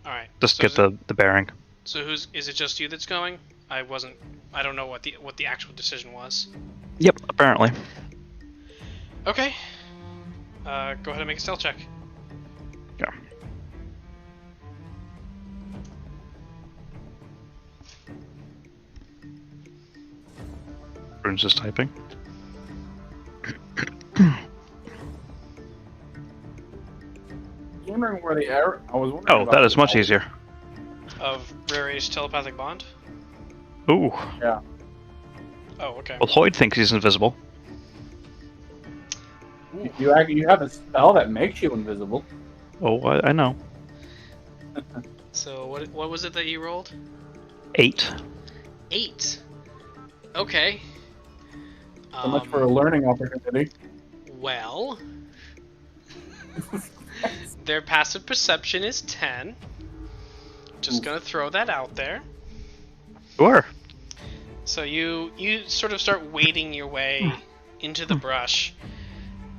Alright. Just so get the bearing. So is it just you that's going? I don't know what the actual decision was. Yep, apparently. Okay. Go ahead and make a stealth check. Yeah. Prudence is typing. Wondering where the error. I was wondering. Oh, about that is the much error. easier. Of Rari's telepathic bond? Ooh. Yeah. Oh, okay. Well, Hoyd thinks he's invisible. You have a spell that makes you invisible. Oh, I know. So what was it that you rolled? 8. 8. Okay. So much for a learning opportunity. Well, their passive perception is 10. Just gonna throw that out there. Sure. So you sort of start wading your way into the brush,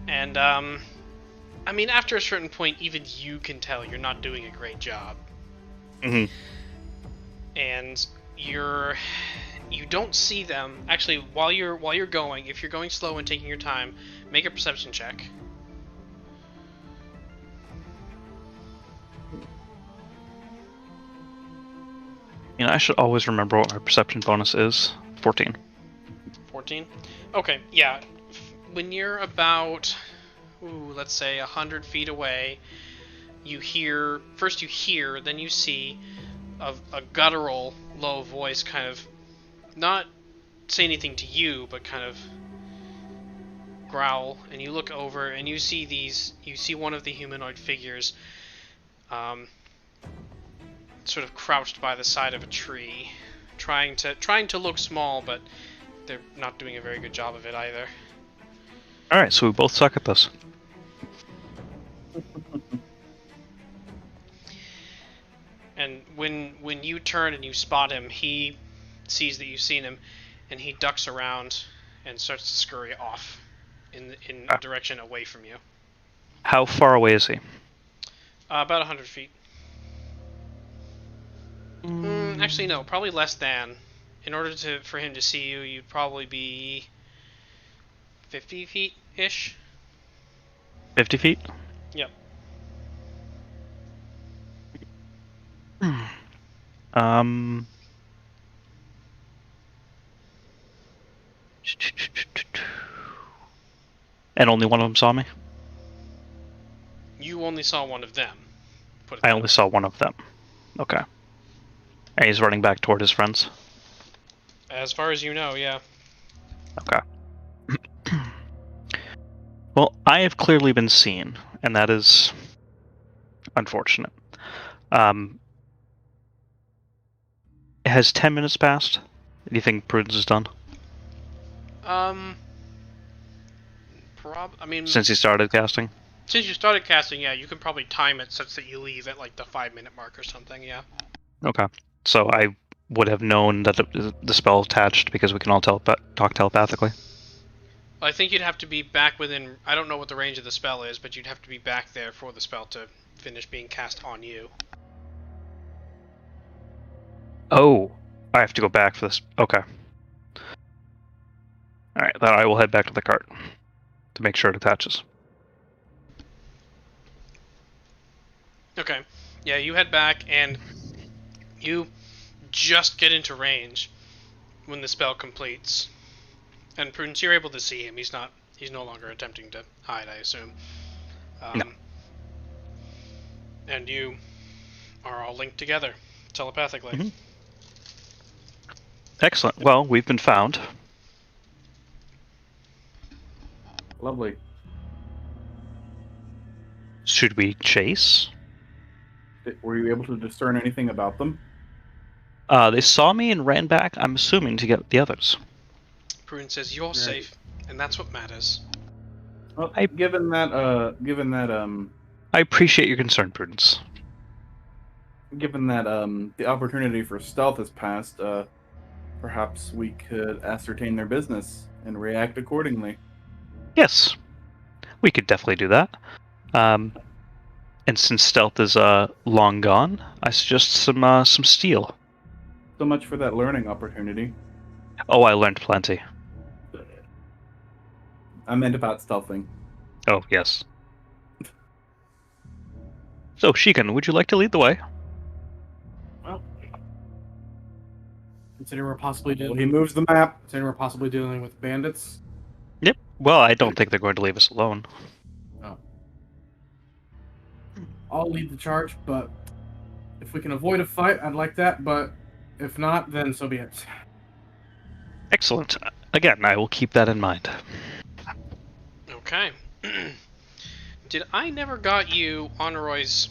and I mean, after a certain point, even you can tell you're not doing a great job. Mm-hmm. And you don't see them. Actually, while you're going, if you're going slow and taking your time, make a perception check. You know, I should always remember what my perception bonus is. 14. 14? Okay, yeah. When you're about, let's say 100 feet away, you hear, then you see a guttural, low voice kind of not say anything to you, but kind of growl, and you look over and you see one of the humanoid figures sort of crouched by the side of a tree, trying to look small, but they're not doing a very good job of it either. Alright, so we both suck at this. And when you turn and you spot him, he sees that you've seen him, and he ducks around and starts to scurry off in a direction away from you. How far away is he? About 100 feet. Actually, no, probably less than. In order for him to see you, you'd probably be 50 feet-ish. 50 feet? Yep. And only one of them saw me? You only saw one of them. I only saw one of them. Okay. And he's running back toward his friends? As far as you know, yeah. Okay. Well, I have clearly been seen, and that is unfortunate. Has 10 minutes passed? Do you think Prudence is done? I mean, Since he started casting? Since you started casting, yeah, you can probably time it such that you leave at like the 5-minute mark or something, yeah. Okay. So I would have known that the spell attached because we can all talk telepathically. Well, I think you'd have to be back within... I don't know what the range of the spell is, but you'd have to be back there for the spell to finish being cast on you. Oh, I have to go back for this. Okay. Alright, then I will head back to the cart to make sure it attaches. Okay. Yeah, you head back, and you just get into range when the spell completes. And Prudence, you're able to see him. He's no longer attempting to hide, I assume. No. And you are all linked together, telepathically. Mm-hmm. Excellent. Well, we've been found. Lovely. Should we chase? Were you able to discern anything about them? They saw me and ran back, I'm assuming, to get the others. Prudence says, you're safe, and that's what matters. Well, given that, I appreciate your concern, Prudence. given that, the opportunity for stealth has passed, perhaps we could ascertain their business and react accordingly. Yes, we could definitely do that. And since stealth is long gone, I suggest some steel. So much for that learning opportunity. Oh, I learned plenty. I meant about stealthing. Oh, yes. So, Shigun, would you like to lead the way? Well, considering we're possibly Well, dealing, he moves the map. considering we're possibly dealing with bandits. Yep. Well, I don't think they're going to leave us alone. I'll lead the charge, but if we can avoid a fight, I'd like that, but if not, then so be it. Excellent. Again, I will keep that in mind. Okay. Did I never got you Honorroy's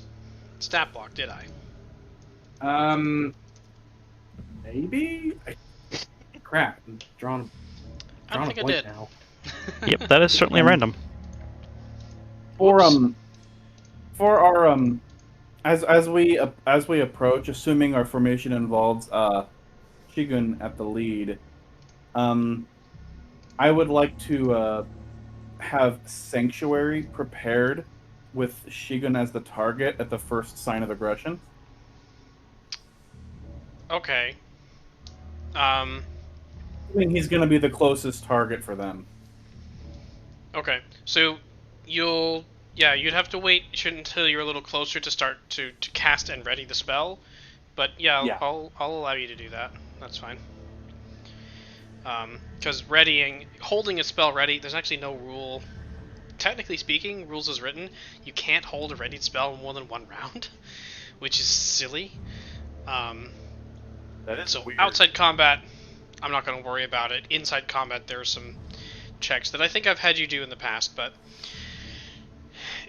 stat block, did I? Maybe? Crap, I'm drawing I don't think I blank did. now. Yep, that is certainly random. For our as we approach, assuming our formation involves Shigun at the lead, I would like to have Sanctuary prepared with Shigun as the target at the first sign of aggression. Okay. I mean, he's going to be the closest target for them. Okay. So you'd have to wait until you're a little closer to start to cast and ready the spell. But Yeah. I'll allow you to do that. That's fine. Because holding a spell ready, there's actually no rule. Technically speaking, rules as written, you can't hold a readied spell more than one round, which is silly. That is So weird. outside combat, I'm not going to worry about it. Inside combat, there are some checks that I think I've had you do in the past, but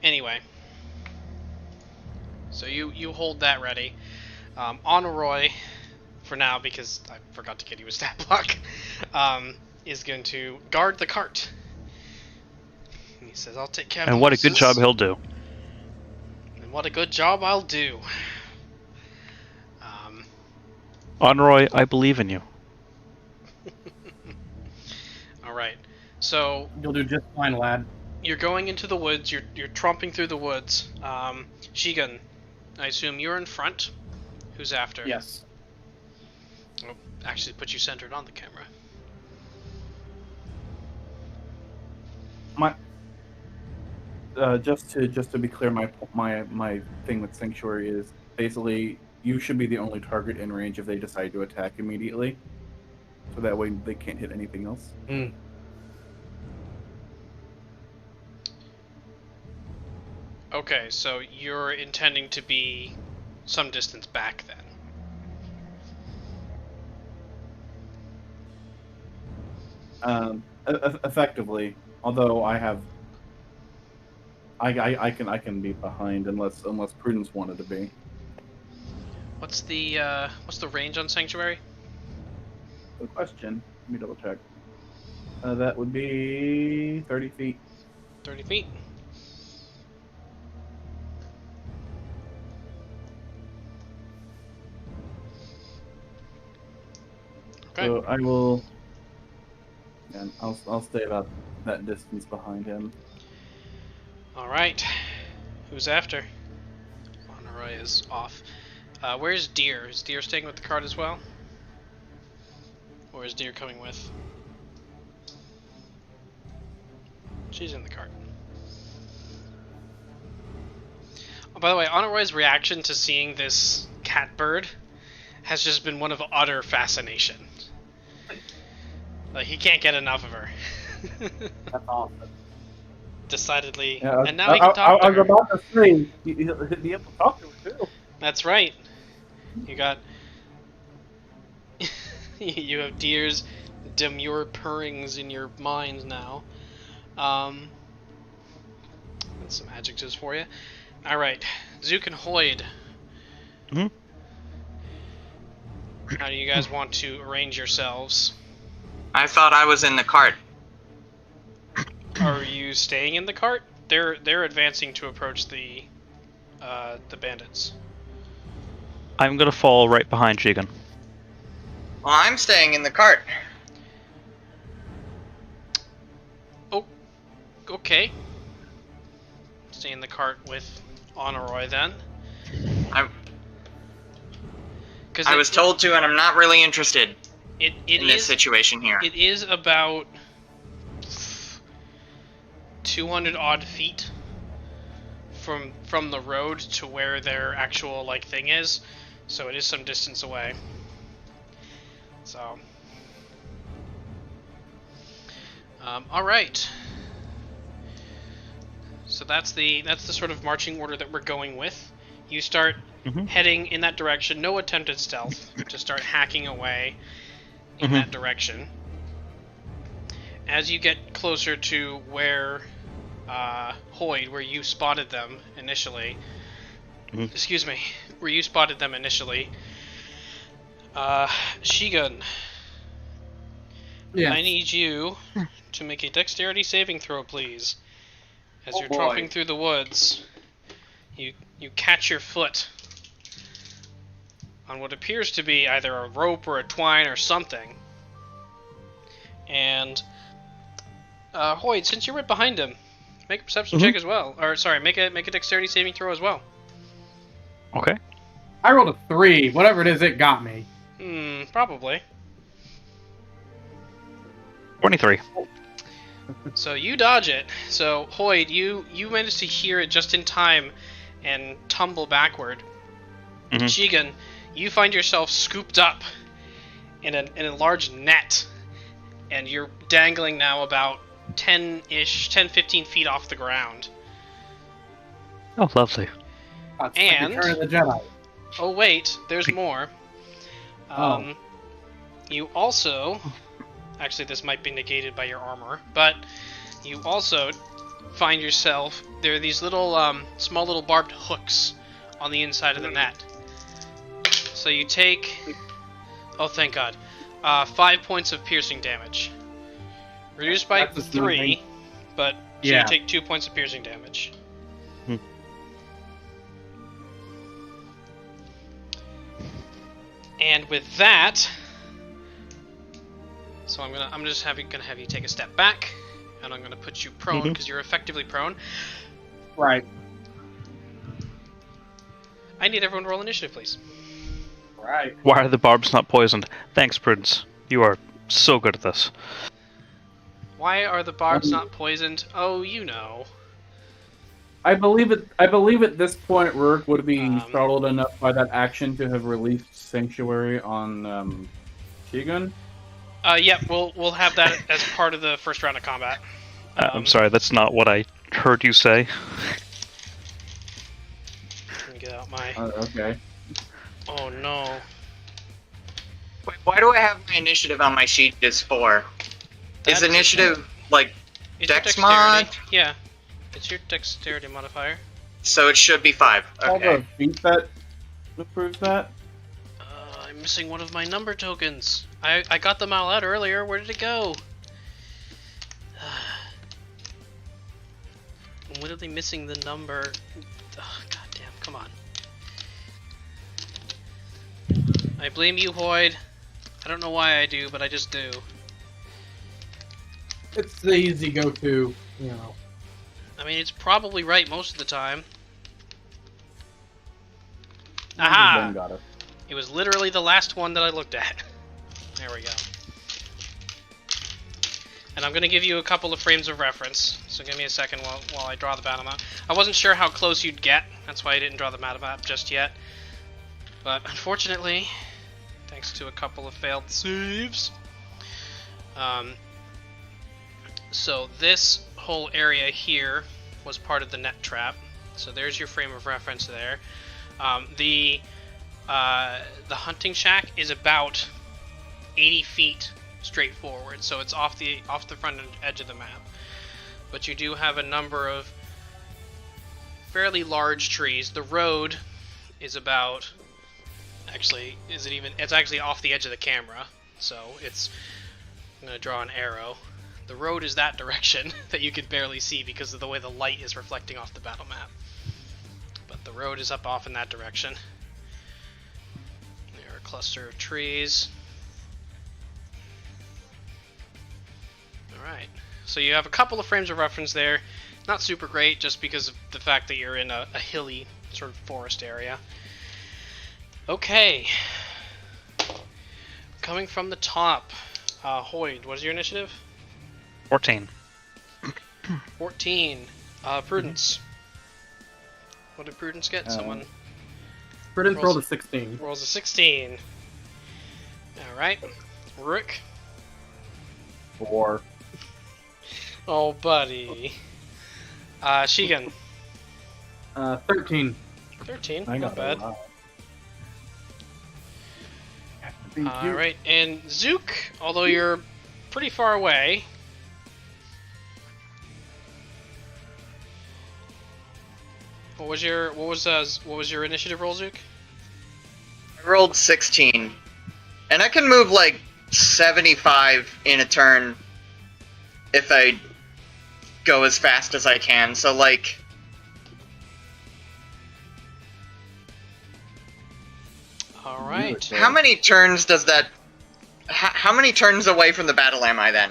anyway. So you hold that ready. Honoroi, for now, because I forgot to get you a stat block, is going to guard the cart. And he says, I'll take care of And the what a good horses, job he'll do. And what a good job I'll do. Onroy, I believe in you. Alright, so You'll do just fine, lad. you're going into the woods, you're tromping through the woods. Shigun, I assume you're in front. Who's after? Yes. Oh, actually put you centered on the camera. Just to be clear, my thing with Sanctuary is basically you should be the only target in range if they decide to attack immediately, so that way they can't hit anything else. Okay, so you're intending to be some distance back then. Effectively, although I can be behind unless Prudence wanted to be. What's the range on Sanctuary? Good question. Let me double check. That would be 30 feet. 30 feet. Okay. So I will. And I'll stay about that distance behind him. Alright. Who's after? Honoroi is off. Where's Deer? Is Deer staying with the cart as well? Or is Deer coming with? She's in the cart. Oh, by the way, Honorai's reaction to seeing this cat bird has just been one of utter fascination. Like, he can't get enough of her. That's awesome. Decidedly. Yeah, And now he can talk to I was her. about to say he'll be able to talk to her too. That's right. You got... you have Deer's demure purrings in your mind now. That's some adjectives for you. Alright. Zook and Hoyd. Mhm. How do you guys want to arrange yourselves? I thought I was in the cart. Are you staying in the cart? They're advancing to approach the bandits. I'm gonna fall right behind Shigun. Well, I'm staying in the cart. Oh, okay. Stay in the cart with Honoroi then. I was told to, and I'm not really interested it in this is situation here. It is about 200 odd feet from the road to where their actual thing is, so it is some distance away. So, all right. So that's the sort of marching order that we're going with. You start heading in that direction. No attempted stealth. Just start hacking away in that direction. As you get closer to where Hoyd, where you spotted them initially. Excuse me, where you spotted them initially. Shigun. Yeah. I need you to make a dexterity saving throw, please. As you're boy. tromping through the woods, you catch your foot on what appears to be either a rope or a twine or something, and Hoyd, since you're right behind him, make a perception check as well. Or sorry, make a dexterity saving throw as well. Okay. I rolled a 3. Whatever it is, it got me. Probably. 23. So you dodge it. So Hoyd, you managed to hear it just in time and tumble backward. Mhm. Shigun, you find yourself scooped up in a large net, and you're dangling now about 10-15 feet off the ground. Oh, lovely. That's And- like Return of the Jedi. Oh wait, there's more. You also, actually this might be negated by your armor, but you also find yourself, there are these little, small little barbed hooks on the inside of the net. So you take, oh thank god, 5 points of piercing damage. Reduced by That's a 3, but so Yeah. you take 2 points of piercing damage. And with that, so I'm just gonna have you take a step back, and I'm gonna put you prone because you're effectively prone. Right. I need everyone to roll initiative, please. Right. Why are the barbs not poisoned? Thanks, Prudence. You are so good at this. Why are the barbs not poisoned? Oh, you know. I believe at this point Rurik would be startled enough by that action to have released Sanctuary on Shigun. Yeah, we'll have that as part of the first round of combat. I'm sorry, that's not what I heard you say. Let me get out my. Okay. Oh no. Wait, why do I have my initiative on my sheet as 4? Is That initiative, like, It's your Dex dexterity. mod? Yeah. It's your dexterity modifier. so it should be 5. All Okay. the feat that approves that. I'm missing one of my number tokens. I got them all out earlier. Where did it go? I'm literally missing the number. Oh, God damn, come on. I blame you, Hoyd. I don't know why I do, but I just do. It's the easy go-to, you know. I mean, it's probably right most of the time. Aha! Ben got it. It was literally the last one that I looked at. There we go. And I'm going to give you a couple of frames of reference. So give me a second while I draw the battle map. I wasn't sure how close you'd get. That's why I didn't draw the battle map just yet. But unfortunately, thanks to a couple of failed saves. So this whole area here was part of the net trap. So there's your frame of reference there. The hunting shack is about 80 feet straight forward, so it's off the front edge of the map. But you do have a number of fairly large trees. The road is about, actually, it's actually off the edge of the camera, so it's, I'm gonna draw an arrow. The road is that direction that you can barely see because of the way the light is reflecting off the battle map. But the road is up off in that direction. There are a cluster of trees. Alright, so you have a couple of frames of reference there. Not super great, just because of the fact that you're in a hilly sort of forest area. Okay. Coming from the top. Hoyd, what is your initiative? 14. 14. Prudence. What did Prudence get? Someone Prudence rolled a 16. rolls a 16. Alright. Rurik. 4. Oh, buddy. Shigun. 13. 13. I Not got bad. a lot. Alright, and Zook, although you're pretty far away. What was your initiative roll, Zook? I rolled 16. And I can move like 75 in a turn if I go as fast as I can. So like All right. how many turns does that how many turns away from the battle am I then?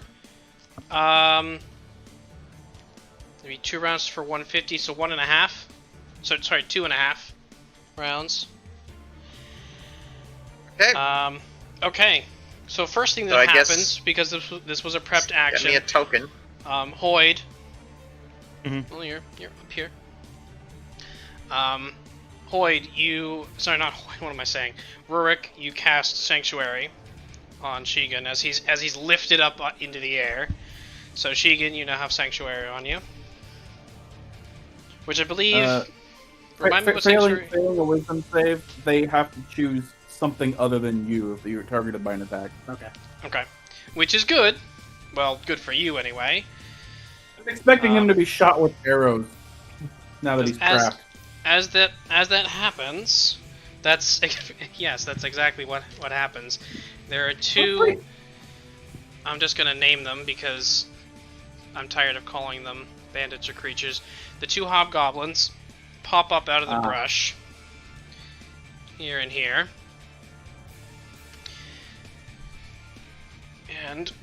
Maybe 2 rounds for 150, so 1.5. So sorry, 2.5 rounds. Okay. Okay. So first thing So that I guess- happens, because this was a prepped Get action, me a token. Hoyd. Mhm. Well, you're up here. Hoyd, you... Sorry, not Hoyd, what am I saying? Rurik, you cast Sanctuary on Shigun as he's lifted up into the air. So Shigun, you now have Sanctuary on you. Which I believe... remind me what Sanctuary... Failing a wisdom save, they have to choose something other than you if you're targeted by an attack. Okay. Which is good. Well, good for you anyway. I'm expecting him to be shot with arrows now that he's trapped. As that happens, that's yes, that's exactly what happens. There are two. I'm just gonna name them because I'm tired of calling them bandits or creatures. The 2 hobgoblins pop up out of the brush here and here, and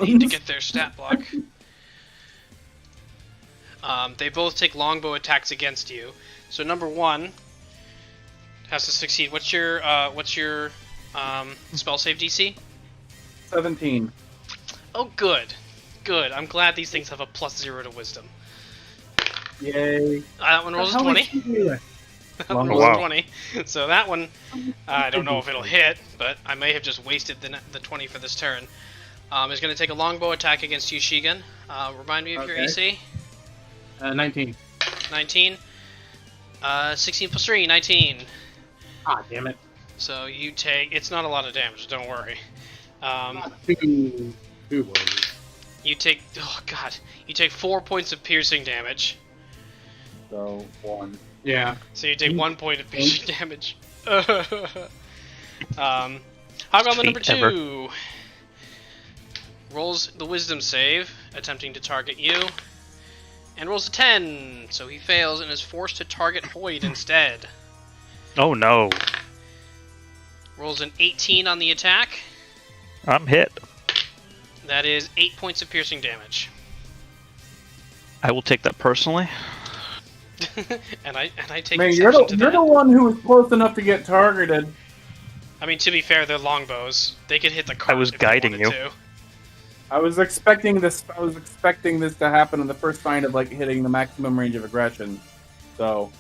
need to get their stat block. They both take longbow attacks against you. So number 1 has to succeed. What's your spell save DC? 17. Oh, good. Good. I'm glad these things have a +0 to wisdom. Yay. That one rolls a 20. That one rolls a 20. So that one, I don't know if it'll hit, but I may have just wasted the 20 for this turn. Is going to take a longbow attack against you, Shigun. Remind me of your AC. 19. 19. 16 plus 3, 19. Ah, damn it. So you take... It's not a lot of damage, don't worry. Two blows. You take... Oh, God. You take 4 points of piercing damage. So, 1. Yeah. So you take 1 point of piercing damage. Hobgoblin number 2. Rolls the wisdom save, attempting to target you. And rolls a 10, so he fails and is forced to target Hoyd instead. Oh no. Rolls an 18 on the attack. I'm hit. That is 8 points of piercing damage. I will take that personally. and I take Man, exception to you're that. the one who was close enough to get targeted. I mean, to be fair, they're longbows. They could hit the cart I was if they guiding wanted you. to. I was expecting this to happen in the first sign of like hitting the maximum range of aggression. So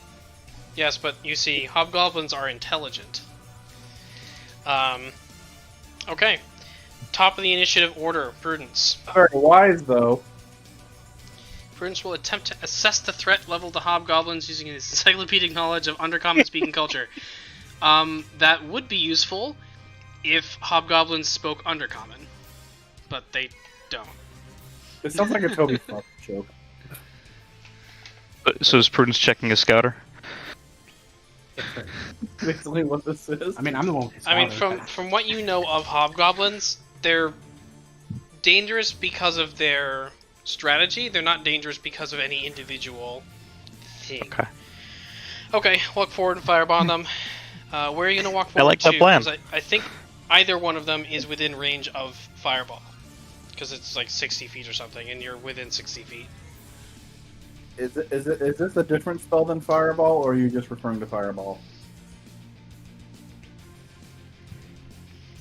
Yes, but you see, hobgoblins are intelligent. Okay. Top of the initiative order, Prudence. very wise though. Prudence will attempt to assess the threat level to hobgoblins using his encyclopedic knowledge of undercommon speaking culture. That would be useful if hobgoblins spoke undercommon, but they don't. It sounds like a Toby Fox joke. So is Prudence checking a scouter? Basically what this is. I mean, I'm the one. I mean, from what you know of hobgoblins, they're dangerous because of their strategy. They're not dangerous because of any individual thing. Okay. Okay, walk forward and firebomb them. Where are you gonna walk forward I like that to? plan. 'Cause I think either one of them is within range of fireball. Because it's like 60 feet or something, and you're within 60 feet. Is this a different spell than Fireball, or are you just referring to Fireball?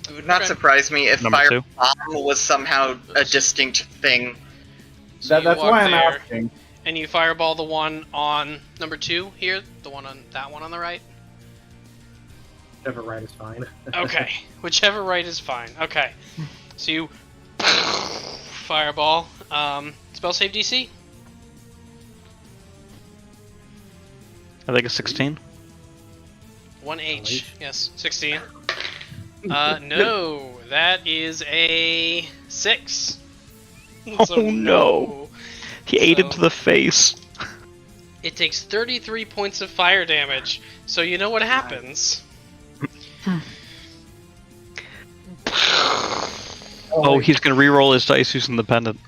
It would not Okay. surprise me if Number 2. Fireball was somehow a distinct thing. So you That's walk why I'm there, asking. And you fireball the one on number 2 here, the one on that one on the right. Whichever right is fine. Okay, whichever right is fine. Okay, so you fireball. Spell save DC. I think it's 16. 1H. Yes, 16. No, that is a 6. Oh, no. He ate So- into the face. It takes 33 points of fire damage. So you know what happens. Oh, he's gonna re-roll his dice using the pendant.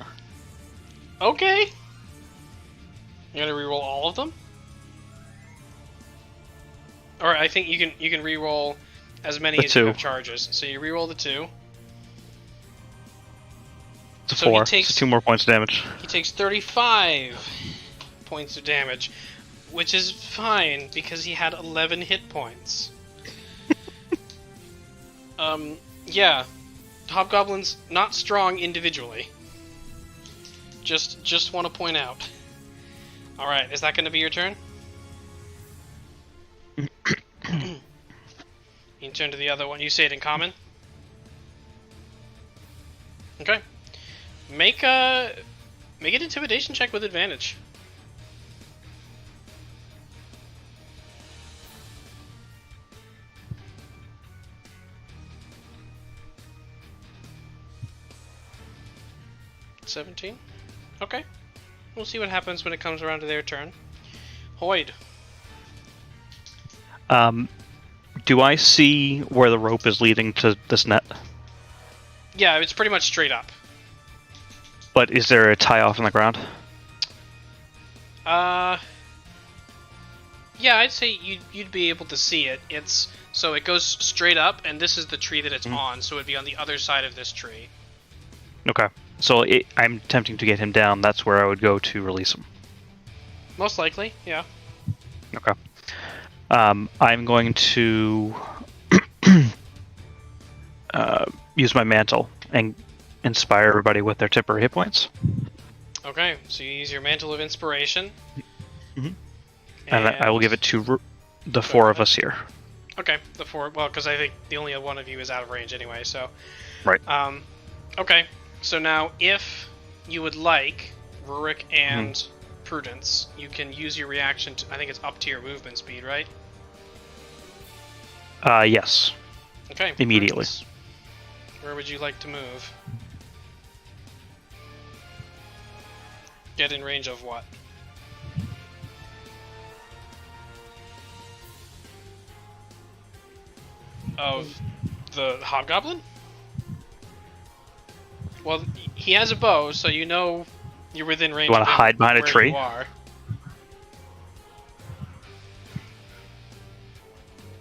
Okay. You're gonna reroll all of them? Or I think you can reroll as many The as you 2. have charges. So you reroll the 2. It's a So he 4. takes- So 2 more points of damage. He takes 35 points of damage, which is fine because he had 11 hit points. Yeah, hobgoblins not strong individually. Just want to point out. All right, is that going to be your turn? You can turn to the other one. You say it in common. Okay. Make an intimidation check with advantage. $17. Okay. We'll see what happens when it comes around to their turn. Hoyd. Do I see where the rope is leading to this net? Yeah, it's pretty much straight up. But is there a tie off on the ground? Yeah, I'd say you'd be able to see it. So it goes straight up, and this is the tree that it's on, so it'd be on the other side of this tree. Okay. So I'm attempting to get him down. That's where I would go to release him. Most likely, yeah. Okay. I'm going to use my mantle and inspire everybody with their temporary hit points. Okay, so you use your Mantle of Inspiration. Mhm. And I will give it to the 4 of us here. Okay, the 4. Well, because I think the only one of you is out of range anyway, so. Right. Okay, so now if you would like, Rurik and Prudence, you can use your reaction to, I think it's up to your movement speed, right? Yes. Okay. Immediately. Prudence, where would you like to move? Get in range of what? Of the hobgoblin? Well, he has a bow, so you know you're within range. You want to of hide behind a where tree? You are.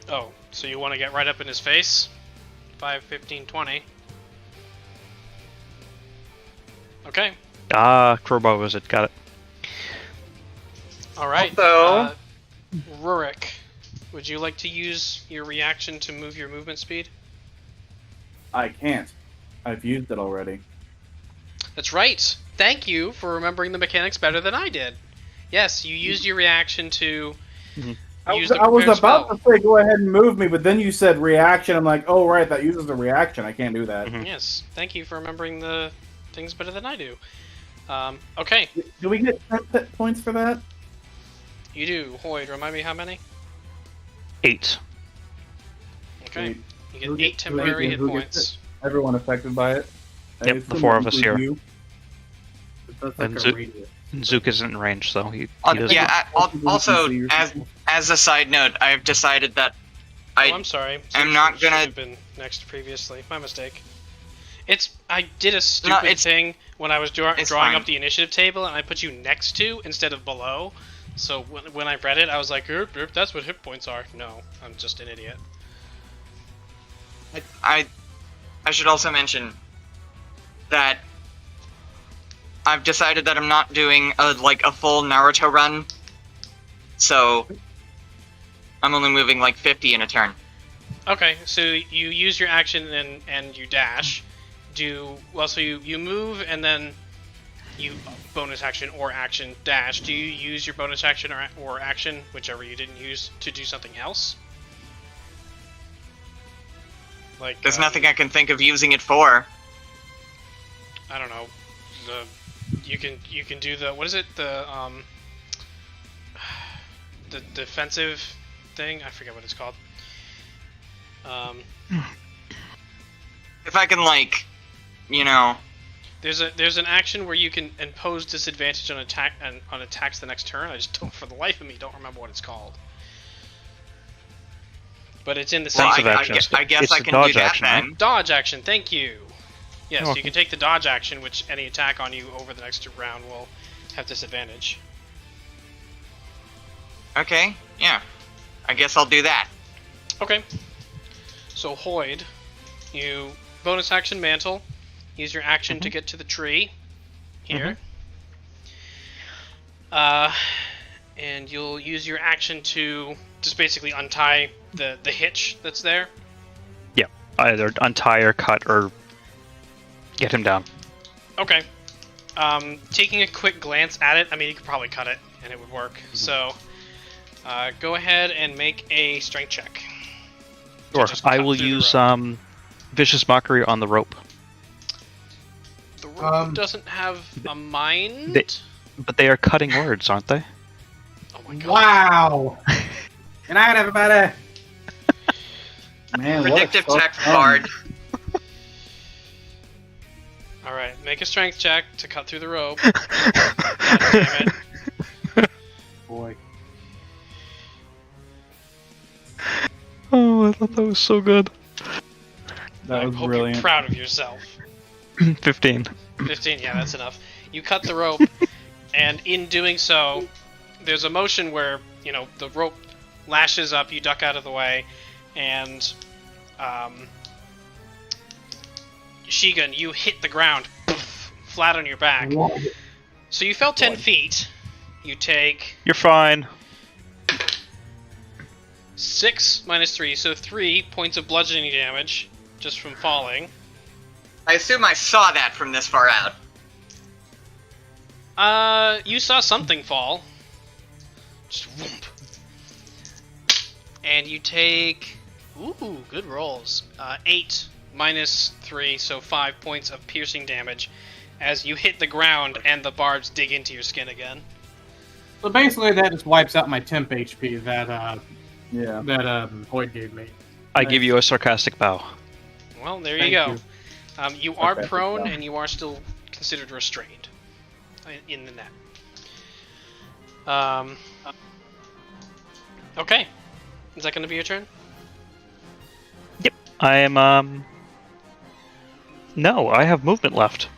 Oh, so you want to get right up in his face? 5, 15, 20. Okay. Crowbar wizard, got it. All right. Also- Rurik, would you like to use your reaction to move your movement speed? I can't. I've used it already. That's right. Thank you for remembering the mechanics better than I did. Yes, you used your reaction to I use was, the I was prepared about spell. to say go ahead and move me, but then you said reaction. I'm like, oh right, that uses a reaction. I can't do that. Yes, thank you for remembering the things better than I do. Okay, Do we get 10 hit points for that? you do. Hoyd, remind me how many? 8. Okay, Wait, you get who 8 gets- temporary hit who gets points. Everyone affected by it. I Yep, the assume 4 that of us includes here. you. That's And like a Zook- radius. Zook isn't in range, so he doesn't. Yeah. Also, You can see as a side note, I've decided that Oh, I I'm sorry. I'm Zook not should gonna- have been next previously. My mistake. I did a stupid thing when I was drawing fine. up the initiative table, and I put you next to instead of below. So when I read it, I was like, that's what hit points are. No, I'm just an idiot. I should also mention that I've decided that I'm not doing a full Naruto run, so I'm only moving like 50 in a turn. Okay, so you use your action and you dash. So you move and then you bonus action or action dash. Do you use your bonus action or action, whichever you didn't use, to do something else? Like There's nothing I can think of using it for. I don't know. You can do the, what is it, the defensive thing? I forget what it's called. If I can There's an action where you can impose disadvantage on attacks the next turn. I just don't, for the life of me, don't remember what it's called. But it's in the same. Defensive action. I guess It's I the can dodge do that action, right? then. Dodge action. Thank you. Yes, You're you can take the dodge action, which any attack on you over the next round will have disadvantage. Okay, yeah. I guess I'll do that. Okay. So Hoyd, you bonus action mantle. use your action to get to the tree here. And you'll use your action to just basically untie the hitch that's there. Yeah, either untie or cut or get him down. Okay. Taking a quick glance at it, I mean, you could probably cut it and it would work. So, go ahead and make a strength check. Sure. Just I cut will through the use rope. Vicious Mockery on the rope. The rope doesn't have a mind. But they are cutting words, aren't they? Oh my god. Wow! Good night, everybody! Man, Predictive what a tech fun- bard. Alright, make a strength check to cut through the rope. God damn it. Boy. Oh, I thought that was so good. That I was hope brilliant. you're proud of yourself. 15. 15, yeah, that's enough. You cut the rope, and in doing so, there's a motion where, the rope lashes up, you duck out of the way, and, Shigun, you hit the ground, poof, flat on your back. So you fell 10 feet. You take You're fine. 6 minus 3, so 3 points of bludgeoning damage just from falling. I assume I saw that from this far out. You saw something fall. Just whoomp. And you take... Ooh, good rolls. 8 minus 3, so 5 points of piercing damage as you hit the ground and the barbs dig into your skin again. So basically, that just wipes out my temp HP that Yeah. Void gave me. I give you a sarcastic bow. Well, there Thank you go. you. You are Okay, prone, well. and you are still considered restrained in the net. Okay. Is that going to be your turn? I am, No, I have movement left.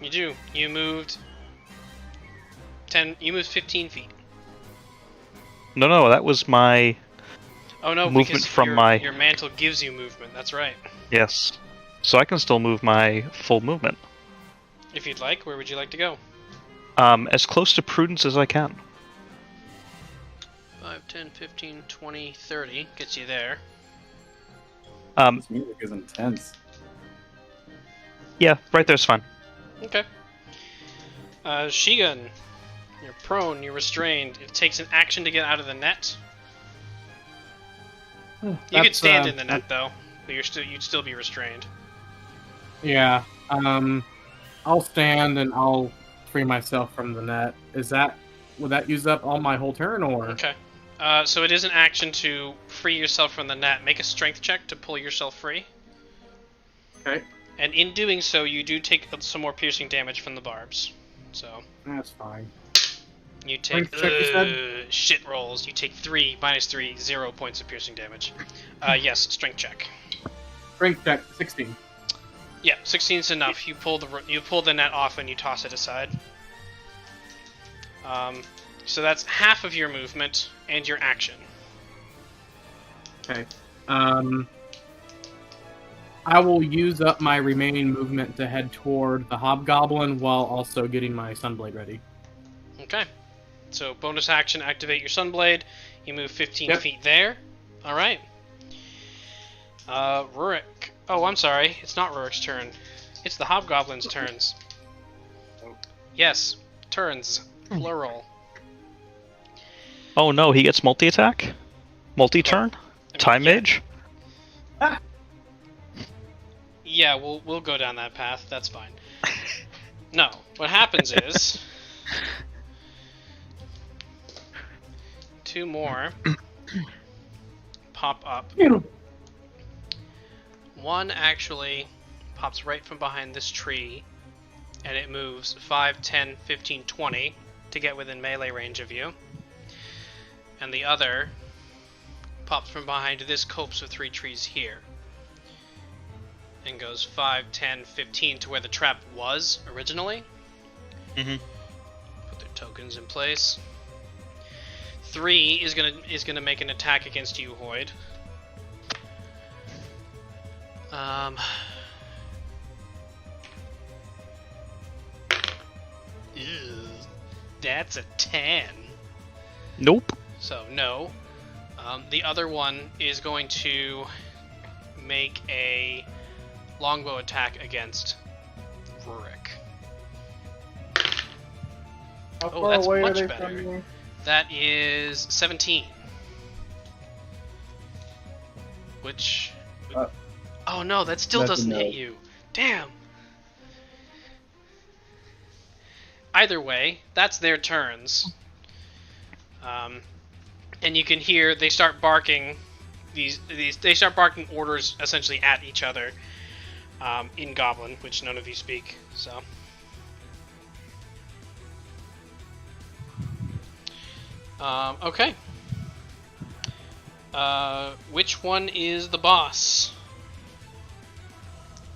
You do. You moved 10. You moved 15 feet. No, that was my... Oh no, Movement because from your mantle gives you movement. That's right. Yes. So I can still move my full movement. If you'd like, where would you like to go? As close to Prudence as I can. 5, 10, 15, 20, 30. Gets you there. This music is intense. Yeah, right there's fine. Okay. Shigun, you're prone, you're restrained. It takes an action to get out of the net. You could That's, stand in the net though, but you'd still be restrained. Yeah. I'll stand and I'll free myself from the net. Would that use up all my whole turn, or? Okay. So it is an action to free yourself from the net. Make a strength check to pull yourself free. Okay. And in doing so, you do take some more piercing damage from the barbs. So That's fine. you take Strength check, you said? shit rolls. You take 3 minus 3, 0 points of piercing damage. Yes, strength check. Strength check, 16. Yeah, 16 is enough. You pull the net off and you toss it aside. So that's half of your movement and your action. Okay. I will use up my remaining movement to head toward the Hobgoblin while also getting my Sunblade ready. Okay. So bonus action, activate your Sunblade. You move 15 Yep. feet there. All right. Rurik. Oh, I'm sorry. It's not Rurik's turn. It's the Hobgoblin's turns. Yes, turns. Plural. Oh no, he gets multi-attack? Multi-turn? Time yeah. Mage? Yeah, we'll go down that path. That's fine. No, what happens is 2 more pop up. One actually pops right from behind this tree, and it moves 5, 10, 15, 20 to get within melee range of you. And the other pops from behind this copse of 3 trees here, and goes 5, 10, 15 to where the trap was originally. Mm-hmm. Put their tokens in place. 3 is gonna make an attack against you, Hoyd. That's a 10. Nope. So, no. The other one is going to make a longbow attack against Rurik. How Oh, far that's away much are they better. from me? That is 17. Which... oh no, that still that's a doesn't no. hit you. Damn! Either way, that's their turns. And you can hear they start barking they start barking orders essentially at each other in Goblin, which none of you speak, so. Okay. Which one is the boss?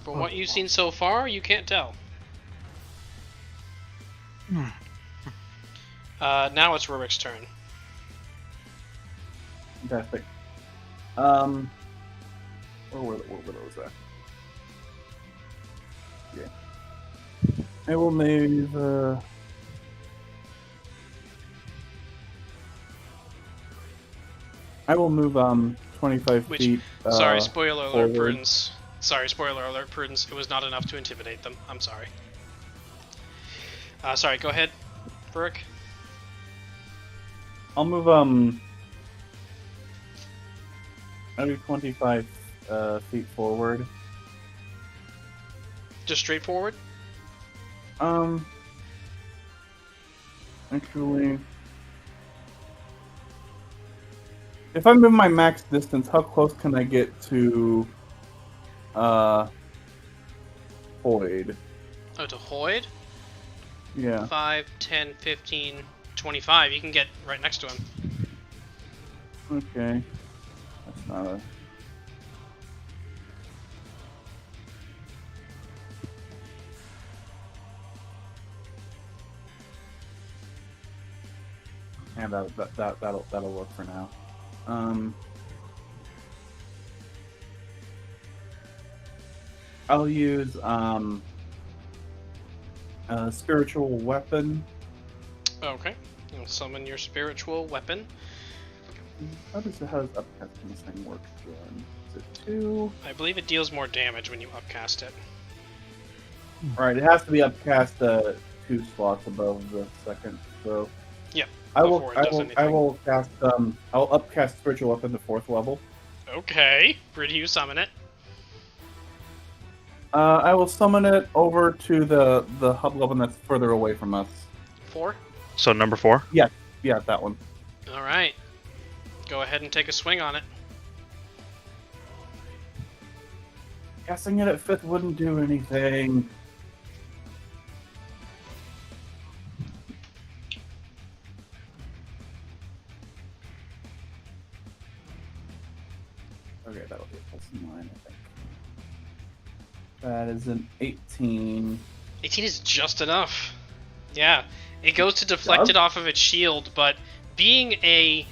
From what you've seen so far, you can't tell. Now it's Rurik's turn. Fantastic. Where was that? Yeah. I will move. I will move 25 Which, feet. sorry, spoiler alert, forward. Prudence. Sorry, spoiler alert, Prudence. It was not enough to intimidate them. I'm sorry. Sorry, go ahead, Rurik. I'll move maybe 25 feet forward. Just straight forward? Actually, if I move my max distance, how close can I get to Hoyd? Oh, to Hoyd? Yeah. 5, 10, 15, 25. You can get right next to him. Okay. That's not a... Yeah, that'll work for now. I'll use a spiritual weapon. Okay. You'll summon your spiritual weapon. How does upcasting this thing work again? Is it 2? I believe it deals more damage when you upcast it. Alright, it has to be upcast 2 slots above the second, so... Yep. I will before it does anything. cast I'll upcast spiritual weapon to 4th level. Okay. Where do you summon it? I will summon it over to the hobgoblin that's further away from us. 4? So number 4? Yeah, that one. Alright. Go ahead and take a swing on it. Casting it at 5th wouldn't do anything. Okay, that'll be a +9, I think. That is an 18. 18 is just enough. Yeah. It goes to deflect it off of its shield, but being a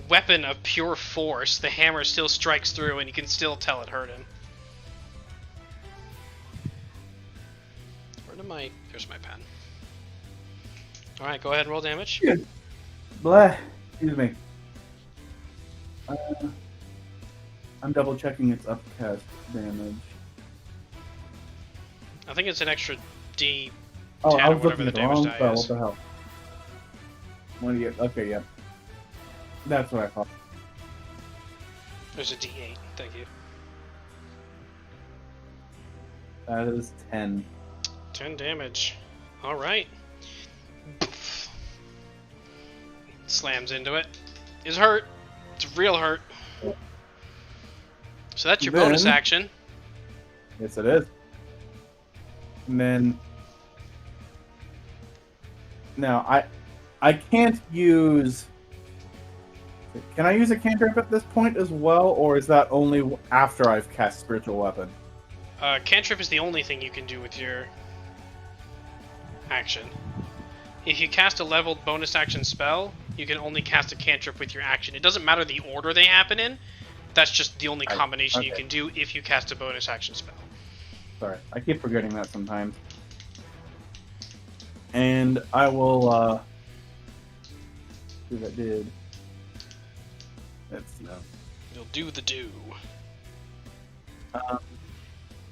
weapon of pure force, the hammer still strikes through and you can still tell it hurt him. Where did my... There's my pen. Alright, go ahead and roll damage. Blah. Excuse me. I'm double checking its upcast damage. I think it's an extra D10 Oh, I or was whatever looking the at the damage wrong die spell. is. What the hell? What do you get? Okay, yeah. That's what I thought. There's a D8, thank you. That is 10. 10 damage. Alright. Slams into it. Is hurt. It's real hurt. So that's your bonus Then- action. Yes, it is. And then... Now, I can't use... Can I use a cantrip at this point as well, or is that only after I've cast Spiritual Weapon? Cantrip is the only thing you can do with your action. If you cast a leveled bonus action spell, you can only cast a cantrip with your action. It doesn't matter the order they happen in. That's just the only combination you okay. can do if you cast a bonus action spell. Sorry, I keep forgetting that sometimes. And I will See that did. That's no. You'll do the do.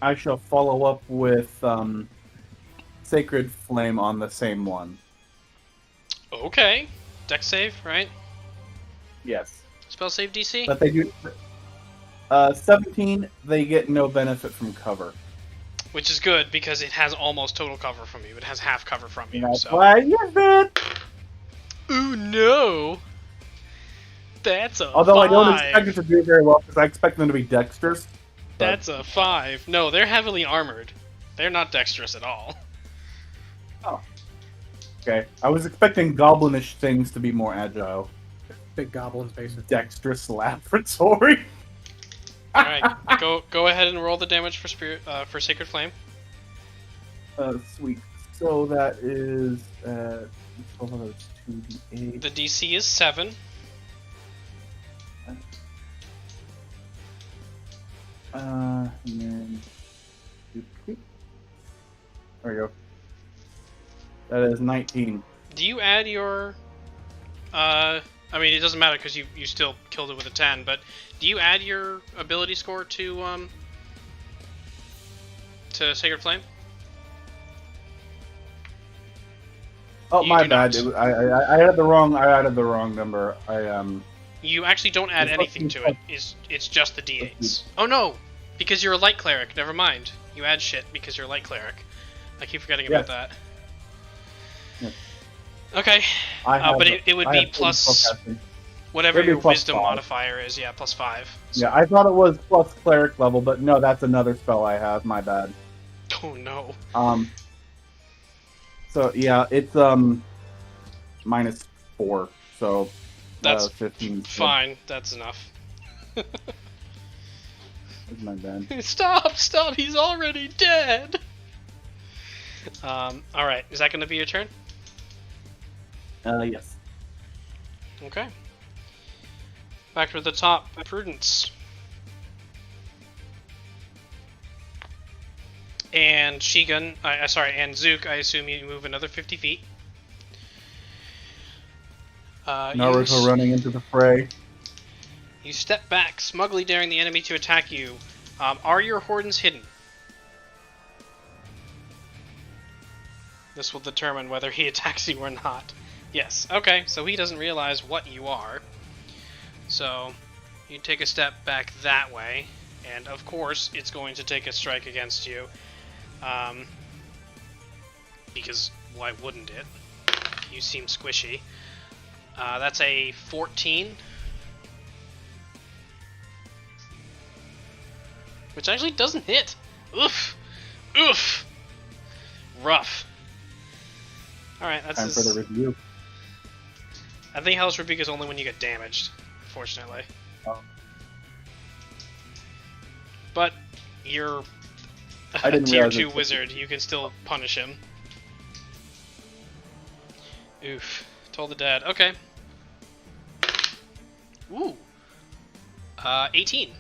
I shall follow up with Sacred Flame on the same one. Okay. Dex save, right? Yes. Spell save DC? But they do 17, they get no benefit from cover. Which is good, because it has almost total cover from you. It has half cover from you, That's so... why I used it! Ooh, no! That's a Although 5. I don't expect it to do very well, because I expect them to be dexterous. But That's a 5. No, they're heavily armored. They're not dexterous at all. okay. I was expecting goblinish things to be more agile. Big goblins, basically. Dexterous laboratory. Alright, go ahead and roll the damage for for Sacred Flame. Sweet. So that is 2d8. The DC is 7. And then there we go. That is 19. Do you add your... I mean, it doesn't matter because you still killed it with a 10, but do you add your ability score to Sacred Flame? Oh, You my do bad. not. I added the wrong number. You actually don't add It's anything to it. It's just the d8s. Oh no! Because you're a light cleric. Never mind. You add shit because you're a light cleric. I keep forgetting about that. Yes. Okay. But it would be plus whatever It'd be your plus wisdom 5. modifier is. Yeah, plus 5. So. Yeah, I thought it was plus cleric level, but no, that's another spell I have. My bad. Oh no. So yeah, it's minus 4. So That's 15. fine. That's enough. That's my bad. Stop! He's already dead! Alright. Is that going to be your turn? Yes. Okay. Back to the top. Prudence. And Shigun, and Zook, I assume you move another 50 feet. Naruto running into the fray. You step back, smugly daring the enemy to attack you. Are your Hordens hidden? This will determine whether he attacks you or not. Yes. Okay, so he doesn't realize what you are. So, you take a step back that way, and of course, it's going to take a strike against you. Because why wouldn't it? You seem squishy. That's a 14. Which actually doesn't hit. Oof. Oof. Rough. Alright, that's Time for the review. I think Hellish Rebuke is only when you get damaged, unfortunately. Oh. But you're I a didn't tier realize 2 it- wizard, you can still punish him. Oof. Told the dad. Okay. Ooh. 18.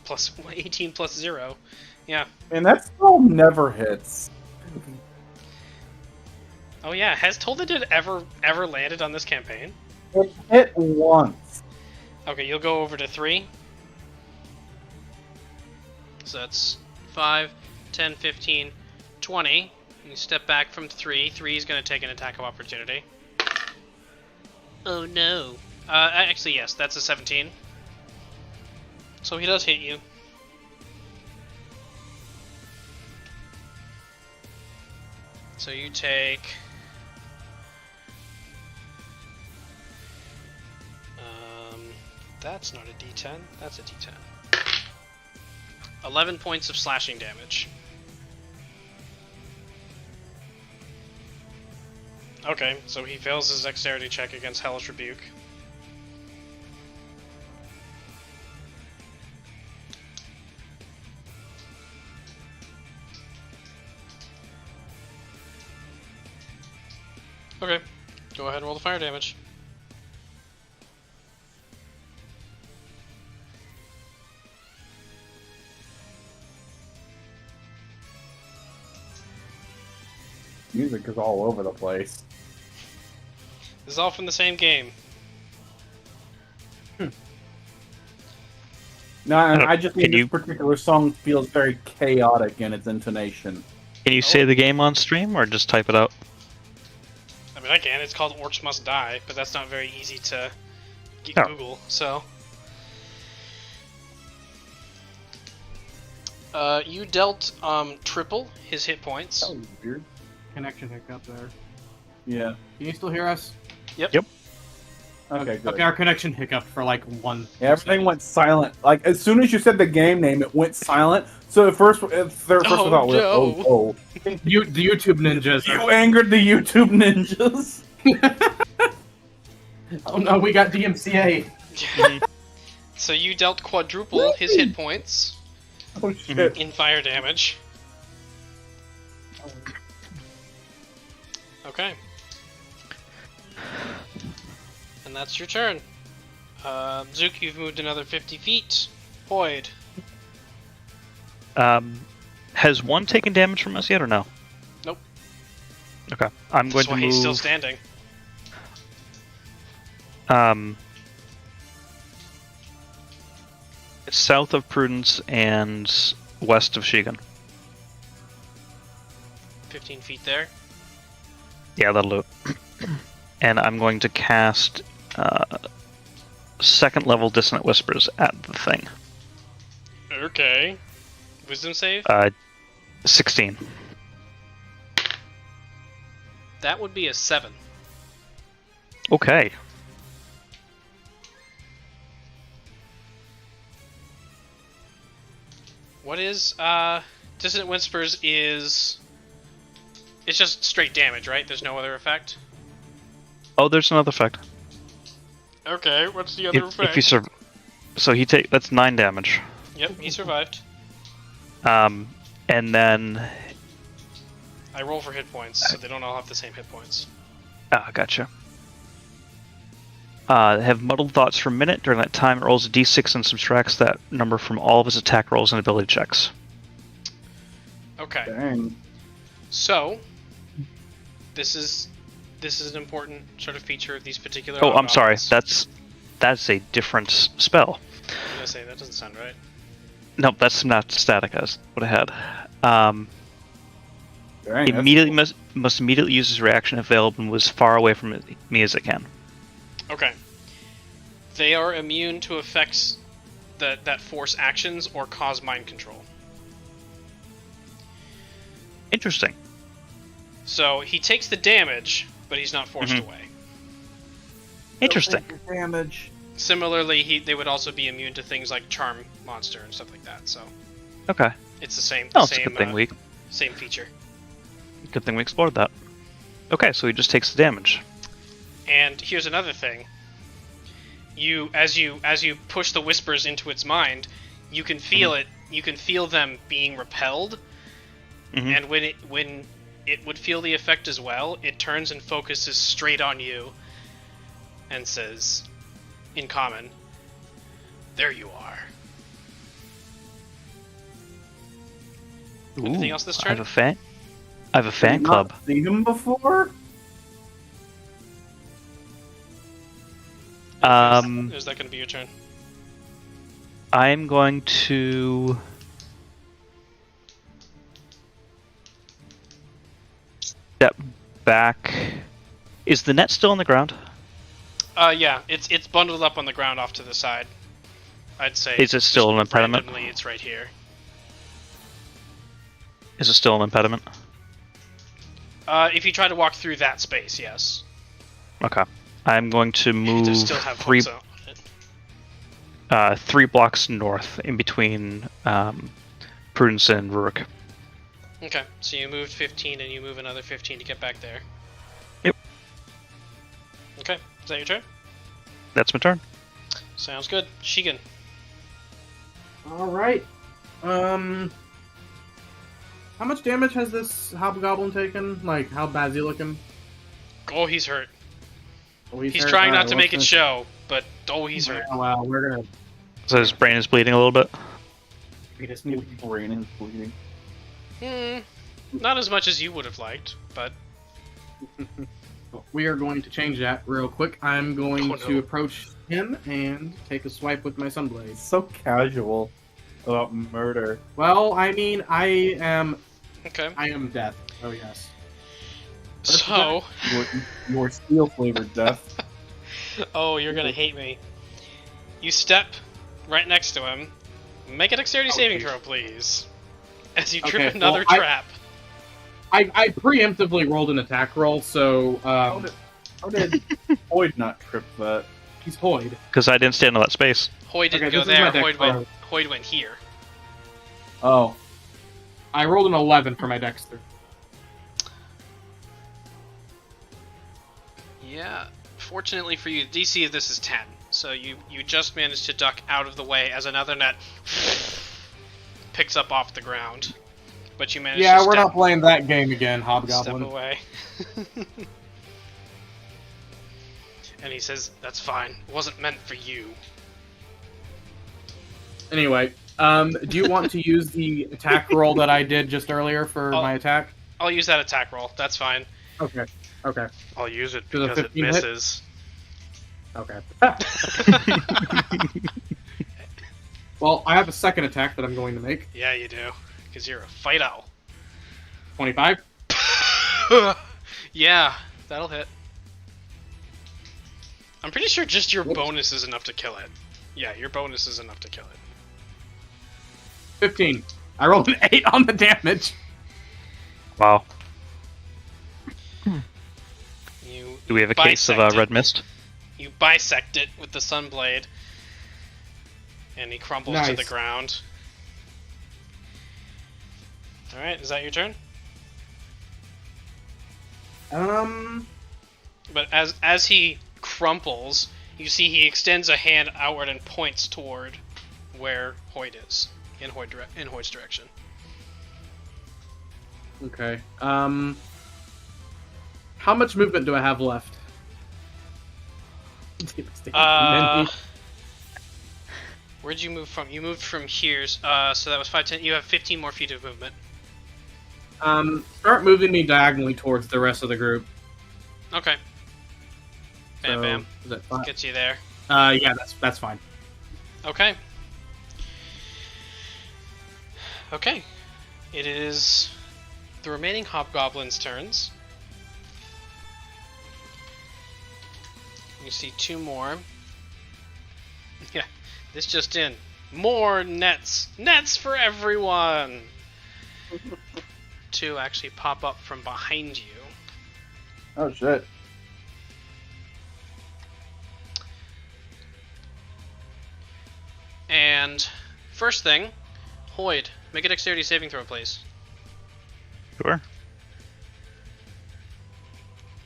Plus 18 plus 0. Yeah. And that still never hits. Oh yeah, has Told the Dead ever landed on this campaign? It hit once. Okay, you'll go over to 3. So that's 5, 10, 15, 20. You step back from 3. 3 is going to take an attack of opportunity. Oh no. Actually, yes, that's a 17. So he does hit you. So you take... that's not a D10, that's a D10. 11 points of slashing damage. Okay, so he fails his dexterity check against Hellish Rebuke. Okay, go ahead and roll the fire damage. music is all over the place. This is all from the same game. No, I just think Can this you- particular song feels very chaotic in its intonation. Can you say the game on stream or just type it out? I mean, I can. It's called Orcs Must Die, but that's not very easy to Oh. Google, so... you dealt triple his hit points. That was weird. Connection hiccup there. Yeah. Can you still hear us? Yep. Okay, good. Okay, our connection hiccuped for like 1. Yeah, everything went silent. Like as soon as you said the game name, it went silent. So at first, thought no. was, oh, The YouTube ninjas. you angered the YouTube ninjas. Oh no, we got DMCA. So you dealt quadruple his hit points Oh shit! in fire damage. Okay. And that's your turn. Zook, you've moved another 50 feet. Boyd. Has one taken damage from us yet or no? Nope. Okay, I'm going That's to why move. he's still standing. South of Prudence and west of Shigun. 15 feet there. Yeah, that'll do it. And I'm going to cast second level Dissonant Whispers at the thing. Okay. Wisdom save? 16. That would be a 7. Okay. What is, Dissonant Whispers is... It's just straight damage, right? There's no other effect? Oh, there's another effect. Okay, what's the other effect? If you so that's 9 damage. Yep, he survived. And then I roll for hit points, so they don't all have the same hit points. gotcha. Have muddled thoughts for a minute. During that time, it rolls a d6 and subtracts that number from all of his attack rolls and ability checks. Okay, Dang. so this is an important sort of feature of these particular. Oh, I'm sorry. hobgoblins. That's a different spell. I'm gonna say that doesn't sound right. Nope, that's not static. As what I had. Dang, that's Immediately must immediately use his reaction if available and was far away from me as it can. Okay. They are immune to effects that force actions or cause mind control. Interesting. So he takes the damage, but he's not forced away. Interesting. damage. Similarly, they would also be immune to things like Charm Monster and stuff like that. So Okay. it's the same. Oh, it's a good thing same feature. good thing we explored that. Okay, so he just takes the damage. And here's another thing. As you push the whispers into its mind, you can feel it. You can feel them being repelled. Mhm. And when it would feel the effect as well, it turns and focuses straight on you, and says, in common, "There you are." Anything else this I have turn? I have a fan club. Not seen him before? Is that going to be your turn? I'm going to step back. Is the net still on the ground? Yeah, it's bundled up on the ground off to the side. I'd say. Is it still an just impediment? randomly, it's right here. Is it still an impediment? If you try to walk through that space, yes. Okay. I'm going to move To still have three hooks on it. 3 blocks north in between Prudence and Rurik. Okay, so you moved 15 and you move another 15 to get back there. Yep. Okay, is that your turn? That's my turn. Sounds good. Shigun. All right. How much damage has this hobgoblin taken? Like, how bad's he looking? Oh, he's hurt. Oh, He's hurt? trying not Alright, to well, make it show, but oh, he's hurt. Oh, wow, we're gonna So his brain is bleeding a little bit. beat his His brain is bleeding. Not as much as you would have liked, but We are going to change that real quick. I'm going Oh, to no. approach him and take a swipe with my Sunblade. So casual about murder. Well, I mean, I am Okay. death. Oh yes. So, Your steel flavored death. oh, you're gonna hate me. You step right next to him. Make a dexterity saving geez. throw, please. As you trip Okay, another well, trap. I preemptively rolled an attack roll, so How did Boyd not trip that? he's Hoyd. Because I didn't stand in that space. Hoyd didn't Okay, go this is my there. dex Hoyd went here. Oh, I rolled an 11 for my dexter. Yeah. Fortunately for you, the DC of this is 10. So you just managed to duck out of the way as another net picks up off the ground. But you managed to Yeah, we're step, not playing that game again, step Hobgoblin. away. And he says, "That's fine. It wasn't meant for you." Anyway, do you want to use the attack roll that I did just earlier for Oh. my attack? I'll use that attack roll. That's fine. Okay. Okay. I'll use it Does a because it 15 hit? misses. Okay. Well, I have a second attack that I'm going to make. Yeah, you do. Because you're a fight owl. 25. Yeah, that'll hit. I'm pretty sure just your Whoops. bonus is enough to kill it. Yeah, your bonus is enough to kill it. 15. I rolled an 8 on the damage. Wow. You Do we have a case of bisect it. red mist? You bisect it with the sunblade, and he crumbles to Nice. the ground. All right, is that your turn? But as he crumples, you see he extends a hand outward and points toward where Hoyd is, in Hoyd's direction. Okay. How much movement do I have left? Where'd you move from? You moved from here, so that was 5, 10. You have 15 more feet of movement. Start moving me diagonally towards the rest of the group. Okay. Bam, So, bam. Is that fine? Gets you there. Yeah, that's fine. Okay. Okay. It is the remaining hobgoblins' turns. You see 2 more. Yeah, this just in. More nets! Nets for everyone! 2 actually pop up from behind you. oh shit. And first thing, Hoyd, make a dexterity saving throw, please. Sure.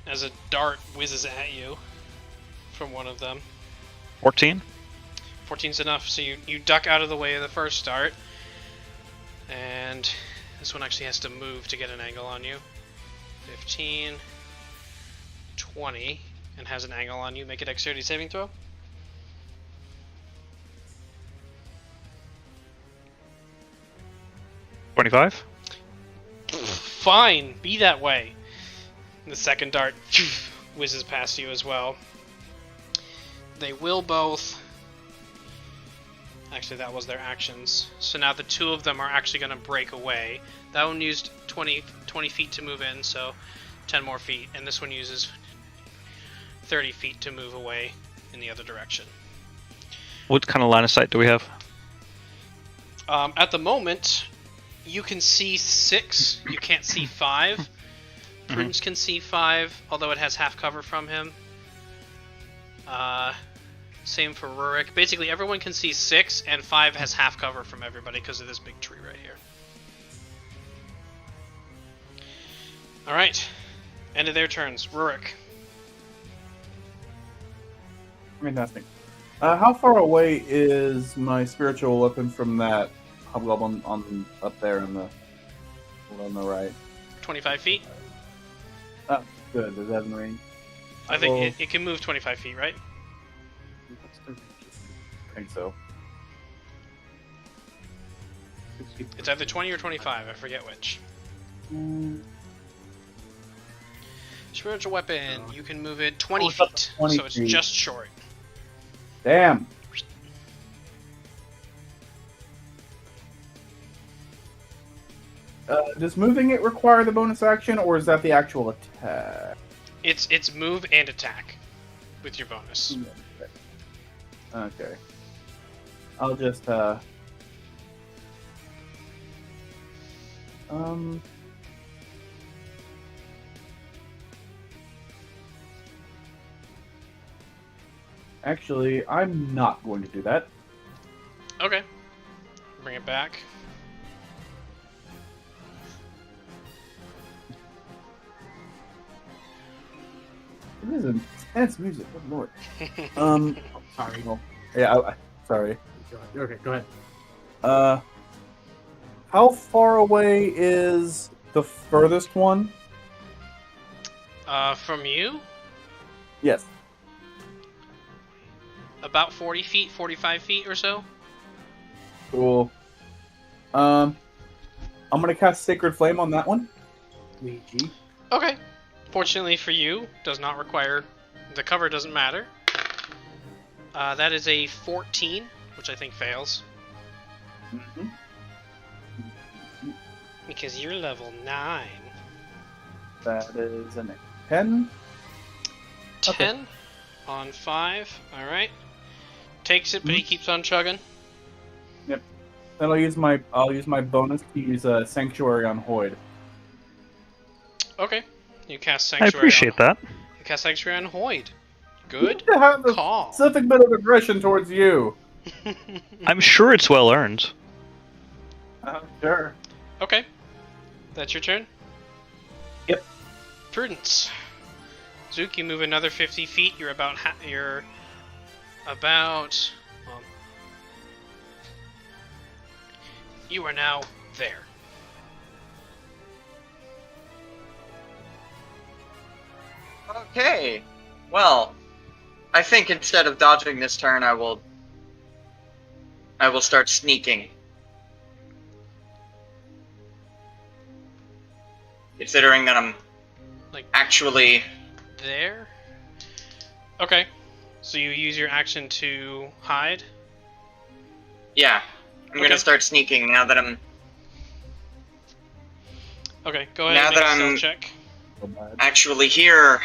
As a dart whizzes at you from one of them. 14. 14's enough, so you duck out of the way of the first dart. And this one actually has to move to get an angle on you. 15, 20, and has an angle on you. Make a dexterity saving throw. $25. Fine, be that way. The second dart whizzes past you as well. They will both... Actually, that was their actions. So now the 2 of them are actually going to break away. That one used 20 feet to move in, so 10 more feet. And this one uses 30 feet to move away in the other direction. What kind of line of sight do we have? At the moment, you can see 6. You can't see 5. Prudence can see 5, although it has half cover from him. Same for Rurik. Basically, everyone can see 6, and 5 has half cover from everybody because of this big tree right here. Alright. End of their turns. Rurik. Fantastic. How far away is my spiritual weapon from that hobgoblin on up there on the right? 25 feet? Oh, good. Does that have range? I think it can move 25 feet, right? I think so. It's either 20 or 25. I forget which. Spiritual weapon. You can move it 20 it's up to feet, 20 so it's feet. just short. Damn. Does moving it require the bonus action, or is that the actual attack? It's move and attack with your bonus. Okay. I'll just Actually, I'm not going to do that. Okay. Bring it back. It is intense music. Good lord. Sorry. Well, yeah. Sorry. Okay, go ahead. How far away is the furthest one? From you, Yes. about 40 feet, 45 feet or so. Cool. I'm gonna cast Sacred Flame on that one. Luigi. Okay. Fortunately for you, does not require... The cover doesn't matter. That is a 14, which I think fails. Mm-hmm. Because you're level 9. That is an 10. 10 on 5. Alright. Takes it, but he keeps on chugging. Then I'll use my bonus to use a Sanctuary on Hoyd. Okay. You cast I Sanctuary appreciate that. You cast Sanctuary on Hoyd. Good To have a call. specific bit of aggression towards you. I'm sure it's well earned. Sure. Okay. That's your turn? Yep. Prudence. Zook, you move another 50 feet. You're about... Well, you are now there. Okay. Well, I think instead of dodging this turn, I will start sneaking. Considering that I'm Like- actually There? Okay. So you use your action to hide? yeah, I'm Okay. gonna start sneaking now that I'm Okay, go ahead Now and make that a stealth I'm- check. actually here.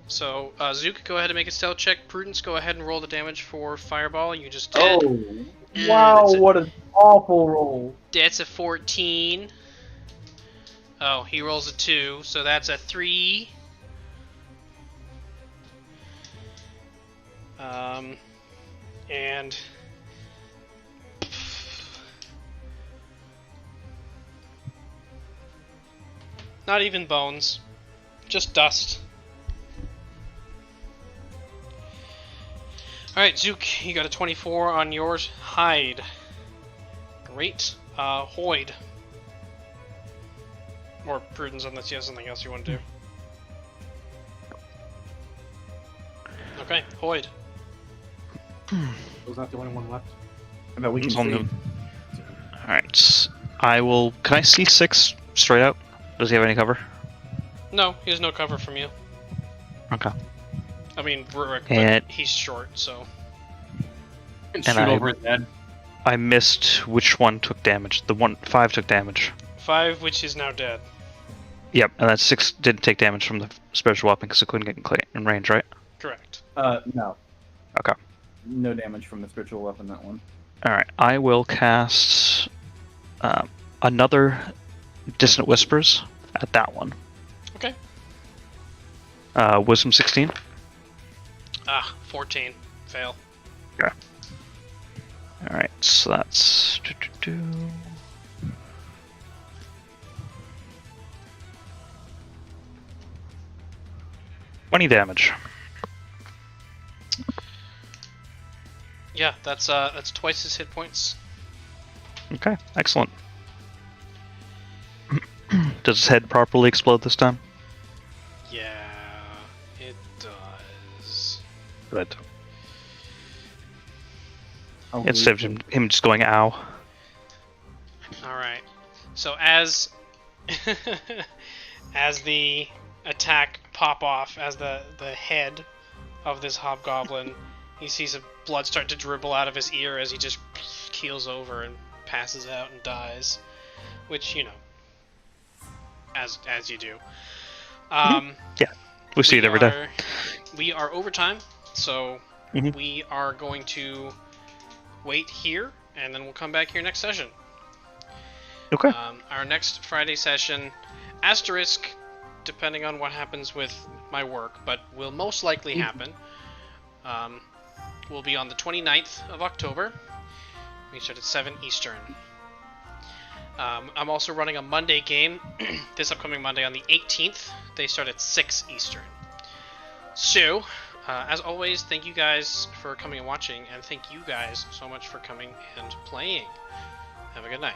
So, Zook, go ahead and make a stealth check. Prudence, go ahead and roll the damage for Fireball. You just did. Oh, wow, that's a- what an awful roll. That's a 14. Oh, he rolls a 2, so that's a 3. And... Not even bones. Just dust. Alright, Zook, you got a 24 on yours. Hide. Great. Hoyd. Or Prudence, unless you have something else you want to do. Okay, Hoyd. Was that the only one left? That we can It's on see. the- Alright. I will... Can I see 6 straight out? Does he have any cover? No, he has no cover from you. Okay. I mean, Rurik, but And- he's short, so... And And shoot I- over his head. I missed which one took damage. The 5 took damage. 5, which is now dead. Yep, and that 6 didn't take damage from the spiritual weapon because it couldn't get in range, right? Correct. No. Okay. No damage from the spiritual weapon, that one. Alright, I will cast another Dissonant Whispers at that one. Okay. Wisdom 16. 14. Fail. Alright, so that's... 20 damage. Yeah, that's twice his hit points. Okay, excellent. Does his head properly explode this time? Yeah, it does. Good. Oh, Instead of him just going, ow. Alright. So as as the attack pop off, as the head of this hobgoblin, he sees some blood start to dribble out of his ear as he just keels over and passes out and dies, which, you know, as you do. Yeah, we see it every day. We are overtime, so we are going to wait here, and then we'll come back here next session. Okay. Our next Friday session, asterisk, depending on what happens with my work, but will most likely happen, will be on the 29th of October. We start at 7 Eastern. I'm also running a Monday game this upcoming Monday on the 18th. They start at 6 Eastern. So, as always, thank you guys for coming and watching, and thank you guys so much for coming and playing. Have a good night.